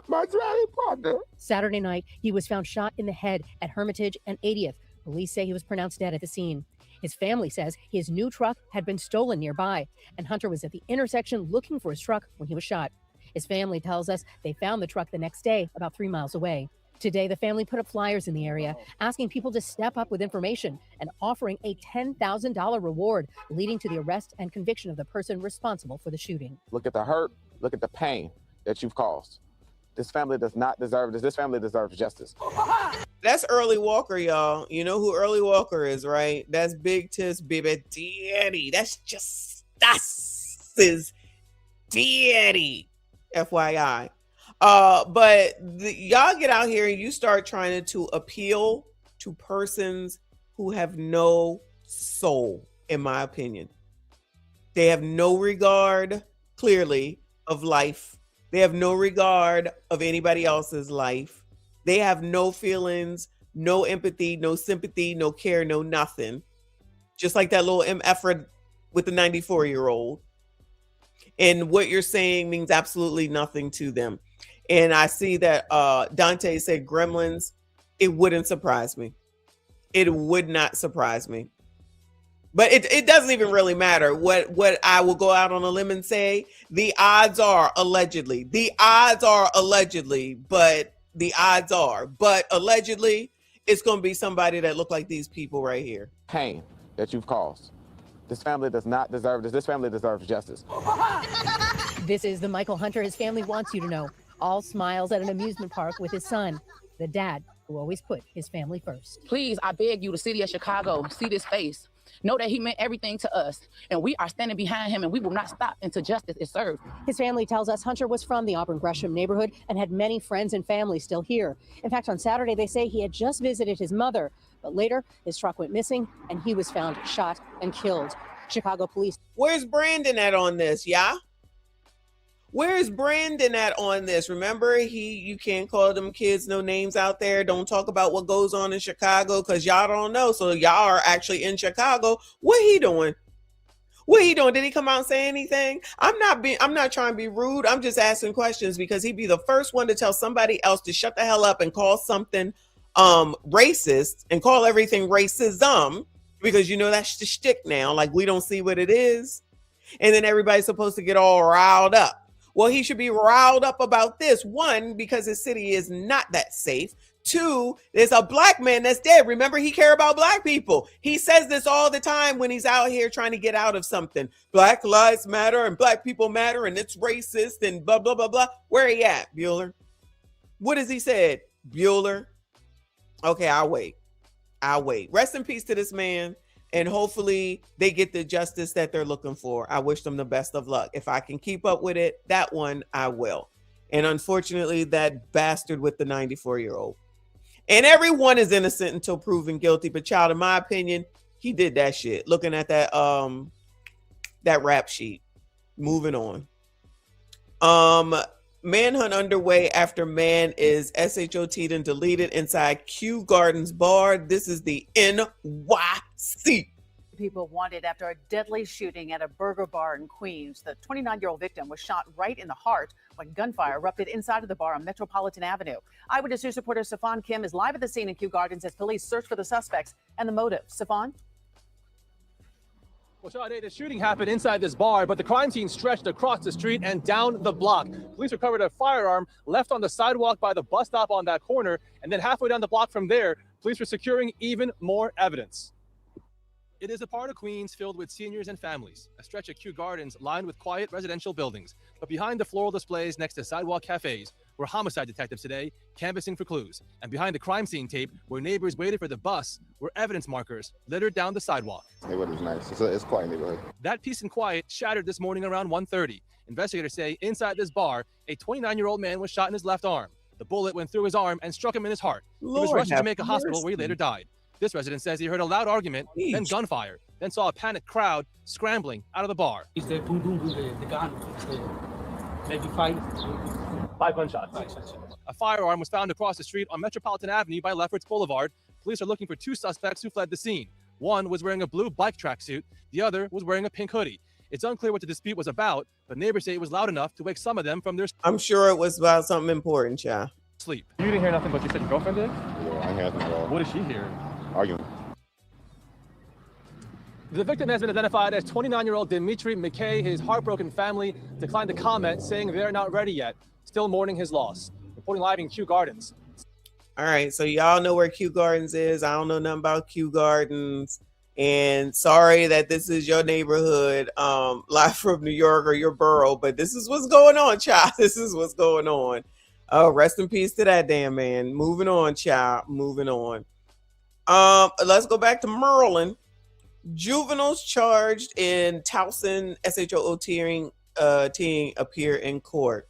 S18: My driving partner.
S2: Saturday night, he was found shot in the head at Hermitage and 80th. Police say he was pronounced dead at the scene. His family says his new truck had been stolen nearby, and Hunter was at the intersection looking for his truck when he was shot. His family tells us they found the truck the next day, about 3 miles away. Today, the family put up flyers in the area, asking people to step up with information and offering a $10,000 reward, leading to the arrest and conviction of the person responsible for the shooting.
S18: Look at the hurt. Look at the pain that you've caused. This family does not deserve this. This family deserves justice.
S1: That's Early Walker, y'all. You know who Early Walker is, right? That's Big Tis Baby Daddy. That's his daddy. FYI. But y'all get out here and you start trying to appeal to persons who have no soul, in my opinion. They have no regard, clearly, of life. They have no regard of anybody else's life. They have no feelings, no empathy, no sympathy, no care, no nothing. Just like that little MF with the 94-year-old. And what you're saying means absolutely nothing to them. And I see that Dante said gremlins. It wouldn't surprise me. It would not surprise me. But it doesn't even really matter. What I will go out on a limb and say, the odds are allegedly, but the odds are, but allegedly, it's going to be somebody that look like these people right here.
S18: Pain that you've caused. This family does not deserve this. This family deserves justice.
S2: This is the Michael Hunter his family wants you to know. All smiles at an amusement park with his son, the dad who always put his family first.
S19: Please, I beg you, the city of Chicago, see this face. Know that he meant everything to us, and we are standing behind him, and we will not stop until justice is served.
S2: His family tells us Hunter was from the Auburn Gresham neighborhood and had many friends and family still here. In fact, on Saturday, they say he had just visited his mother, but later his truck went missing and he was found shot and killed. Chicago police.
S1: Where's Brandon at on this, yeah? Where's Brandon at on this? Remember, you can't call them kids no names out there. Don't talk about what goes on in Chicago because y'all don't know. So y'all are actually in Chicago. What he doing? What he doing? Did he come out and say anything? I'm not trying to be rude. I'm just asking questions because he'd be the first one to tell somebody else to shut the hell up and call something racist and call everything racism because you know that's the shtick now. Like we don't see what it is. And then everybody's supposed to get all riled up. Well, he should be riled up about this. One, because his city is not that safe. Two, there's a black man that's dead. Remember, he cares about black people. He says this all the time when he's out here trying to get out of something. Black lives matter and black people matter and it's racist and blah, blah, blah, blah. Where he at, Bueller? What has he said, Bueller? Okay, I'll wait. Rest in peace to this man. And hopefully they get the justice that they're looking for. I wish them the best of luck. If I can keep up with it, that one I will. And unfortunately, that bastard with the 94-year-old. And everyone is innocent until proven guilty. But child, in my opinion, he did that shit. Looking at that rap sheet. Moving on. Manhunt underway after man is SHOT'd and deleted inside Kew Gardens bar. This is the NYC.
S20: People wanted after a deadly shooting at a burger bar in Queens. The 29-year-old victim was shot right in the heart when gunfire erupted inside of the bar on Metropolitan Avenue. Eyewitness News reporter Safan Kim is live at the scene in Kew Gardens as police search for the suspects and the motive. Safan?
S21: Well, Sade, the shooting happened inside this bar, but the crime scene stretched across the street and down the block. Police recovered a firearm left on the sidewalk by the bus stop on that corner, and then halfway down the block from there, police were securing even more evidence. It is a part of Queens filled with seniors and families, a stretch of Kew Gardens lined with quiet residential buildings. But behind the floral displays next to sidewalk cafes were homicide detectives today canvassing for clues. And behind the crime scene tape, where neighbors waited for the bus, were evidence markers littered down the sidewalk.
S18: Neighborhood is nice. It's quite a neighborhood.
S21: That peace and quiet shattered this morning around 1:30. Investigators say inside this bar, a 29-year-old man was shot in his left arm. The bullet went through his arm and struck him in his heart. He was rushed to Jamaica Hospital where he later died. This resident says he heard a loud argument, then gunfire, then saw a panicked crowd scrambling out of the bar.
S24: He said, boom, boom, boom, the gun. Maybe 5 gunshots.
S21: A firearm was found across the street on Metropolitan Avenue by Lefferts Boulevard. Police are looking for two suspects who fled the scene. One was wearing a blue bike tracksuit. The other was wearing a pink hoodie. It's unclear what the dispute was about, but neighbors say it was loud enough to wake some of them from their
S1: I'm sure it was about something important, child.
S21: Sleep. You didn't hear nothing, but you said your girlfriend did?
S18: Yeah, I had nothing at all.
S21: What did she hear?
S18: Arguing.
S21: The victim has been identified as 29-year-old Dimitri McKay. His heartbroken family declined to comment, saying they're not ready yet, still mourning his loss. Reporting live in Kew Gardens.
S1: All right, so y'all know where Kew Gardens is. I don't know nothing about Kew Gardens. And sorry that this is your neighborhood, live from New York or your borough, but this is what's going on, child. This is what's going on. Oh, rest in peace to that damn man. Moving on, child. Moving on. Let's go back to Maryland. Juveniles charged in Towson SHOTing appear in court.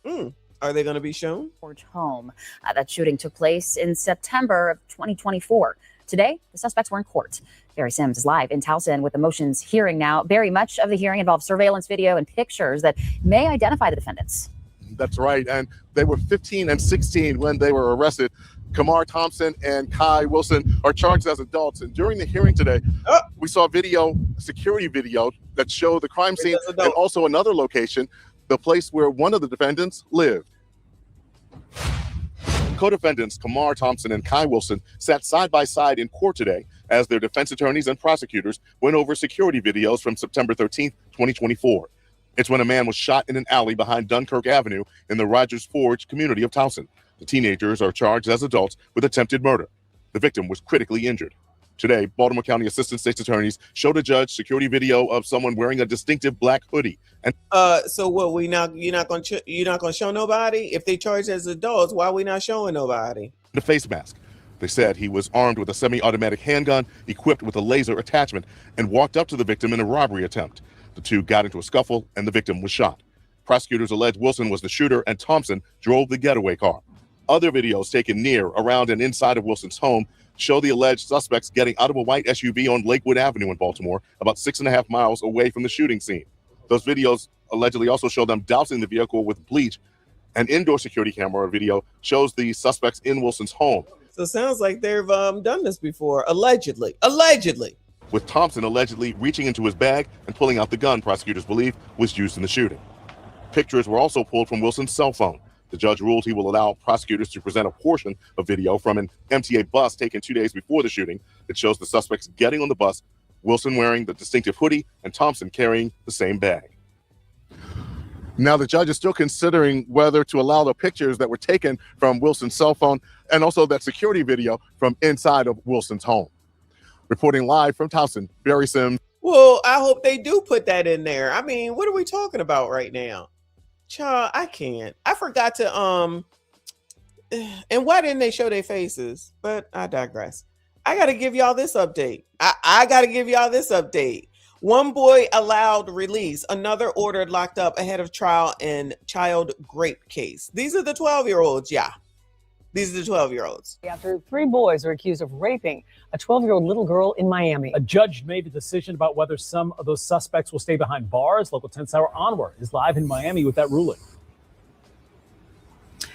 S1: Are they going to be shown?
S25: Home. That shooting took place in September of 2024.
S3: Today, the suspects were in court. Barry Sims is live in Towson with the motions hearing now. Barry, much of the hearing involved surveillance video and pictures that may identify the defendants.
S6: That's right. And they were 15 and 16 when they were arrested. Kamar Thompson and Kai Wilson are charged as adults. And during the hearing today, we saw security video that showed the crime scene and also another location, the place where one of the defendants lived. Co-defendants Kamar Thompson and Kai Wilson sat side by side in court today as their defense attorneys and prosecutors went over security videos from September 13th, 2024. It's when a man was shot in an alley behind Dunkirk Avenue in the Rogers Forge community of Towson. The teenagers are charged as adults with attempted murder. The victim was critically injured. Today, Baltimore County Assistant State's attorneys showed a judge security video of someone wearing a distinctive black hoodie. And
S1: so what? You're not gonna show nobody? If they charged as adults, why are we not showing nobody?
S6: a face mask. They said he was armed with a semi-automatic handgun equipped with a laser attachment and walked up to the victim in a robbery attempt. The two got into a scuffle and the victim was shot. Prosecutors allege Wilson was the shooter and Thompson drove the getaway car. Other videos taken near, around, and inside of Wilson's home show the alleged suspects getting out of a white SUV on Lakewood Avenue in Baltimore, about 6.5 miles away from the shooting scene. Those videos allegedly also show them dousing the vehicle with bleach. An indoor security camera video shows the suspects in Wilson's home.
S1: So it sounds like they've done this before, allegedly. Allegedly.
S6: With Thompson allegedly reaching into his bag and pulling out the gun prosecutors believe was used in the shooting. Pictures were also pulled from Wilson's cell phone. The judge ruled he will allow prosecutors to present a portion of video from an MTA bus taken 2 days before the shooting that shows the suspects getting on the bus, Wilson wearing the distinctive hoodie and Thompson carrying the same bag. Now, the judge is still considering whether to allow the pictures that were taken from Wilson's cell phone and also that security video from inside of Wilson's home. Reporting live from Towson, Barry Sims.
S1: Well, I hope they do put that in there. I mean, what are we talking about right now? Child, I can't. I forgot to, and why didn't they show their faces? But I digress. I got to give y'all this update. I got to give y'all this update. One boy allowed release, another ordered locked up ahead of trial in child rape case. These are the 12-year-olds, yeah. These are the 12-year-olds.
S7: After 3 boys are accused of raping a 12-year-old little girl in Miami.
S22: A judge made a decision about whether some of those suspects will stay behind bars. Local 10's Hour Onward is live in Miami with that ruling.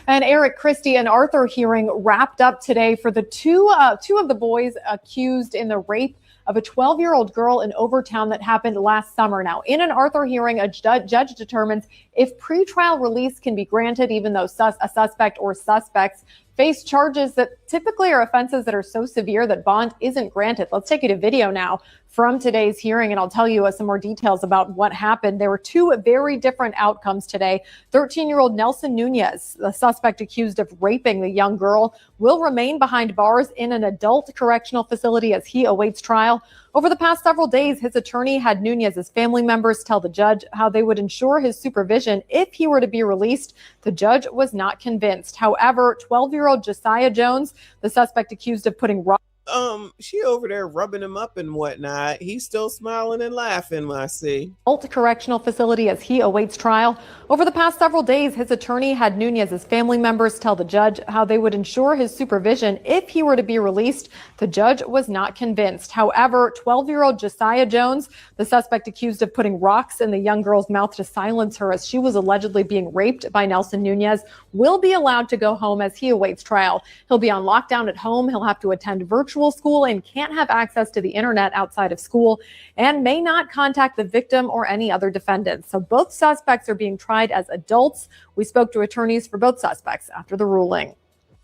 S25: And Eric, Christie, and Arthur hearing wrapped up today for the two of the boys accused in the rape of a 12-year-old girl in Overtown that happened last summer. Now, in an Arthur hearing, a judge determines if pretrial release can be granted, even though a suspect or suspects face charges that typically are offenses that are so severe that bond isn't granted. Let's take you to video now from today's hearing, and I'll tell you some more details about what happened. There were 2 very different outcomes today. 13-year-old Nelson Nunez, the suspect accused of raping the young girl, will remain behind bars in an adult correctional facility as he awaits trial. Over the past several days, his attorney had Nunez's family members tell the judge how they would ensure his supervision if he were to be released. The judge was not convinced. However, 12-year-old Josiah Jones, the suspect accused of putting
S1: she over there rubbing him up and whatnot. He's still smiling and laughing, I see.
S25: Adult correctional facility as he awaits trial. Over the past several days, his attorney had Nunez's family members tell the judge how they would ensure his supervision if he were to be released. The judge was not convinced. However, 12-year-old Josiah Jones, the suspect accused of putting rocks in the young girl's mouth to silence her as she was allegedly being raped by Nelson Nunez, will be allowed to go home as he awaits trial. He'll be on lockdown at home. He'll have to attend virtual school and can't have access to the internet outside of school and may not contact the victim or any other defendants. So both suspects are being tried as adults. We spoke to attorneys for both suspects after the ruling.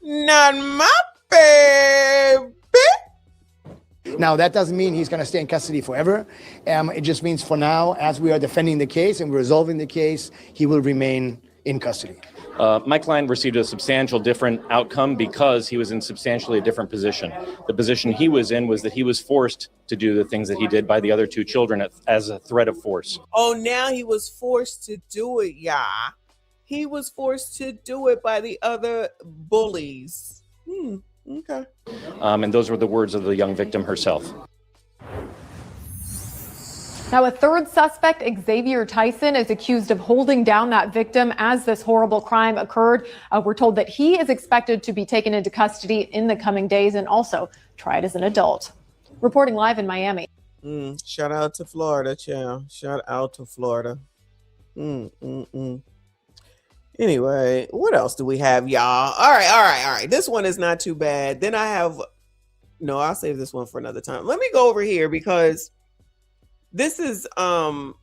S1: Not my baby.
S26: Now, that doesn't mean he's going to stay in custody forever. It just means for now, as we are defending the case and resolving the case, he will remain in custody.
S27: My client received a substantial different outcome because he was in substantially a different position. The position he was in was that he was forced to do the things that he did by the other 2 children as a threat of force.
S1: Oh, now he was forced to do it, yeah. He was forced to do it by the other bullies. Okay.
S27: And those were the words of the young victim herself.
S25: Now, a third suspect, Xavier Tyson, is accused of holding down that victim as this horrible crime occurred. We're told that he is expected to be taken into custody in the coming days and also Try it as an adult. Reporting live in Miami.
S1: Shout out to Florida, child. Shout out to Florida. Anyway, what else do we have, y'all? All right. This one is not too bad. Then I have, no, I'll save this one for another time. Let me go over here because this is a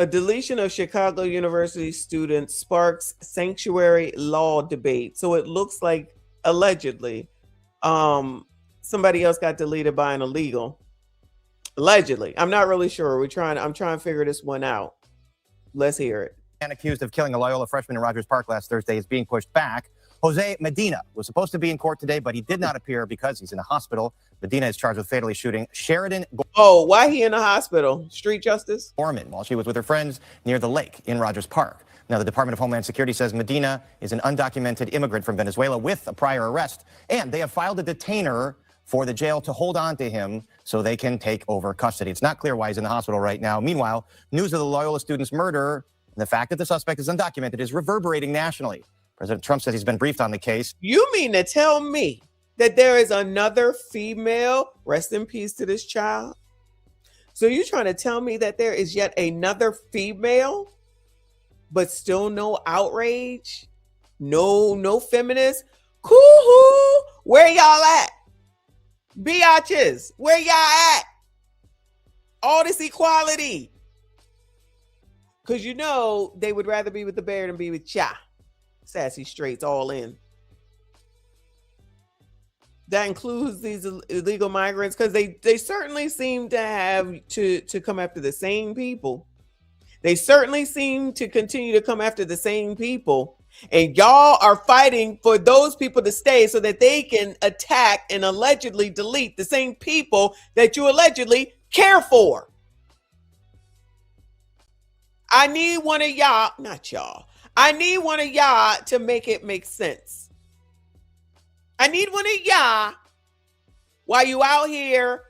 S1: deletion of Chicago University student sparks sanctuary law debate. So it looks like allegedly somebody else got deleted by an illegal. Allegedly. I'm not really sure. I'm trying to figure this one out. Let's hear it.
S5: And accused of killing a Loyola freshman in Rogers Park last Thursday is being pushed back. Jose Medina was supposed to be in court today, but he did not appear because he's in a hospital. Medina is charged with fatally shooting Sheridan.
S1: Oh, why he in the hospital? Street justice?
S5: Gorman while she was with her friends near the lake in Rogers Park. Now, the Department of Homeland Security says Medina is an undocumented immigrant from Venezuela with a prior arrest, and they have filed a detainer for the jail to hold on to him so they can take over custody. It's not clear why he's in the hospital right now. Meanwhile, news of the Loyola student's murder and the fact that the suspect is undocumented is reverberating nationally. President Trump says he's been briefed on the case.
S1: You mean to tell me that there is another female, rest in peace to this child? So you're trying to tell me that there is yet another female, but still no outrage? No feminists? Coo-hoo! Where y'all at? Biatches, where y'all at? All this equality. Because you know they would rather be with the bear than be with Cha. Sassy straights all in. That includes these illegal migrants because they certainly seem to have to come after the same people. They certainly seem to continue to come after the same people. And y'all are fighting for those people to stay so that they can attack and allegedly delete the same people that you allegedly care for. I need one of y'all, not y'all. I need one of y'all to make it make sense. I need one of y'all while you out here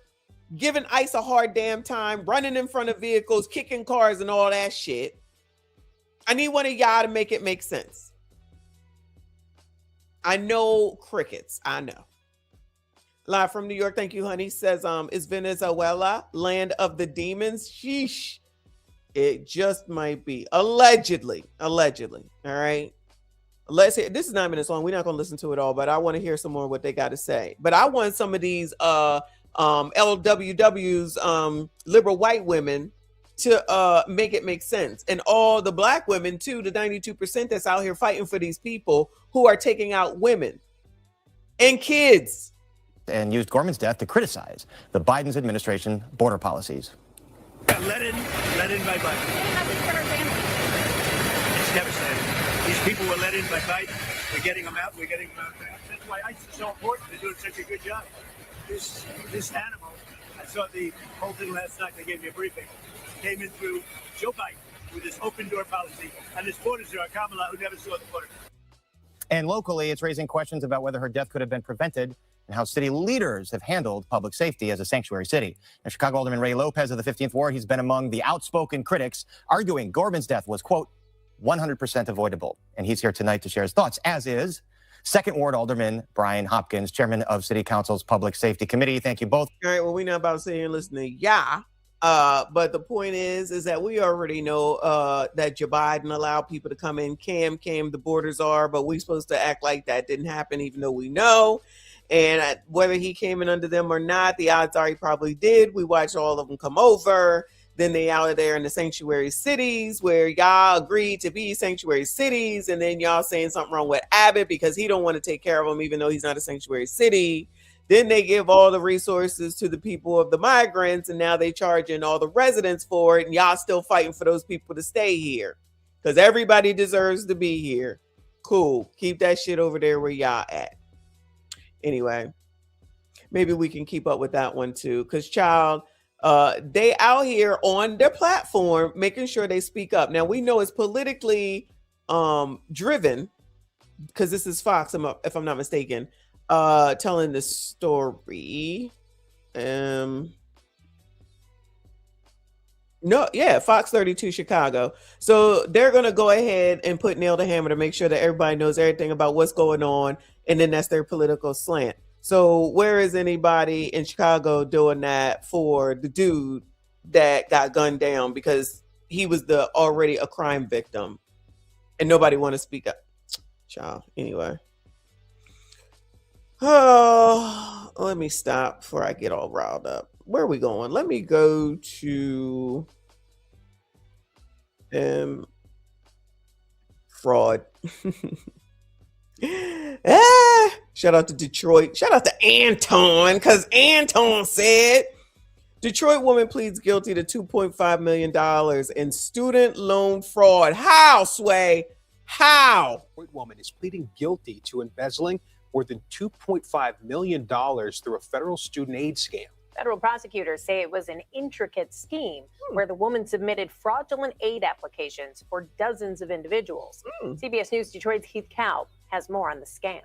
S1: giving ICE a hard damn time, running in front of vehicles, kicking cars and all that shit. I need one of y'all to make it make sense. I know crickets. I know. Live from New York. Thank you, honey. Says, is Venezuela land of the demons? Sheesh. It just might be. Allegedly. All right. Let's hear. This is 9 minutes long. We're not going to listen to it all, but I want to hear some more what they got to say. But I want some of these LWWs, liberal white women, to make it make sense. And all the black women, too, the 92% that's out here fighting for these people who are taking out women and kids.
S5: And used Gorman's death to criticize the Biden's administration border policies.
S9: Let in by Biden. It's devastating. These people were let in by Biden. We're getting them out. That's why ICE is so important. They're doing such a good job. This animal, I saw the whole thing last night. They gave me a briefing. Came in through Joe Biden with this open door policy and this border czar, Kamala, who never saw the border.
S5: And locally, it's raising questions about whether her death could have been prevented and how city leaders have handled public safety as a sanctuary city. And Chicago Alderman Ray Lopez of the 15th Ward, he's been among the outspoken critics, arguing Gorman's death was, quote, 100% avoidable. And he's here tonight to share his thoughts, as is 2nd Ward Alderman Brian Hopkins, chairman of City Council's Public Safety Committee. Thank you both.
S1: All right, well, we're not about to sit here and listen to but the point is that we already know that Joe Biden allowed people to come in, cam the borders are, but we supposed to act like that didn't happen, even though we know. And whether he came in under them or not, the odds are he probably did. We watched all of them come over. Then they out there in the sanctuary cities where y'all agreed to be sanctuary cities. And then y'all saying something wrong with Abbott because he don't want to take care of them, even though he's not a sanctuary city. Then they give all the resources to the people of the migrants, and now they charging all the residents for it, and y'all still fighting for those people to stay here because everybody deserves to be here. Cool. Keep that shit over there where y'all at. Anyway, maybe we can keep up with that one too, because child, they out here on their platform making sure they speak up. Now we know it's politically driven because this is Fox, if I'm not mistaken. Telling the story. Fox 32 Chicago. So they're going to go ahead and put nail to hammer to make sure that everybody knows everything about what's going on. And then that's their political slant. So where is anybody in Chicago doing that for the dude that got gunned down because he was already a crime victim and nobody want to speak up? Child. Anyway. Oh, let me stop before I get all riled up. Where are we going? Let me go to fraud. Shout out to Detroit. Shout out to Anton, because Anton said Detroit woman pleads guilty to $2.5 million in student loan fraud. How, Sway? How?
S4: Detroit woman is pleading guilty to embezzling more than $2.5 million through a federal student aid scam.
S10: Federal prosecutors say it was an intricate scheme where the woman submitted fraudulent aid applications for dozens of individuals. CBS News Detroit's Heath Kalb has more on the scam.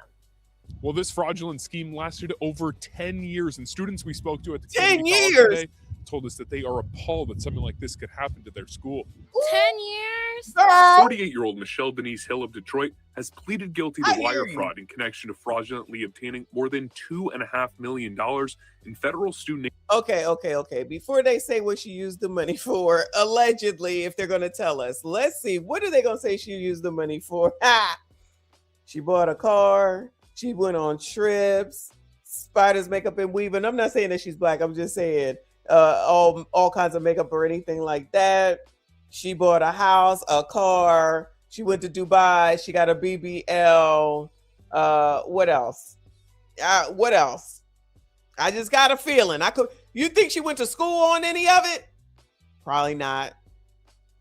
S11: Well, this fraudulent scheme lasted over 10 years, and students we spoke to at the
S1: 10
S11: community college
S1: years
S11: today told us that they are appalled that something like this could happen to their school.
S8: 10 years?
S11: 48-year-old Michelle Denise Hill of Detroit has pleaded guilty to wire fraud in connection to fraudulently obtaining more than $2.5 million in federal student aid.
S1: Okay. Before they say what she used the money for, allegedly, if they're going to tell us, let's see. What are they going to say she used the money for? She bought a car. She went on trips. Spiders, makeup, and weaving. I'm not saying that she's black. I'm just saying all kinds of makeup or anything like that. She bought a house, a car. She went to Dubai. She got a BBL. What else? What else? I just got a feeling. You think she went to school on any of it? Probably not.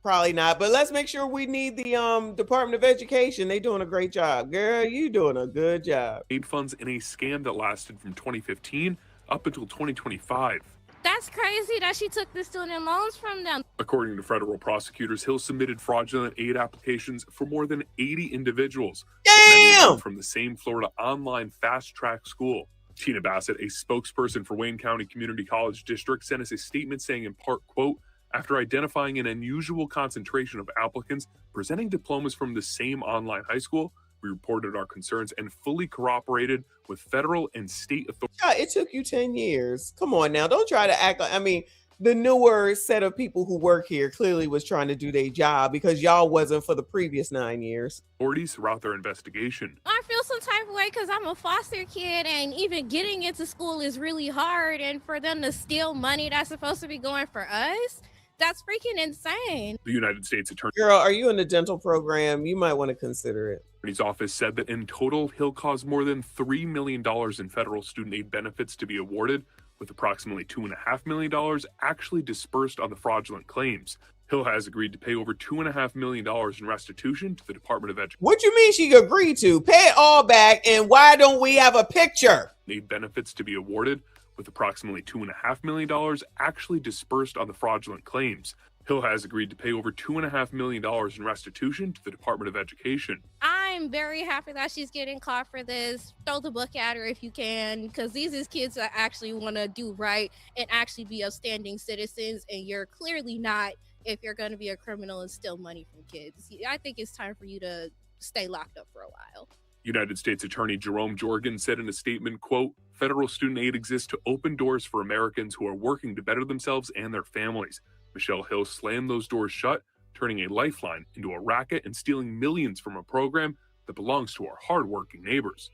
S1: But let's make sure we need the Department of Education. They doing a great job. Girl, you doing a good job.
S11: Aid funds in a scam that lasted from 2015 up until 2025.
S8: That's crazy that she took the student loans from them.
S11: According to federal prosecutors, Hill submitted fraudulent aid applications for more than 80 individuals.
S1: Damn!
S11: From the same Florida online fast-track school. Tina Bassett, a spokesperson for Wayne County Community College District, sent us a statement saying in part, quote, after identifying an unusual concentration of applicants presenting diplomas from the same online high school, we reported our concerns and fully cooperated with federal and state authorities.
S1: Yeah, it took you 10 years. Come on now. Don't try to act like, the newer set of people who work here clearly was trying to do their job because y'all wasn't for the previous 9 years.
S11: Authorities throughout their investigation.
S8: I feel some type of way because I'm a foster kid and even getting into school is really hard. And for them to steal money that's supposed to be going for us, that's freaking insane.
S11: The United States Attorney
S1: Girl, are you in the dental program? You might want to consider it.
S11: Attorney's office said that in total, Hill caused more than $3 million in federal student aid benefits to be awarded, with approximately $2.5 million actually dispersed on the fraudulent claims. Hill has agreed to pay over $2.5 million in restitution to the Department of Education.
S1: What you mean she agreed to? Pay it all back, and why don't we have a picture?
S11: Aid benefits to be awarded, with approximately $2.5 million actually dispersed on the fraudulent claims. Hill has agreed to pay over $2.5 million in restitution to the Department of Education.
S8: I'm very happy that she's getting caught for this. Throw the book at her if you can, because these is kids that actually want to do right and actually be upstanding citizens, and you're clearly not if you're going to be a criminal and steal money from kids. I think it's time for you to stay locked up for a while.
S11: United States Attorney Jerome Jorgen said in a statement, quote, federal student aid exists to open doors for Americans who are working to better themselves and their families. Michelle Hill slammed those doors shut, turning a lifeline into a racket and stealing millions from a program that belongs to our hardworking neighbors.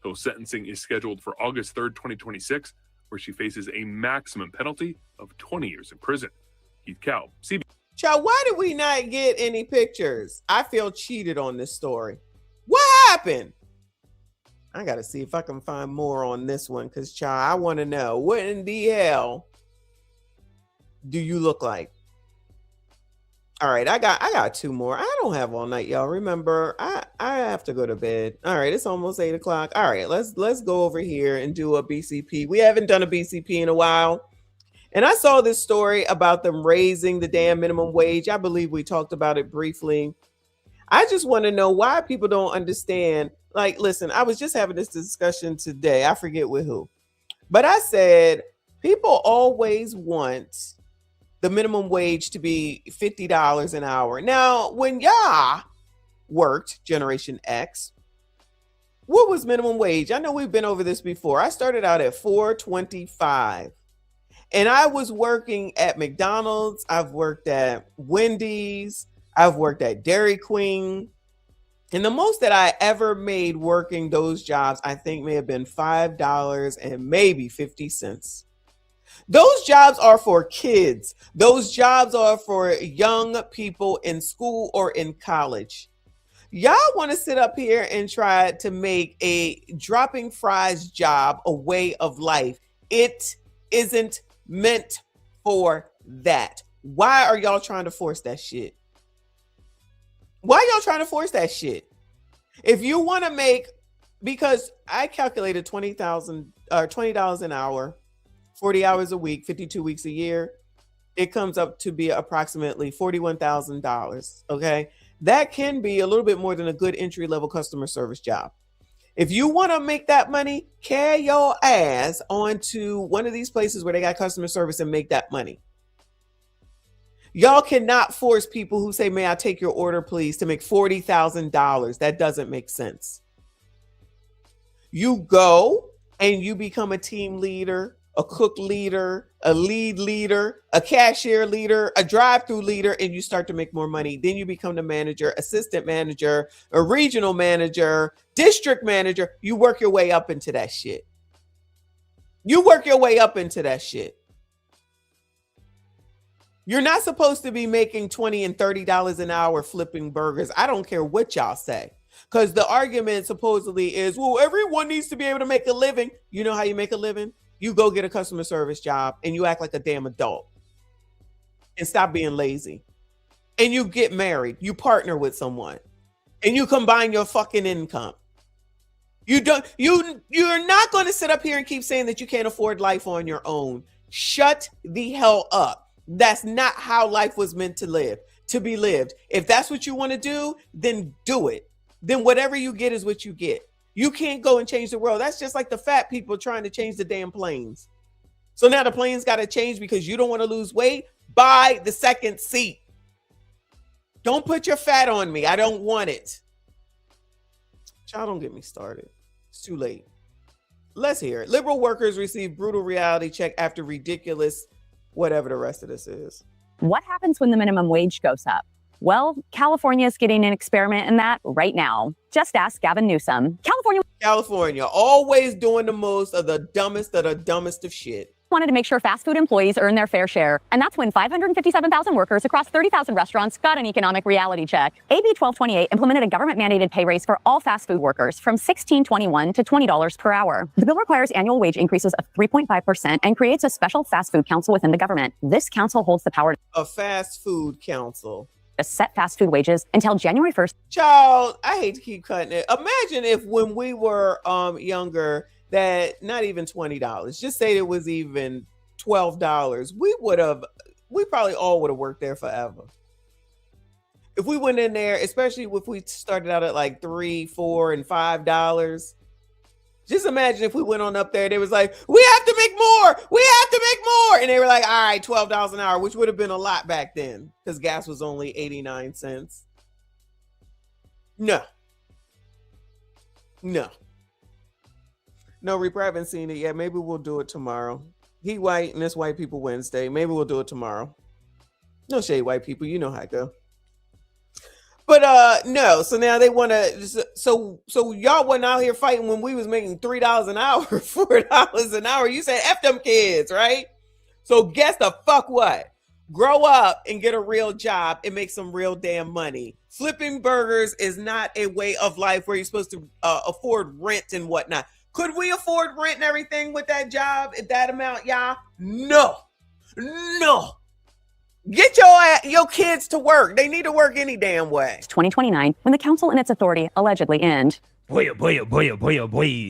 S11: Hill's sentencing is scheduled for August 3rd, 2026, where she faces a maximum penalty of 20 years in prison. Heath Kalb, CBS.
S1: Child, why did we not get any pictures? I feel cheated on this story. What happened? I got to see if I can find more on this one, because, child, I want to know, what in the hell do you look like? All right, I got two more. I don't have all night, y'all. Remember, I have to go to bed. All right, it's almost 8 o'clock. All right, let's go over here and do a BCP. We haven't done a BCP in a while. And I saw this story about them raising the damn minimum wage. I believe we talked about it briefly. I just want to know why people don't understand. Like, listen, I was just having this discussion today. I forget with who. But I said, people always want the minimum wage to be $50 an hour. Now, when y'all worked, Generation X, What was minimum wage? I know we've been over this before. I started out at $4.25. And I was working at McDonald's. I've worked at Wendy's. I've worked at Dairy Queen. And the most that I ever made working those jobs, I think may have been $5 and maybe 50 cents. Those jobs are for kids. Those jobs are for young people in school or in college. Y'all want to sit up here and try to make a dropping fries job a way of life. It isn't meant for that. Why are y'all trying to force that shit? Why y'all trying to force that shit? If you want to make, because I calculated $20 an hour, 40 hours a week, 52 weeks a year, it comes up to be approximately $41,000. Okay. That can be a little bit more than a good entry-level customer service job. If you want to make that money, carry your ass onto one of these places where they got customer service and make that money. Y'all cannot force people who say, may I take your order, please, to make $40,000. That doesn't make sense. You go and you become a team leader, a cook leader, a lead leader, a cashier leader, a drive-through leader, and you start to make more money. Then you become the manager, assistant manager, a regional manager, district manager. You work your way up into that shit. You work your way up into that shit. You're not supposed to be making $20 and $30 an hour flipping burgers. I don't care what y'all say. Because the argument supposedly is, well, everyone needs to be able to make a living. You know how you make a living? You go get a customer service job and you act like a damn adult and stop being lazy. And you get married, you partner with someone and you combine your fucking income. You're not going to sit up here and keep saying that you can't afford life on your own. Shut the hell up. That's not how life was meant to be lived. If that's what you want to do, then do it. Then whatever you get is what you get. You can't go and change the world. That's just like the fat people trying to change the damn planes. So now the planes got to change because you don't want to lose weight. Buy the second seat. Don't put your fat on me. I don't want it. Child, don't get me started. It's too late. Let's hear it. Liberal workers receive brutal reality check after ridiculous, whatever the rest of this is.
S3: What happens when the minimum wage goes up? Well, California is getting an experiment in that right now. Just ask Gavin Newsom. California
S1: always doing the most of the dumbest of shit.
S3: Wanted to make sure fast food employees earn their fair share. And that's when 557,000 workers across 30,000 restaurants got an economic reality check. AB 1228 implemented a government-mandated pay raise for all fast food workers from $16.21 to $20 per hour. The bill requires annual wage increases of 3.5% and creates a special fast food council within the government. This council holds the power
S1: a fast food council
S3: to set fast food wages until January 1st.
S1: Child, I hate to keep cutting it. Imagine if when we were younger, that not even $20, just say it was even $12, we probably all would have worked there forever. If we went in there, especially if we started out at like $3, $4, and $5. Just imagine if we went on up there, they was like, we have to make more. We have to make more. And they were like, all right, $12 an hour, which would have been a lot back then because gas was only 89 cents. No, Reaper, I haven't seen it yet. Maybe we'll do it tomorrow. He white and it's White People Wednesday. Maybe we'll do it tomorrow. No shade, white people. You know how I go. But no, so now they want to, so y'all wasn't out here fighting when we was making $3 an hour, $4 an hour. You said F them kids, right? So guess the fuck what? Grow up and get a real job and make some real damn money. Flipping burgers is not a way of life where you're supposed to afford rent and whatnot. Could we afford rent and everything with that job at that amount, y'all? No. Get your kids to work. They need to work any damn way.
S3: 2029, when the council and its authority allegedly end.
S12: Boy.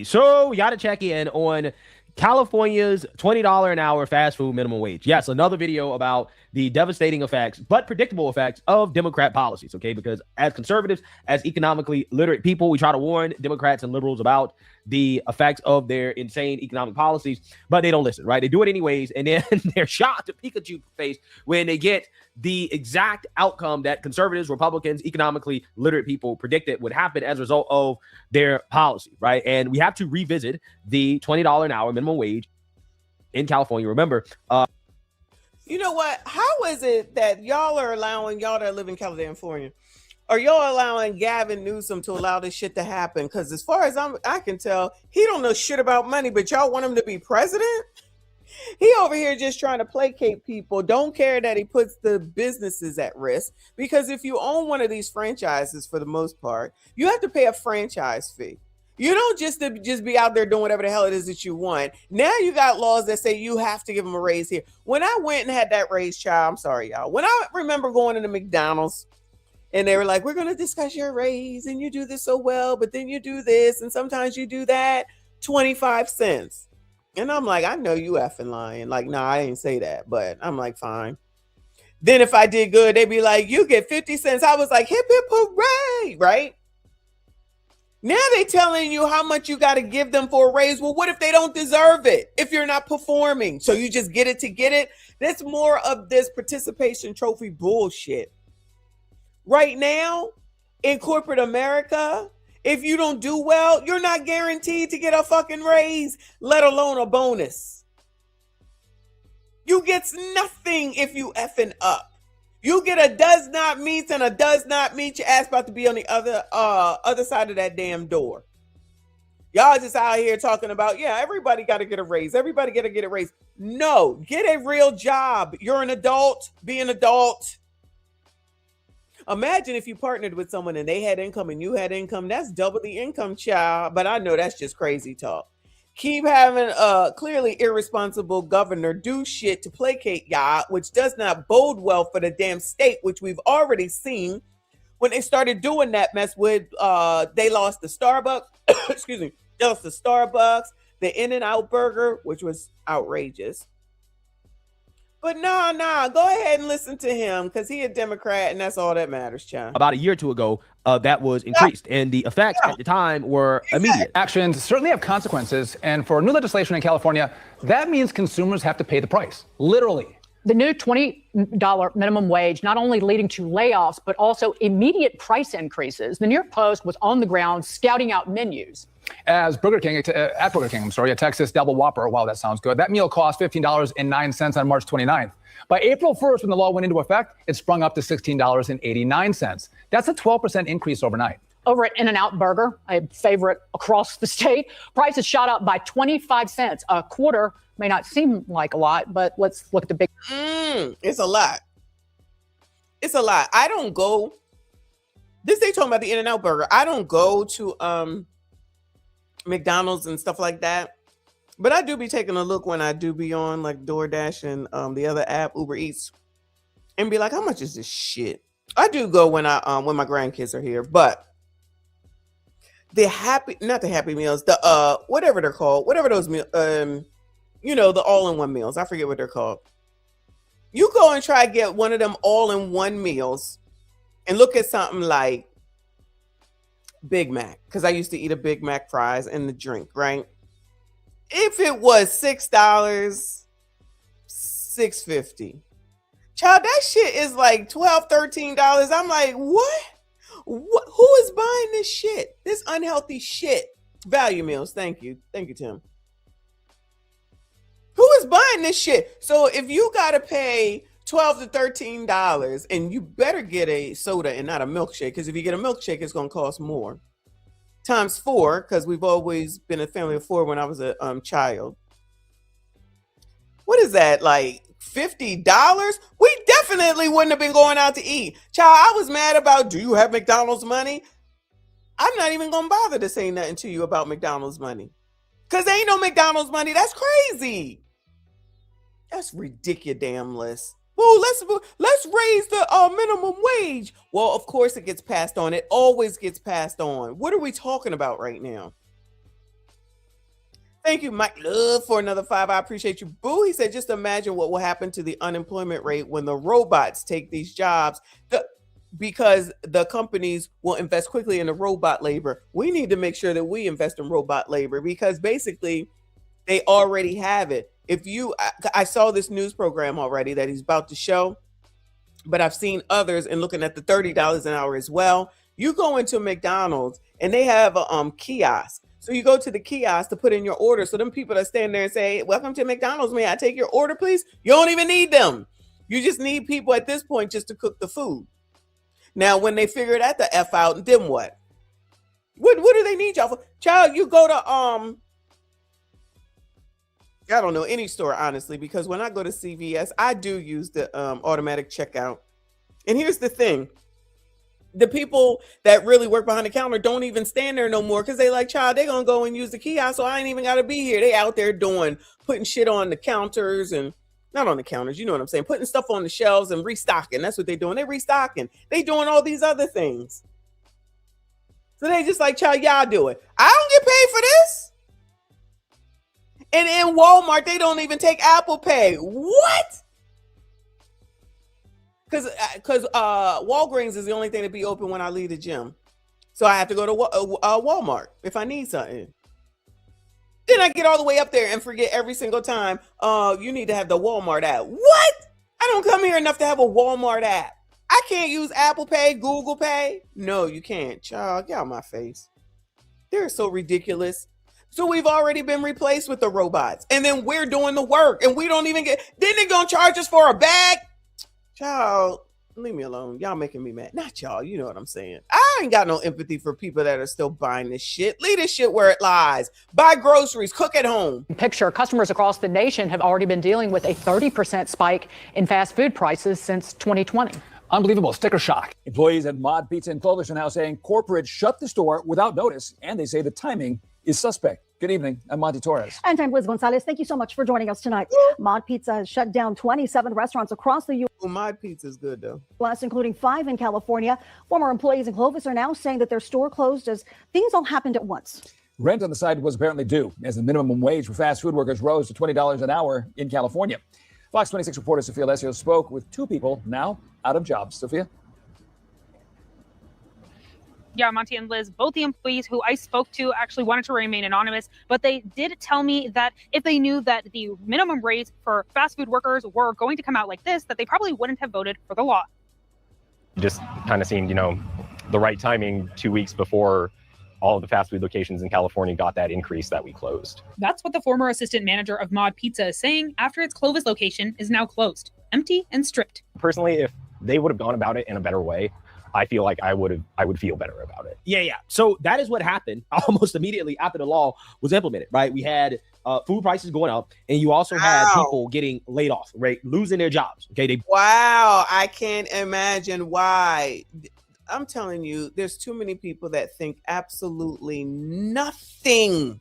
S12: So you got to check in on California's $20 an hour fast food minimum wage. Yes, another video about the devastating effects, but predictable effects of Democrat policies, okay? Because as conservatives, as economically literate people, we try to warn Democrats and liberals about the effects of their insane economic policies, but they don't listen, right? They do it anyways, and then they're shocked to Pikachu face when they get the exact outcome that conservatives, Republicans, economically literate people predicted would happen as a result of their policy, right? And we have to revisit the $20 an hour minimum wage in California. Remember,
S1: you know what? How is it that y'all are allowing, y'all that live in California, are y'all allowing Gavin Newsom to allow this shit to happen? Because as far as I can tell, he don't know shit about money, but y'all want him to be president? He over here just trying to placate people, don't care that he puts the businesses at risk. Because if you own one of these franchises, for the most part, you have to pay a franchise fee. You don't just be out there doing whatever the hell it is that you want. Now you got laws that say you have to give them a raise here. When I went and had that raise, child, I'm sorry, y'all. When I remember going into McDonald's, and they were like, we're going to discuss your raise, and you do this so well, but then you do this, and sometimes you do that, 25 cents. And I'm like, I know you effing lying. Like, nah, I didn't say that, but I'm like, fine. Then if I did good, they'd be like, you get 50 cents. I was like, hip, hip, hooray, right? Now they telling you how much you got to give them for a raise. Well, what if they don't deserve it? If you're not performing, so you just get it to get it? That's more of this participation trophy bullshit. Right now, in corporate America, if you don't do well, you're not guaranteed to get a fucking raise, let alone a bonus. You get nothing if you effing up. You get a does not meet and a does not meet. Your ass about to be on the other side of that damn door. Y'all just out here talking about, yeah, everybody got to get a raise. Everybody got to get a raise. No, get a real job. You're an adult. Be an adult. Imagine if you partnered with someone and they had income and you had income. That's double the income, child. But I know that's just crazy talk. Keep having a clearly irresponsible governor do shit to placate y'all, which does not bode well for the damn state, which we've already seen when they started doing that mess with, they lost the Starbucks, excuse me, they lost the Starbucks, the In-N-Out burger, which was outrageous. But nah, go ahead and listen to him because he a Democrat and that's all that matters, child.
S12: about a year or two ago, that was increased, and the effects at the time were immediate.
S13: Actions certainly have consequences, and for new legislation in California, that means consumers have to pay the price, literally.
S2: The new $20 minimum wage not only leading to layoffs, but also immediate price increases. The New York Post was on the ground scouting out menus.
S13: At Burger King, a Texas Double Whopper, wow, that sounds good. That meal cost $15.09 on March 29th. By April 1st, when the law went into effect, it sprung up to $16.89. That's a 12% increase overnight.
S2: Over at In-N-Out Burger, a favorite across the state, prices shot up by 25 cents. A quarter may not seem like a lot, but let's look at the big.
S1: It's a lot. It's a lot. I don't go. This they talking about the In-N-Out Burger. I don't go to McDonald's and stuff like that, but I do be taking a look when I do be on like DoorDash and the other app, Uber Eats, and be like, how much is this shit? I do go when when my grandkids are here, but not the Happy Meals, the whatever they're called, whatever those meals, the all-in-one meals. I forget what they're called. You go and try to get one of them all-in-one meals and look at something like Big Mac, because I used to eat a Big Mac fries and the drink, right? If it was $6, $6.50. Child, that shit is like $12, $13. I'm like, what? Who is buying this shit? This unhealthy shit. Value meals. Thank you. Thank you, Tim. Who is buying this shit? So if you got to pay $12 to $13, and you better get a soda and not a milkshake, because if you get a milkshake, it's going to cost more. Times 4, because we've always been a family of 4 when I was a child. What is that, like $50? We definitely wouldn't have been going out to eat. Child, I was mad about, do you have McDonald's money? I'm not even going to bother to say nothing to you about McDonald's money, because there ain't no McDonald's money. That's crazy. That's ridiculous. Well, let's raise the minimum wage. Well, of course it gets passed on. It always gets passed on. What are we talking about right now? Thank Thank you, Mike Love, for another 5. I appreciate you. Boo, he said, just imagine what will happen to the unemployment rate when the robots take these jobs. Because the companies will invest quickly in the robot labor. We need to make sure that we invest in robot labor because basically they already have it. I saw this news program already that he's about to show, but I've seen others and looking at the $30 an hour as well. You go into McDonald's and they have a kiosk. So you go to the kiosk to put in your order. So them people that stand there and say, welcome to McDonald's, may I take your order, please? You don't even need them. You just need people at this point just to cook the food. Now, when they figure that the F out, then what? What do they need y'all for? Child, you go to, I don't know, any store, honestly, because when I go to CVS, I do use the automatic checkout. And here's the thing. The people that really work behind the counter don't even stand there no more because they like, child, they're going to go and use the kiosk, so I ain't even got to be here. They out there putting shit on the counters and not on the counters, you know what I'm saying? Putting stuff on the shelves and restocking. That's what they're doing. They're restocking. They doing all these other things. So they just like, child, y'all do it. I don't get paid for this. And in Walmart, they don't even take Apple Pay. What? Because Walgreens is the only thing to be open when I leave the gym. So I have to go to Walmart if I need something. Then I get all the way up there and forget every single time, you need to have the Walmart app. What? I don't come here enough to have a Walmart app. I can't use Apple Pay, Google Pay. No, you can't. Child, get out my face. They're so ridiculous. So we've already been replaced with the robots. And then we're doing the work. And we don't even get... Then they're going to charge us for a bag? Child, leave me alone. Y'all making me mad. Not y'all. You know what I'm saying. I ain't got no empathy for people that are still buying this shit. Leave this shit where it lies. Buy groceries. Cook at home.
S14: Picture customers across the nation have already been dealing with a 30% spike in fast food prices since 2020.
S13: Unbelievable sticker shock. Employees at Mod Pizza in Clovis are now saying corporate shut the store without notice, and they say the timing is suspect. Good evening. I'm Monty Torres.
S15: And I'm Liz Gonzalez. Thank you so much for joining us tonight. Mod Pizza has shut down 27 restaurants across the U.S.
S1: Oh, Mod Pizza is good, though.
S15: Including 5 in California. Former employees in Clovis are now saying that their store closed as things all happened at once.
S13: Rent on the site was apparently due as the minimum wage for fast food workers rose to $20 an hour in California. Fox 26 reporter Sophia Alessio spoke with 2 people now out of jobs. Sophia?
S16: Yeah, Monty and Liz, both the employees who I spoke to actually wanted to remain anonymous, but they did tell me that if they knew that the minimum rates for fast food workers were going to come out like this, that they probably wouldn't have voted for the law.
S17: Just kind of seemed, the right timing 2 weeks before all of the fast food locations in California got that increase that we closed.
S16: That's what the former assistant manager of Mod Pizza is saying after its Clovis location is now closed, empty and stripped.
S17: Personally, if they would have gone about it in a better way, I feel like I would feel better about it.
S12: Yeah. So that is what happened almost immediately after the law was implemented, right? We had food prices going up, and you also had people getting laid off, right? Losing their jobs. Okay.
S1: Wow. I can't imagine why. I'm telling you, there's too many people that think absolutely nothing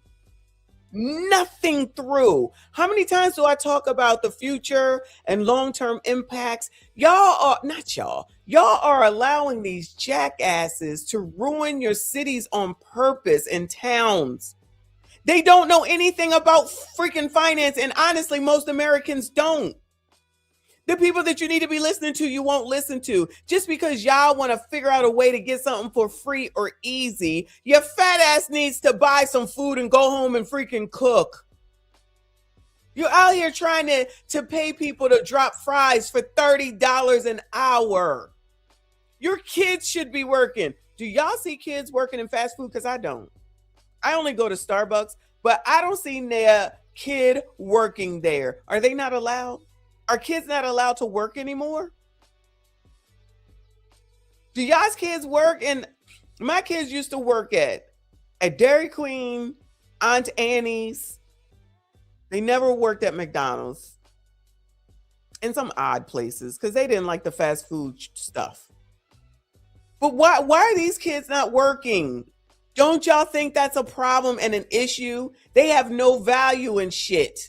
S1: through. How many times do I talk about the future and long-term impacts? Y'all are allowing these jackasses to ruin your cities on purpose and towns. They don't know anything about freaking finance, and honestly, most Americans don't. The people that you need to be listening to, you won't listen to. Just because y'all want to figure out a way to get something for free or easy, your fat ass needs to buy some food and go home and freaking cook. You're out here trying to pay people to drop fries for $30 an hour. Your kids should be working. Do y'all see kids working in fast food? Because I don't. I only go to Starbucks, but I don't see their kid working there. Are they not allowed? Are kids not allowed to work anymore? Do y'all's kids work? And my kids used to work at Dairy Queen, Aunt Annie's. They never worked at McDonald's. And some odd places because they didn't like the fast food stuff. But why are these kids not working? Don't y'all think that's a problem and an issue? They have no value in shit.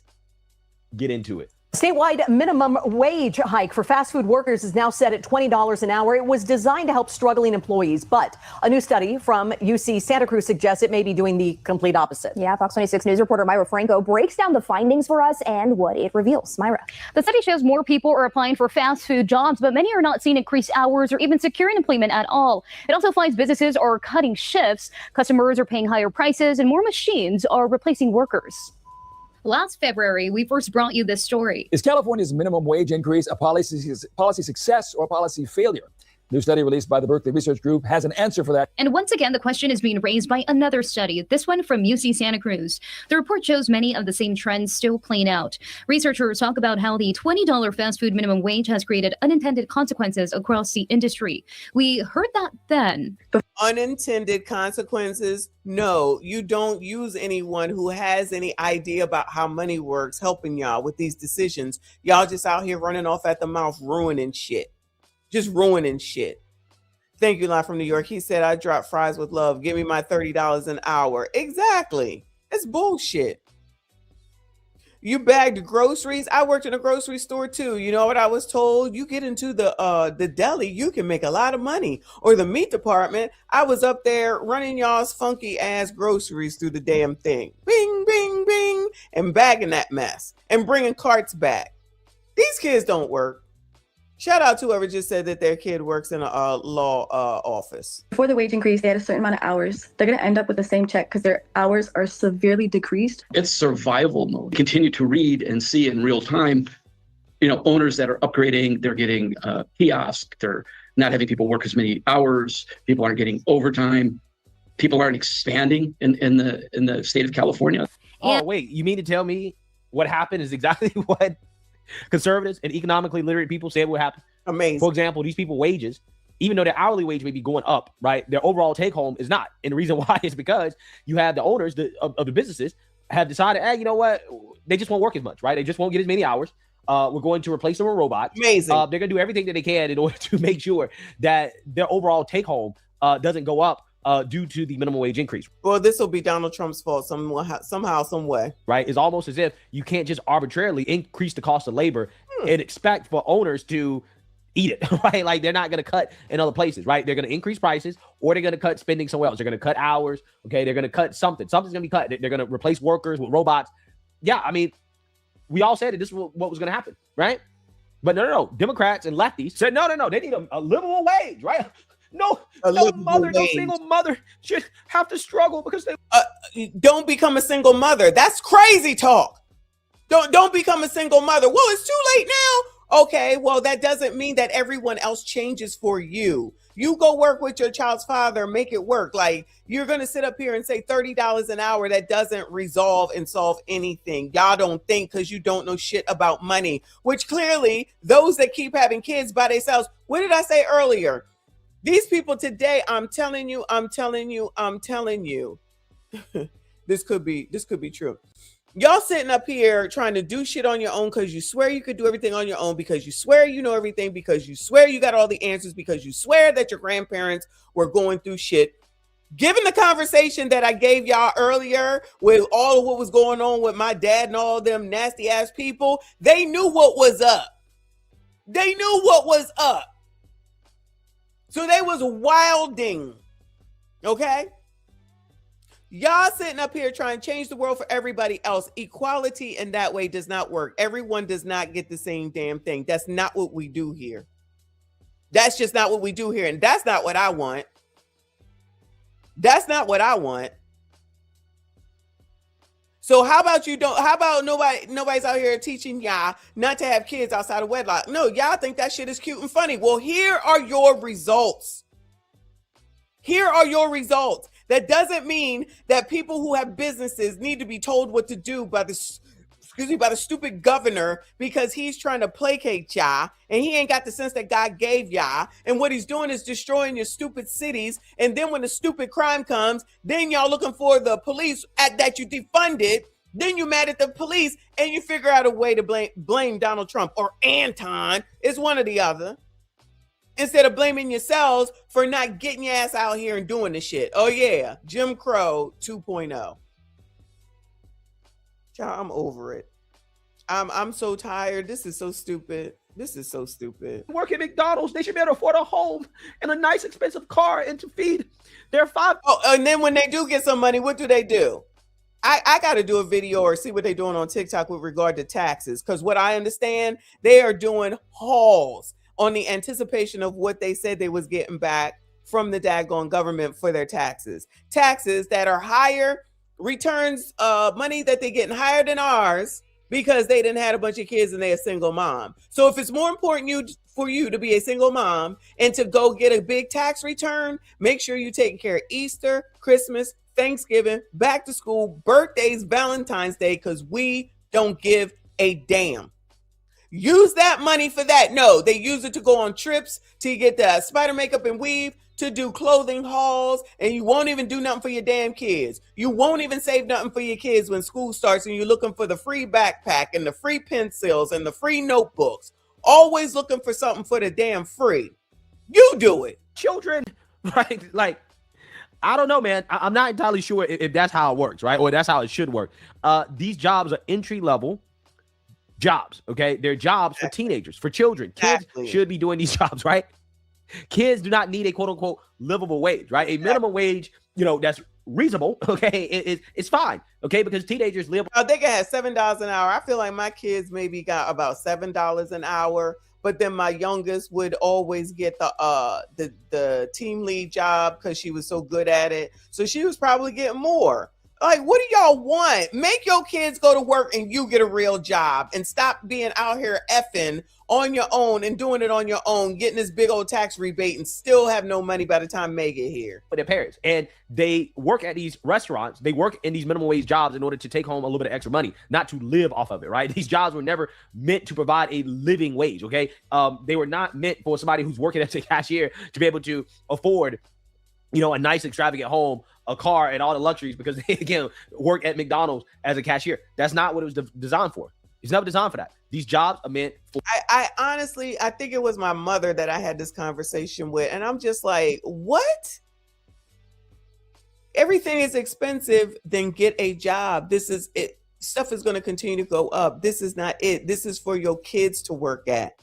S12: Get into it.
S6: Statewide minimum wage hike for fast food workers is now set at $20 an hour. It was designed to help struggling employees, but a new study from UC Santa Cruz suggests it may be doing the complete opposite.
S18: Yeah, Fox 26 News reporter Myra Franco breaks down the findings for us and what it reveals. Myra.
S19: The study shows more people are applying for fast food jobs, but many are not seeing increased hours or even securing employment at all. It also finds businesses are cutting shifts, customers are paying higher prices, and more machines are replacing workers. Last February, we first brought you this story.
S20: Is California's minimum wage increase a policy success or policy failure? New study released by the Berkeley Research Group has an answer for that.
S19: And once again, the question is being raised by another study, this one from UC Santa Cruz. The report shows many of the same trends still playing out. Researchers talk about how the $20 fast food minimum wage has created unintended consequences across the industry. We heard that then.
S1: Unintended consequences? No, you don't use anyone who has any idea about how money works helping y'all with these decisions. Y'all just out here running off at the mouth, ruining shit. Just ruining shit. Thank you, Live from New York. He said, I drop fries with love. Give me my $30 an hour. Exactly. It's bullshit. You bagged groceries. I worked in a grocery store too. You know what I was told? You get into the deli, you can make a lot of money. Or the meat department. I was up there running y'all's funky ass groceries through the damn thing. Bing, bing, bing. And bagging that mess. And bringing carts back. These kids don't work. Shout out to whoever just said that their kid works in a law office.
S21: Before the wage increase, they had a certain amount of hours. They're going to end up with the same check because their hours are severely decreased.
S23: It's survival mode. Continue to read and see in real time, owners that are upgrading, they're getting kiosks, they're not having people work as many hours, people aren't getting overtime, people aren't expanding in the state of California.
S12: Oh, wait, you mean to tell me what happened is exactly what conservatives and economically literate people said would happen?
S1: Amazing.
S12: For example, these people wages, even though their hourly wage may be going up, right? Their overall take home is not. And the reason why is because you have the owners of the businesses have decided, hey, you know what? They just won't work as much, right? They just won't get as many hours. We're going to replace them with robots.
S1: Amazing.
S12: They're going to do everything that they can in order to make sure that their overall take home doesn't go up due to the minimum wage increase.
S1: Well, this will be Donald Trump's fault somehow, some way.
S12: Right? It's almost as if you can't just arbitrarily increase the cost of labor and expect for owners to eat it, right? Like they're not going to cut in other places, right? They're going to increase prices or they're going to cut spending somewhere else. They're going to cut hours. Okay. They're going to cut something. Something's going to be cut. They're going to replace workers with robots. Yeah. I mean, we all said that this was what was going to happen, right? But no. Democrats and lefties said, no. They need a livable wage, right? No single mother should have to struggle because they
S1: don't become a single mother. That's crazy talk. Don't become a single mother. Well, it's too late now. Okay, well, that doesn't mean that everyone else changes for you. You go work with your child's father, make it work. Like, you're going to sit up here and say $30 an hour. That doesn't resolve and solve anything. Y'all don't think because you don't know shit about money, which clearly those that keep having kids by themselves. What did I say earlier? These people today, I'm telling you, this could be true. Y'all sitting up here trying to do shit on your own because you swear you could do everything on your own, because you swear you know everything, because you swear you got all the answers, because you swear that your grandparents were going through shit. Given the conversation that I gave y'all earlier with all of what was going on with my dad and all them nasty ass people, they knew what was up. So they was wilding, okay? Y'all sitting up here trying to change the world for everybody else. Equality in that way does not work. Everyone does not get the same damn thing. That's not what we do here. That's just not what we do here. And that's not what I want. That's not what I want. So how about nobody's out here teaching y'all not to have kids outside of wedlock? No, y'all think that shit is cute and funny. Well, here are your results. That doesn't mean that people who have businesses need to be told what to do by the stupid governor because he's trying to placate y'all and he ain't got the sense that God gave y'all. And what he's doing is destroying your stupid cities. And then when the stupid crime comes, then y'all looking for the police that you defunded. Then you mad at the police and you figure out a way to blame Donald Trump or Anton. It's one or the other. Instead of blaming yourselves for not getting your ass out here and doing the shit. Oh yeah, Jim Crow 2.0. Child, I'm over it. I'm so tired. This is so stupid. This is so stupid.
S12: Work at McDonald's. They should be able to afford a home and a nice, expensive car and to feed their 5.
S1: Oh, and then when they do get some money, what do? I got to do a video or see what they're doing on TikTok with regard to taxes. Because what I understand, they are doing hauls on the anticipation of what they said they was getting back from the daggone government for their taxes. Taxes that are higher, returns money that they're getting higher than ours because they didn't have a bunch of kids and they're a single mom. So if it's more important for you to be a single mom and to go get a big tax return, make sure you're taking care of Easter, Christmas, Thanksgiving, back to school, birthdays, Valentine's Day, because we don't give a damn. Use that money for that. No, they use it to go on trips, to get the spider makeup and weave, to do clothing hauls, and you won't even do nothing for your damn kids. You won't even save nothing for your kids when school starts and you're looking for the free backpack and the free pencils and the free notebooks. Always looking for something for the damn free. You do it.
S12: Children, right? Like, I don't know, man. I'm not entirely sure if that's how it works, right? Or that's how it should work. These jobs are entry-level jobs, okay? They're jobs for teenagers, for children. Kids should be doing these jobs, right? Kids do not need a quote-unquote livable wage, right? A minimum wage, that's reasonable, okay? It's fine, okay? Because teenagers live.
S1: They can have $7 an hour. I feel like my kids maybe got about $7 an hour. But then my youngest would always get the team lead job because she was so good at it. So she was probably getting more. Like, what do y'all want? Make your kids go to work and you get a real job and stop being out here effing on your own and doing it on your own, getting this big old tax rebate and still have no money by the time they get here.
S12: With their parents, and they work at these restaurants, they work in these minimum wage jobs in order to take home a little bit of extra money, not to live off of it, right? These jobs were never meant to provide a living wage, okay? They were not meant for somebody who's working as a cashier to be able to afford, a nice extravagant home, a car, and all the luxuries because they, again, work at McDonald's as a cashier. That's not what it was designed for. It's never designed for that. These jobs are meant for.
S1: I honestly, I think it was my mother that I had this conversation with, and I'm just like, what? Everything is expensive, then get a job. This is it. Stuff is going to continue to go up. This is not it. This is for your kids to work at.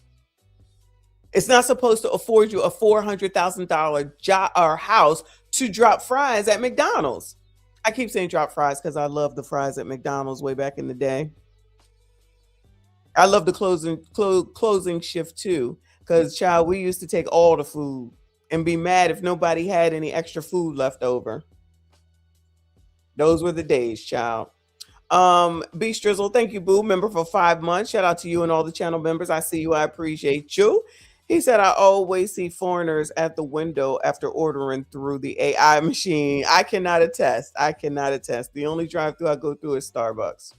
S1: It's not supposed to afford you a $400,000 job or house to drop fries at McDonald's. I keep saying drop fries because I love the fries at McDonald's way back in the day. I love the closing shift too, because child, we used to take all the food and be mad if nobody had any extra food left over. Those were the days, child. B Strizzle, thank you, boo. Member for 5 months. Shout out to you and all the channel members. I see you. I appreciate you. He said, I always see foreigners at the window after ordering through the AI machine. I cannot attest. The only drive-through I go through is Starbucks.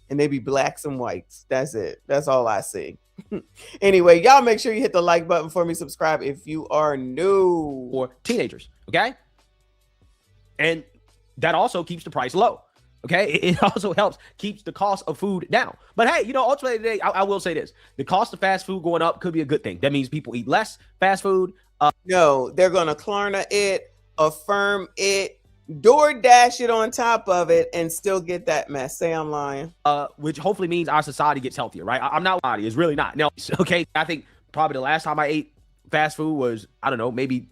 S1: And they be blacks and whites. That's it. That's all I see. Anyway, y'all make sure you hit the like button for me. Subscribe if you are new.
S12: For teenagers, okay? And that also keeps the price low. Okay, it also helps keeps the cost of food down. But hey, ultimately today, I will say this: the cost of fast food going up could be a good thing. That means people eat less fast food.
S1: No, they're gonna Klarna it, Affirm it, DoorDash it on top of it, and still get that mess. Say I'm lying.
S12: Which hopefully means our society gets healthier, right? I'm not lying. It's really not. No, okay. I think probably the last time I ate fast food was, I don't know, maybe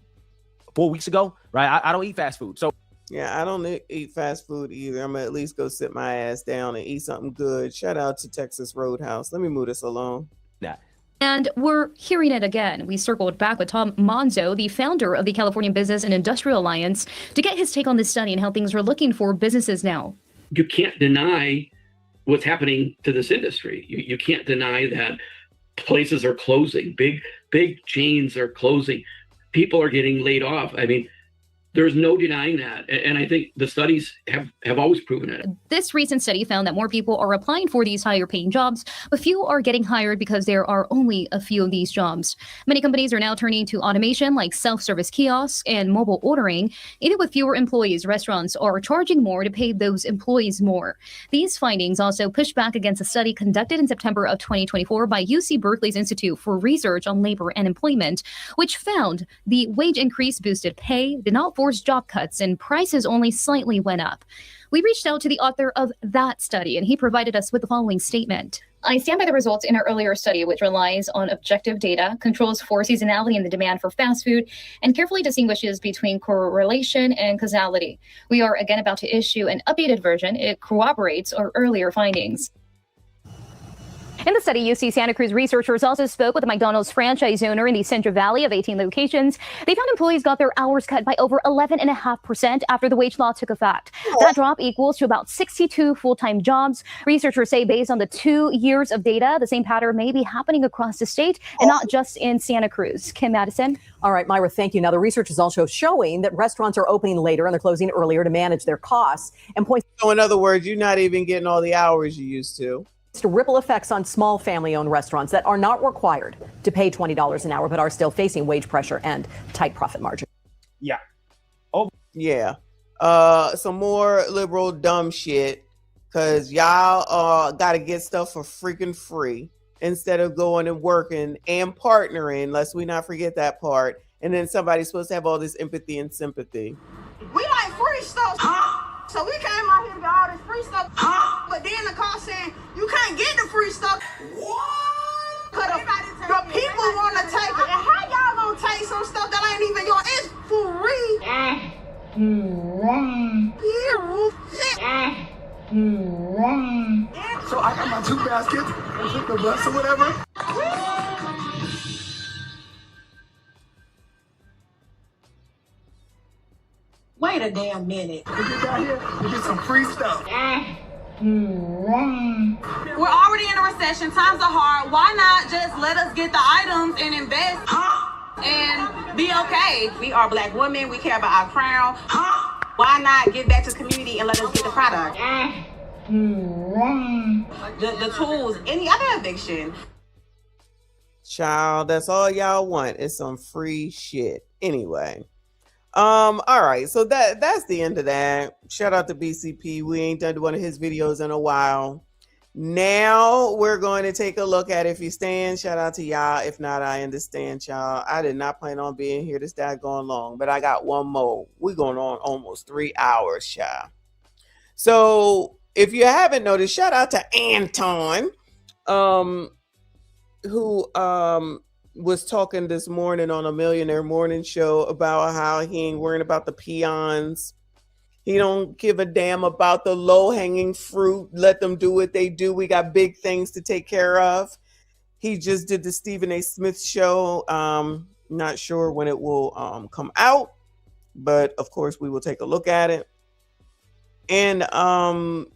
S12: 4 weeks ago, right? I don't eat fast food, so.
S1: Yeah, I don't eat fast food either. I'm gonna at least go sit my ass down and eat something good. Shout out to Texas Roadhouse. Let me move this along.
S12: Yeah.
S19: And we're hearing it again. We circled back with Tom Monzo, the founder of the California Business and Industrial Alliance, to get his take on this study and how things are looking for businesses now.
S23: You can't deny what's happening to this industry. You can't deny that places are closing. Big chains are closing. People are getting laid off. I mean, there's no denying that. And I think the studies have always proven it.
S19: This recent study found that more people are applying for these higher paying jobs, but few are getting hired because there are only a few of these jobs. Many companies are now turning to automation like self-service kiosks and mobile ordering. Even with fewer employees, restaurants are charging more to pay those employees more. These findings also push back against a study conducted in September of 2024 by UC Berkeley's Institute for Research on Labor and Employment, which found the wage increase boosted pay, did not force job cuts, and prices only slightly went up. We reached out to the author of that study, and he provided us with the following statement. I stand by the results in our earlier study, which relies on objective data, controls for seasonality and the demand for fast food, and carefully distinguishes between correlation and causality. We are again about to issue an updated version. It corroborates our earlier findings. In the study, UC Santa Cruz researchers also spoke with a McDonald's franchise owner in the Central Valley of 18 locations. They found employees got their hours cut by over 11.5% after the wage law took effect. That drop equals to about 62 full-time jobs. Researchers say based on the 2 years of data, the same pattern may be happening across the state and not just in Santa Cruz. Kim Madison.
S6: All right, Myra, thank you. Now, the research is also showing that restaurants are opening later and they're closing earlier to manage their costs. And points.
S1: So in other words, you're not even getting all the hours you used to.
S6: To ripple effects on small family-owned restaurants that are not required to pay $20 an hour, but are still facing wage pressure and tight profit margin.
S12: Yeah.
S1: Oh, yeah. Some more liberal dumb shit, because y'all got to get stuff for freaking free instead of going and working and partnering, lest we not forget that part. And then somebody's supposed to have all this empathy and sympathy.
S7: We like free stuff. So we came out here to get all this free stuff. But then the car saying, you can't get the free stuff. What? Because the people want to take it. And how y'all going to take some stuff that ain't even yours? It's free.
S9: So I got my 2 baskets and took the bus or whatever.
S7: Wait a damn minute.
S9: We get down here, we get some free stuff.
S7: We're already in a recession. Times are hard. Why not just let us get the items and invest and be okay? We are Black women. We care about our crown. Why not give back to the community and let us get the product? The tools, any other eviction.
S1: Child, that's all y'all want is some free shit. Anyway. All right, so that's the end of that. Shout out to BCP. We ain't done one of his videos in a while. Now we're going to take a look at If You Stand. Shout out to y'all. If not, I understand, y'all. I did not plan on being here this daggone long, but I got one more. We're going on almost 3 hours, y'all. So if you haven't noticed, shout out to Anton, who was talking this morning on a Millionaire Morning Show about how he ain't worrying about the peons. He don't give a damn about the low-hanging fruit. Let them do what they do. We got big things to take care of. He just did the Stephen A. Smith show. Not sure when it will come out, but of course we will take a look at it. And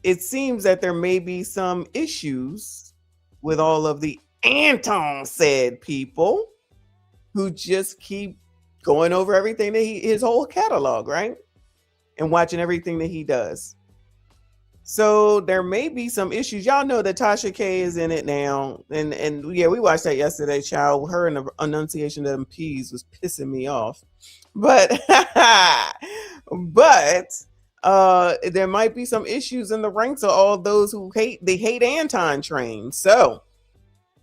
S1: it seems that there may be some issues with all of the Anton said people who just keep going over everything that his whole catalog, right? And watching everything that he does. So there may be some issues. Y'all know that Tasha K is in it now. And yeah, we watched that yesterday, child. Her and the enunciation of them P's was pissing me off. But there might be some issues in the ranks of all those who hate Anton train. So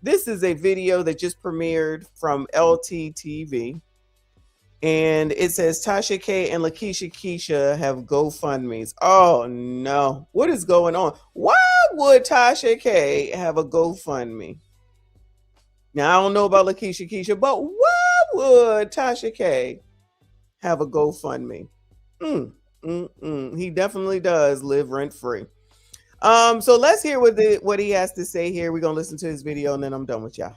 S1: this is a video that just premiered from LTTV. And it says Tasha K and Keisha have GoFundMes. Oh no. What is going on? Why would Tasha K have a GoFundMe? Now I don't know about Keisha, but why would Tasha K have a GoFundMe? He definitely does live rent free. So let's hear what he has to say here. We're gonna listen to his video and then I'm done with y'all.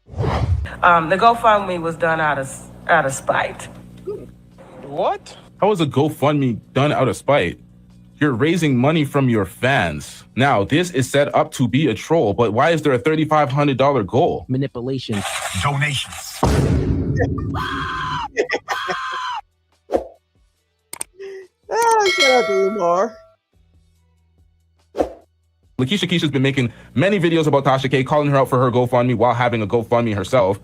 S22: The GoFundMe was done out of spite.
S24: What? How is a GoFundMe done out of spite? You're raising money from your fans. Now, this is set up to be a troll, but why is there a $3,500 goal?
S12: Manipulation.
S24: Donations.
S1: Shout out to Umar.
S24: Keisha's been making many videos about Tasha K, calling her out for her GoFundMe while having a GoFundMe herself.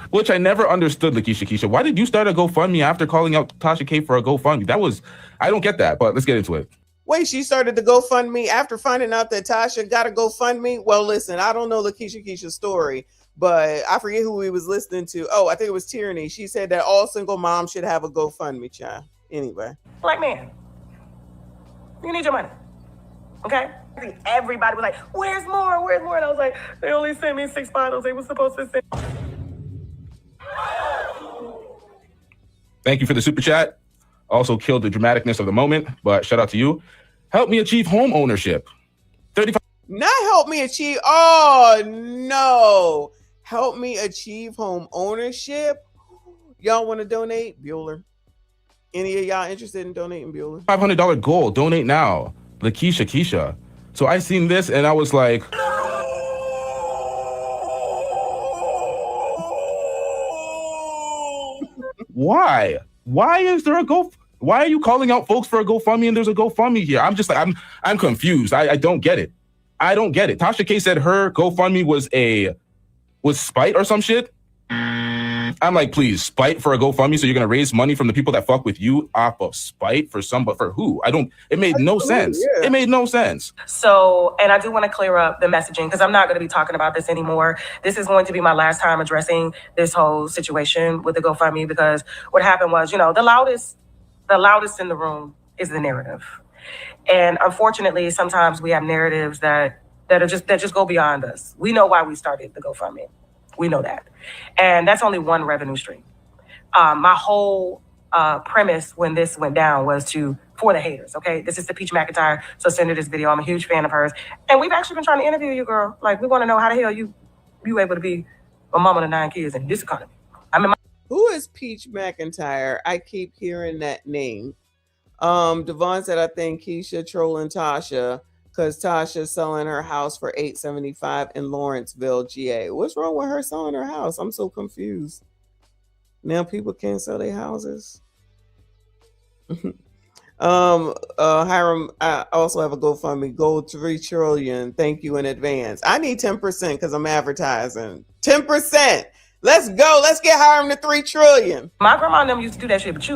S24: Which I never understood, Keisha. Why did you start a GoFundMe after calling out Tasha K for a GoFundMe? I don't get that, but let's get into it.
S1: Wait, she started the GoFundMe after finding out that Tasha got a GoFundMe? Well, listen, I don't know Keisha's story, but I forget who we was listening to. Oh, I think it was Tyranny. She said that all single moms should have a GoFundMe, child. Anyway.
S22: Black man, you need your money, okay? Everybody was like, where's more? Where's more? And I was like, they only sent me 6 bottles. They were supposed to send.
S24: Thank you for the super chat. Also killed the dramaticness of the moment, but shout out to you. Help me achieve home ownership. 35.
S1: Not help me achieve. Oh no. Help me achieve home ownership. Y'all want to donate? Bueller. Any of y'all interested in donating, Bueller?
S24: $500 goal. Donate now. LaKeisha Keisha. So I seen this and I was like, why? Why is there a why are you calling out folks for a GoFundMe and there's a GoFundMe here? I'm just like, I'm confused. I don't get it. I don't get it. Tasha K said her GoFundMe was spite or some shit. I'm like, please, spite for a GoFundMe, so you're gonna raise money from the people that fuck with you off of spite for who? It made no sense. Yeah. It made no sense.
S22: So, and I do want to clear up the messaging because I'm not going to be talking about this anymore. This is going to be my last time addressing this whole situation with the GoFundMe, because what happened was, the loudest in the room is the narrative. And unfortunately, sometimes we have narratives that just go beyond us. We know why we started the GoFundMe. We know that. And that's only one revenue stream. My whole premise when this went down was for the haters, okay? This is the Peach McIntyre, so send her this video. I'm a huge fan of hers. And we've actually been trying to interview you, girl. Like, we want to know how the hell you able to be a mama to 9 kids in this economy.
S1: Who is Peach McIntyre? I keep hearing that name. Devon said, I think Keisha trolling Tasha because Tasha's selling her house for $875 in Lawrenceville, GA. What's wrong with her selling her house? I'm so confused. Now people can't sell their houses. Hiram, I also have a GoFundMe. Go 3 trillion. Thank you in advance. I need 10% because I'm advertising. 10%. Let's go. Let's get Hiram to 3 trillion.
S22: My grandma and them used to do that shit, but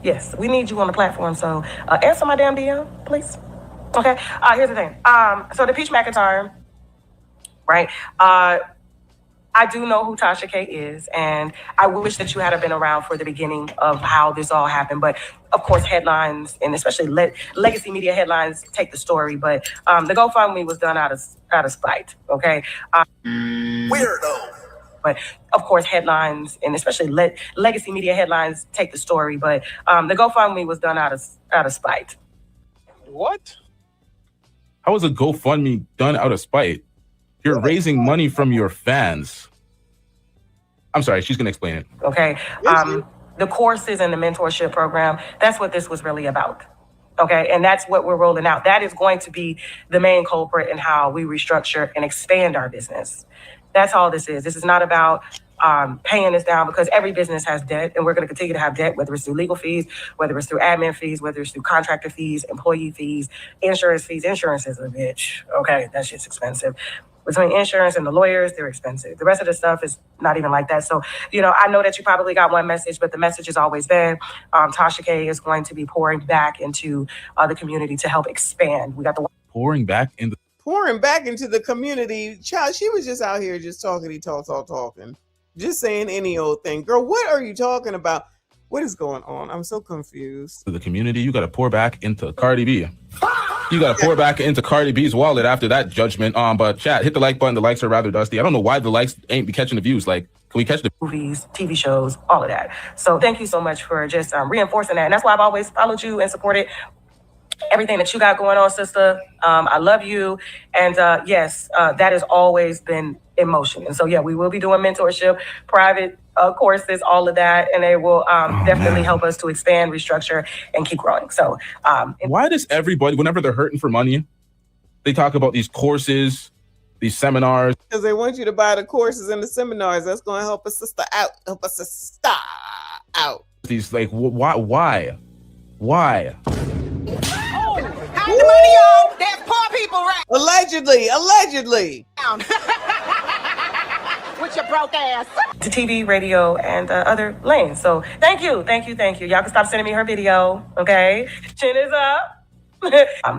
S22: yes, we need you on the platform. So answer my damn DM, please. Okay. Here's the thing. So the Peach McIntyre, right? I do know who Tasha K is, and I wish that you had been around for the beginning of how this all happened. But of course, headlines and especially legacy media headlines take the story. But the GoFundMe was done out of spite. Okay. Weirdo. But of course, headlines and especially legacy media headlines take the story. But the GoFundMe was done out of spite.
S24: What? How is a GoFundMe done out of spite? You're raising money from your fans. I'm sorry, she's gonna explain it.
S22: Okay. The courses and the mentorship program, that's what this was really about. Okay. And that's what we're rolling out. That is going to be the main culprit in how we restructure and expand our business. That's all this is. This is not about paying this down, because every business has debt, and we're going to continue to have debt, whether it's through legal fees, whether it's through admin fees, whether it's through contractor fees, employee fees, insurance fees. Insurance is a bitch. Okay, that shit's expensive. Between insurance and the lawyers, they're expensive. The rest of the stuff is not even like that. So, I know that you probably got one message, but the message has always been Tasha K is going to be pouring back into the community to help expand. We got the
S24: pouring back into
S1: the community. Child, she was just out here just talking. Just saying any old thing. Girl, what are you talking about? What is going on? I'm so confused.
S24: To the community, you got to pour back into Cardi B. You got to pour back into Cardi B's wallet after that judgment. But chat, hit the like button. The likes are rather dusty. I don't know why the likes ain't be catching the views. Like, can we catch the
S22: movies, TV shows, all of that? So thank you so much for just reinforcing that. And that's why I've always followed you and supported everything that you got going on, sister. I love you. And yes, that has always been in motion. And so, yeah, we will be doing mentorship, private courses, all of that. And they will definitely help us to expand, restructure, and keep growing. So
S24: why does everybody, whenever they're hurting for money, they talk about these courses, these seminars?
S1: Because they want you to buy the courses and the seminars. That's going to help a sister out. Help a sister out.
S24: These, like, why?
S7: Hide the money, y'all. There's poor people, right?
S1: Allegedly.
S7: With your broke ass.
S22: To TV, radio, and other lanes. So thank you. Y'all can stop sending me her video, okay? Chin is up.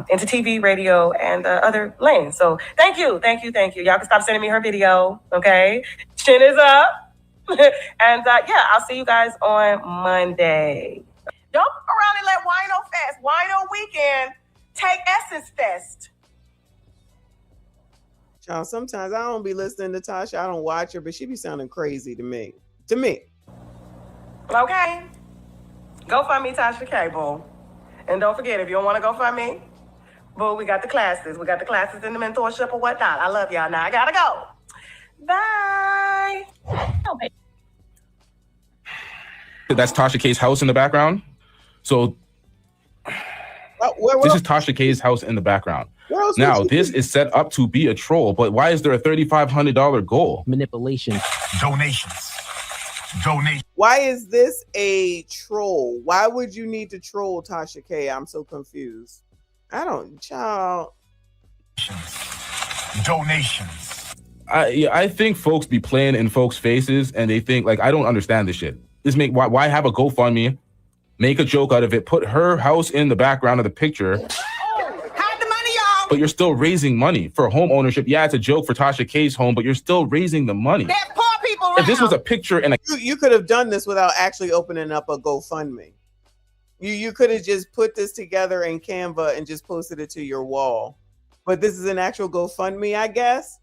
S22: Into TV, radio, and other lanes. So thank you. Y'all can stop sending me her video, okay? Chin is up. And yeah, I'll see you guys on Monday. Don't go around and let Wino Fest, Wino Weekend, take Essence Fest.
S1: Child, sometimes I don't be listening to Tasha. I don't watch her, but she be sounding crazy to me.
S22: Okay. GoFundMe Tasha K, boo. And don't forget, if you don't want to GoFundMe, boo, we got the classes. We got the classes in the mentorship or whatnot. I love y'all. Now I gotta go. Bye.
S24: That's Tasha K's house in the background. So this is Tasha K's house in the background. Now, this is set up to be a troll, but why is there a $3,500 goal?
S12: Manipulation.
S1: Donations. Why is this a troll? Why would you need to troll Tasha K? I'm so confused. I don't, child.
S24: Donations. I think folks be playing in folks' faces and they think, like, I don't understand this shit. Why have a GoFundMe, make a joke out of it, put her house in the background of the picture, but you're still raising money for home ownership. Yeah, it's a joke for Tasha K's home, but you're still raising the money.
S1: Poor people
S24: if this was a picture and
S1: you could have done this without actually opening up a GoFundMe. You could have just put this together in Canva and just posted it to your wall. But this is an actual GoFundMe, I guess.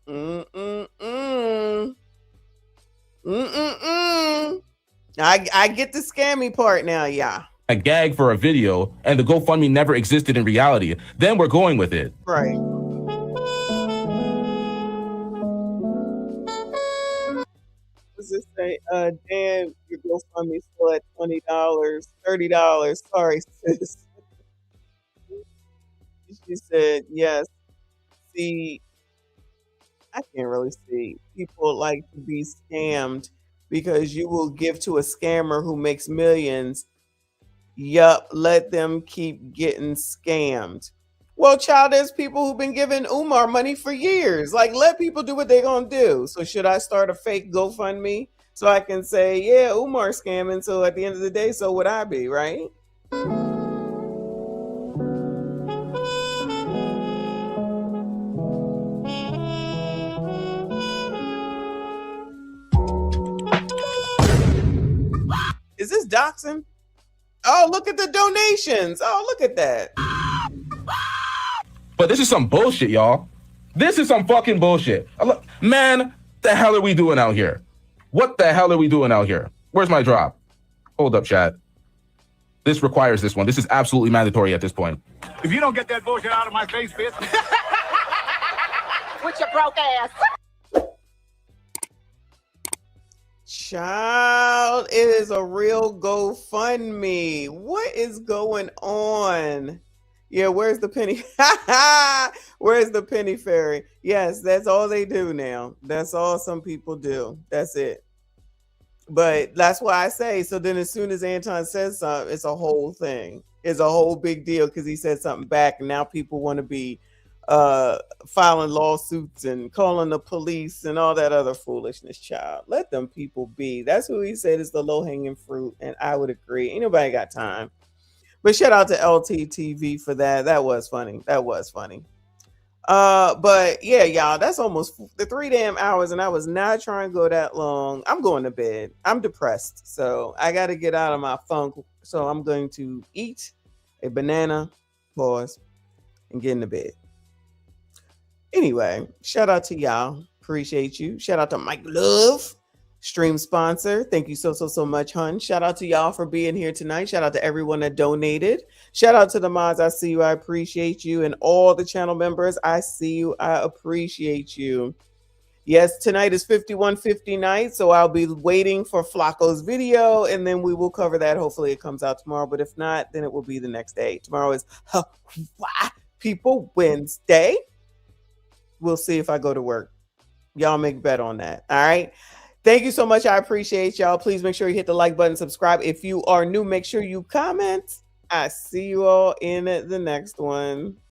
S1: I get the scammy part now, yeah.
S24: a gag for a video and the GoFundMe never existed in reality, then we're going with it.
S1: Right. What's this say? Dan, your GoFundMe still at $20, $30. Sorry, sis. She said, yes. See, I can't really see. People like to be scammed because you will give to a scammer who makes millions. Yup, let them keep getting scammed. Well, child, there's people who've been giving Umar money for years. Like, let people do what they're going to do. So should I start a fake GoFundMe so I can say, yeah, Umar's scamming. So at the end of the day, so would I be, right? Is this doxing? Oh, look at the donations. Oh, look at that.
S24: But this is some bullshit, y'all. This is some fucking bullshit. Man, the hell are we doing out here? What the hell are we doing out here? Where's my drop? Hold up, chat. This requires this one. This is absolutely mandatory at this point.
S4: If you don't get that bullshit out of my face, bitch.
S7: With your broke ass.
S1: Child, it is a real GoFundMe. What is going on? Yeah, where's the penny? Where's the penny fairy? Yes, that's all they do now. That's all some people do. That's it. But that's why I say, so then as soon as Anton says something, it's a whole thing. It's a whole big deal because he said something back and now people want to be filing lawsuits and calling the police and all that other foolishness. Child, let them people be. That's who he said is the low-hanging fruit, and I would agree. Ain't nobody got time. But shout out to LTTV for that. That was funny. But yeah, y'all, that's almost the 3 damn hours, and I was not trying to go that long. I'm going to bed. I'm depressed, so I got to get out of my funk. So I'm going to eat a banana, pause, and get into bed. Anyway, shout out to y'all. Appreciate you. Shout out to Mike Love, stream sponsor. Thank you so much, hun. Shout out to y'all for being here tonight. Shout out to everyone that donated. Shout out to the mods. I see you. I appreciate you. And all the channel members, I see you. I appreciate you. Yes, tonight is 5150 night, so I'll be waiting for Flacco's video, and then we will cover that. Hopefully it comes out tomorrow, but if not, then it will be the next day. Tomorrow is People Wednesday. We'll see if I go to work. Y'all make a bet on that. All right. Thank you so much. I appreciate y'all. Please make sure you hit the like button, subscribe. If you are new, make sure you comment. I see you all in the next one.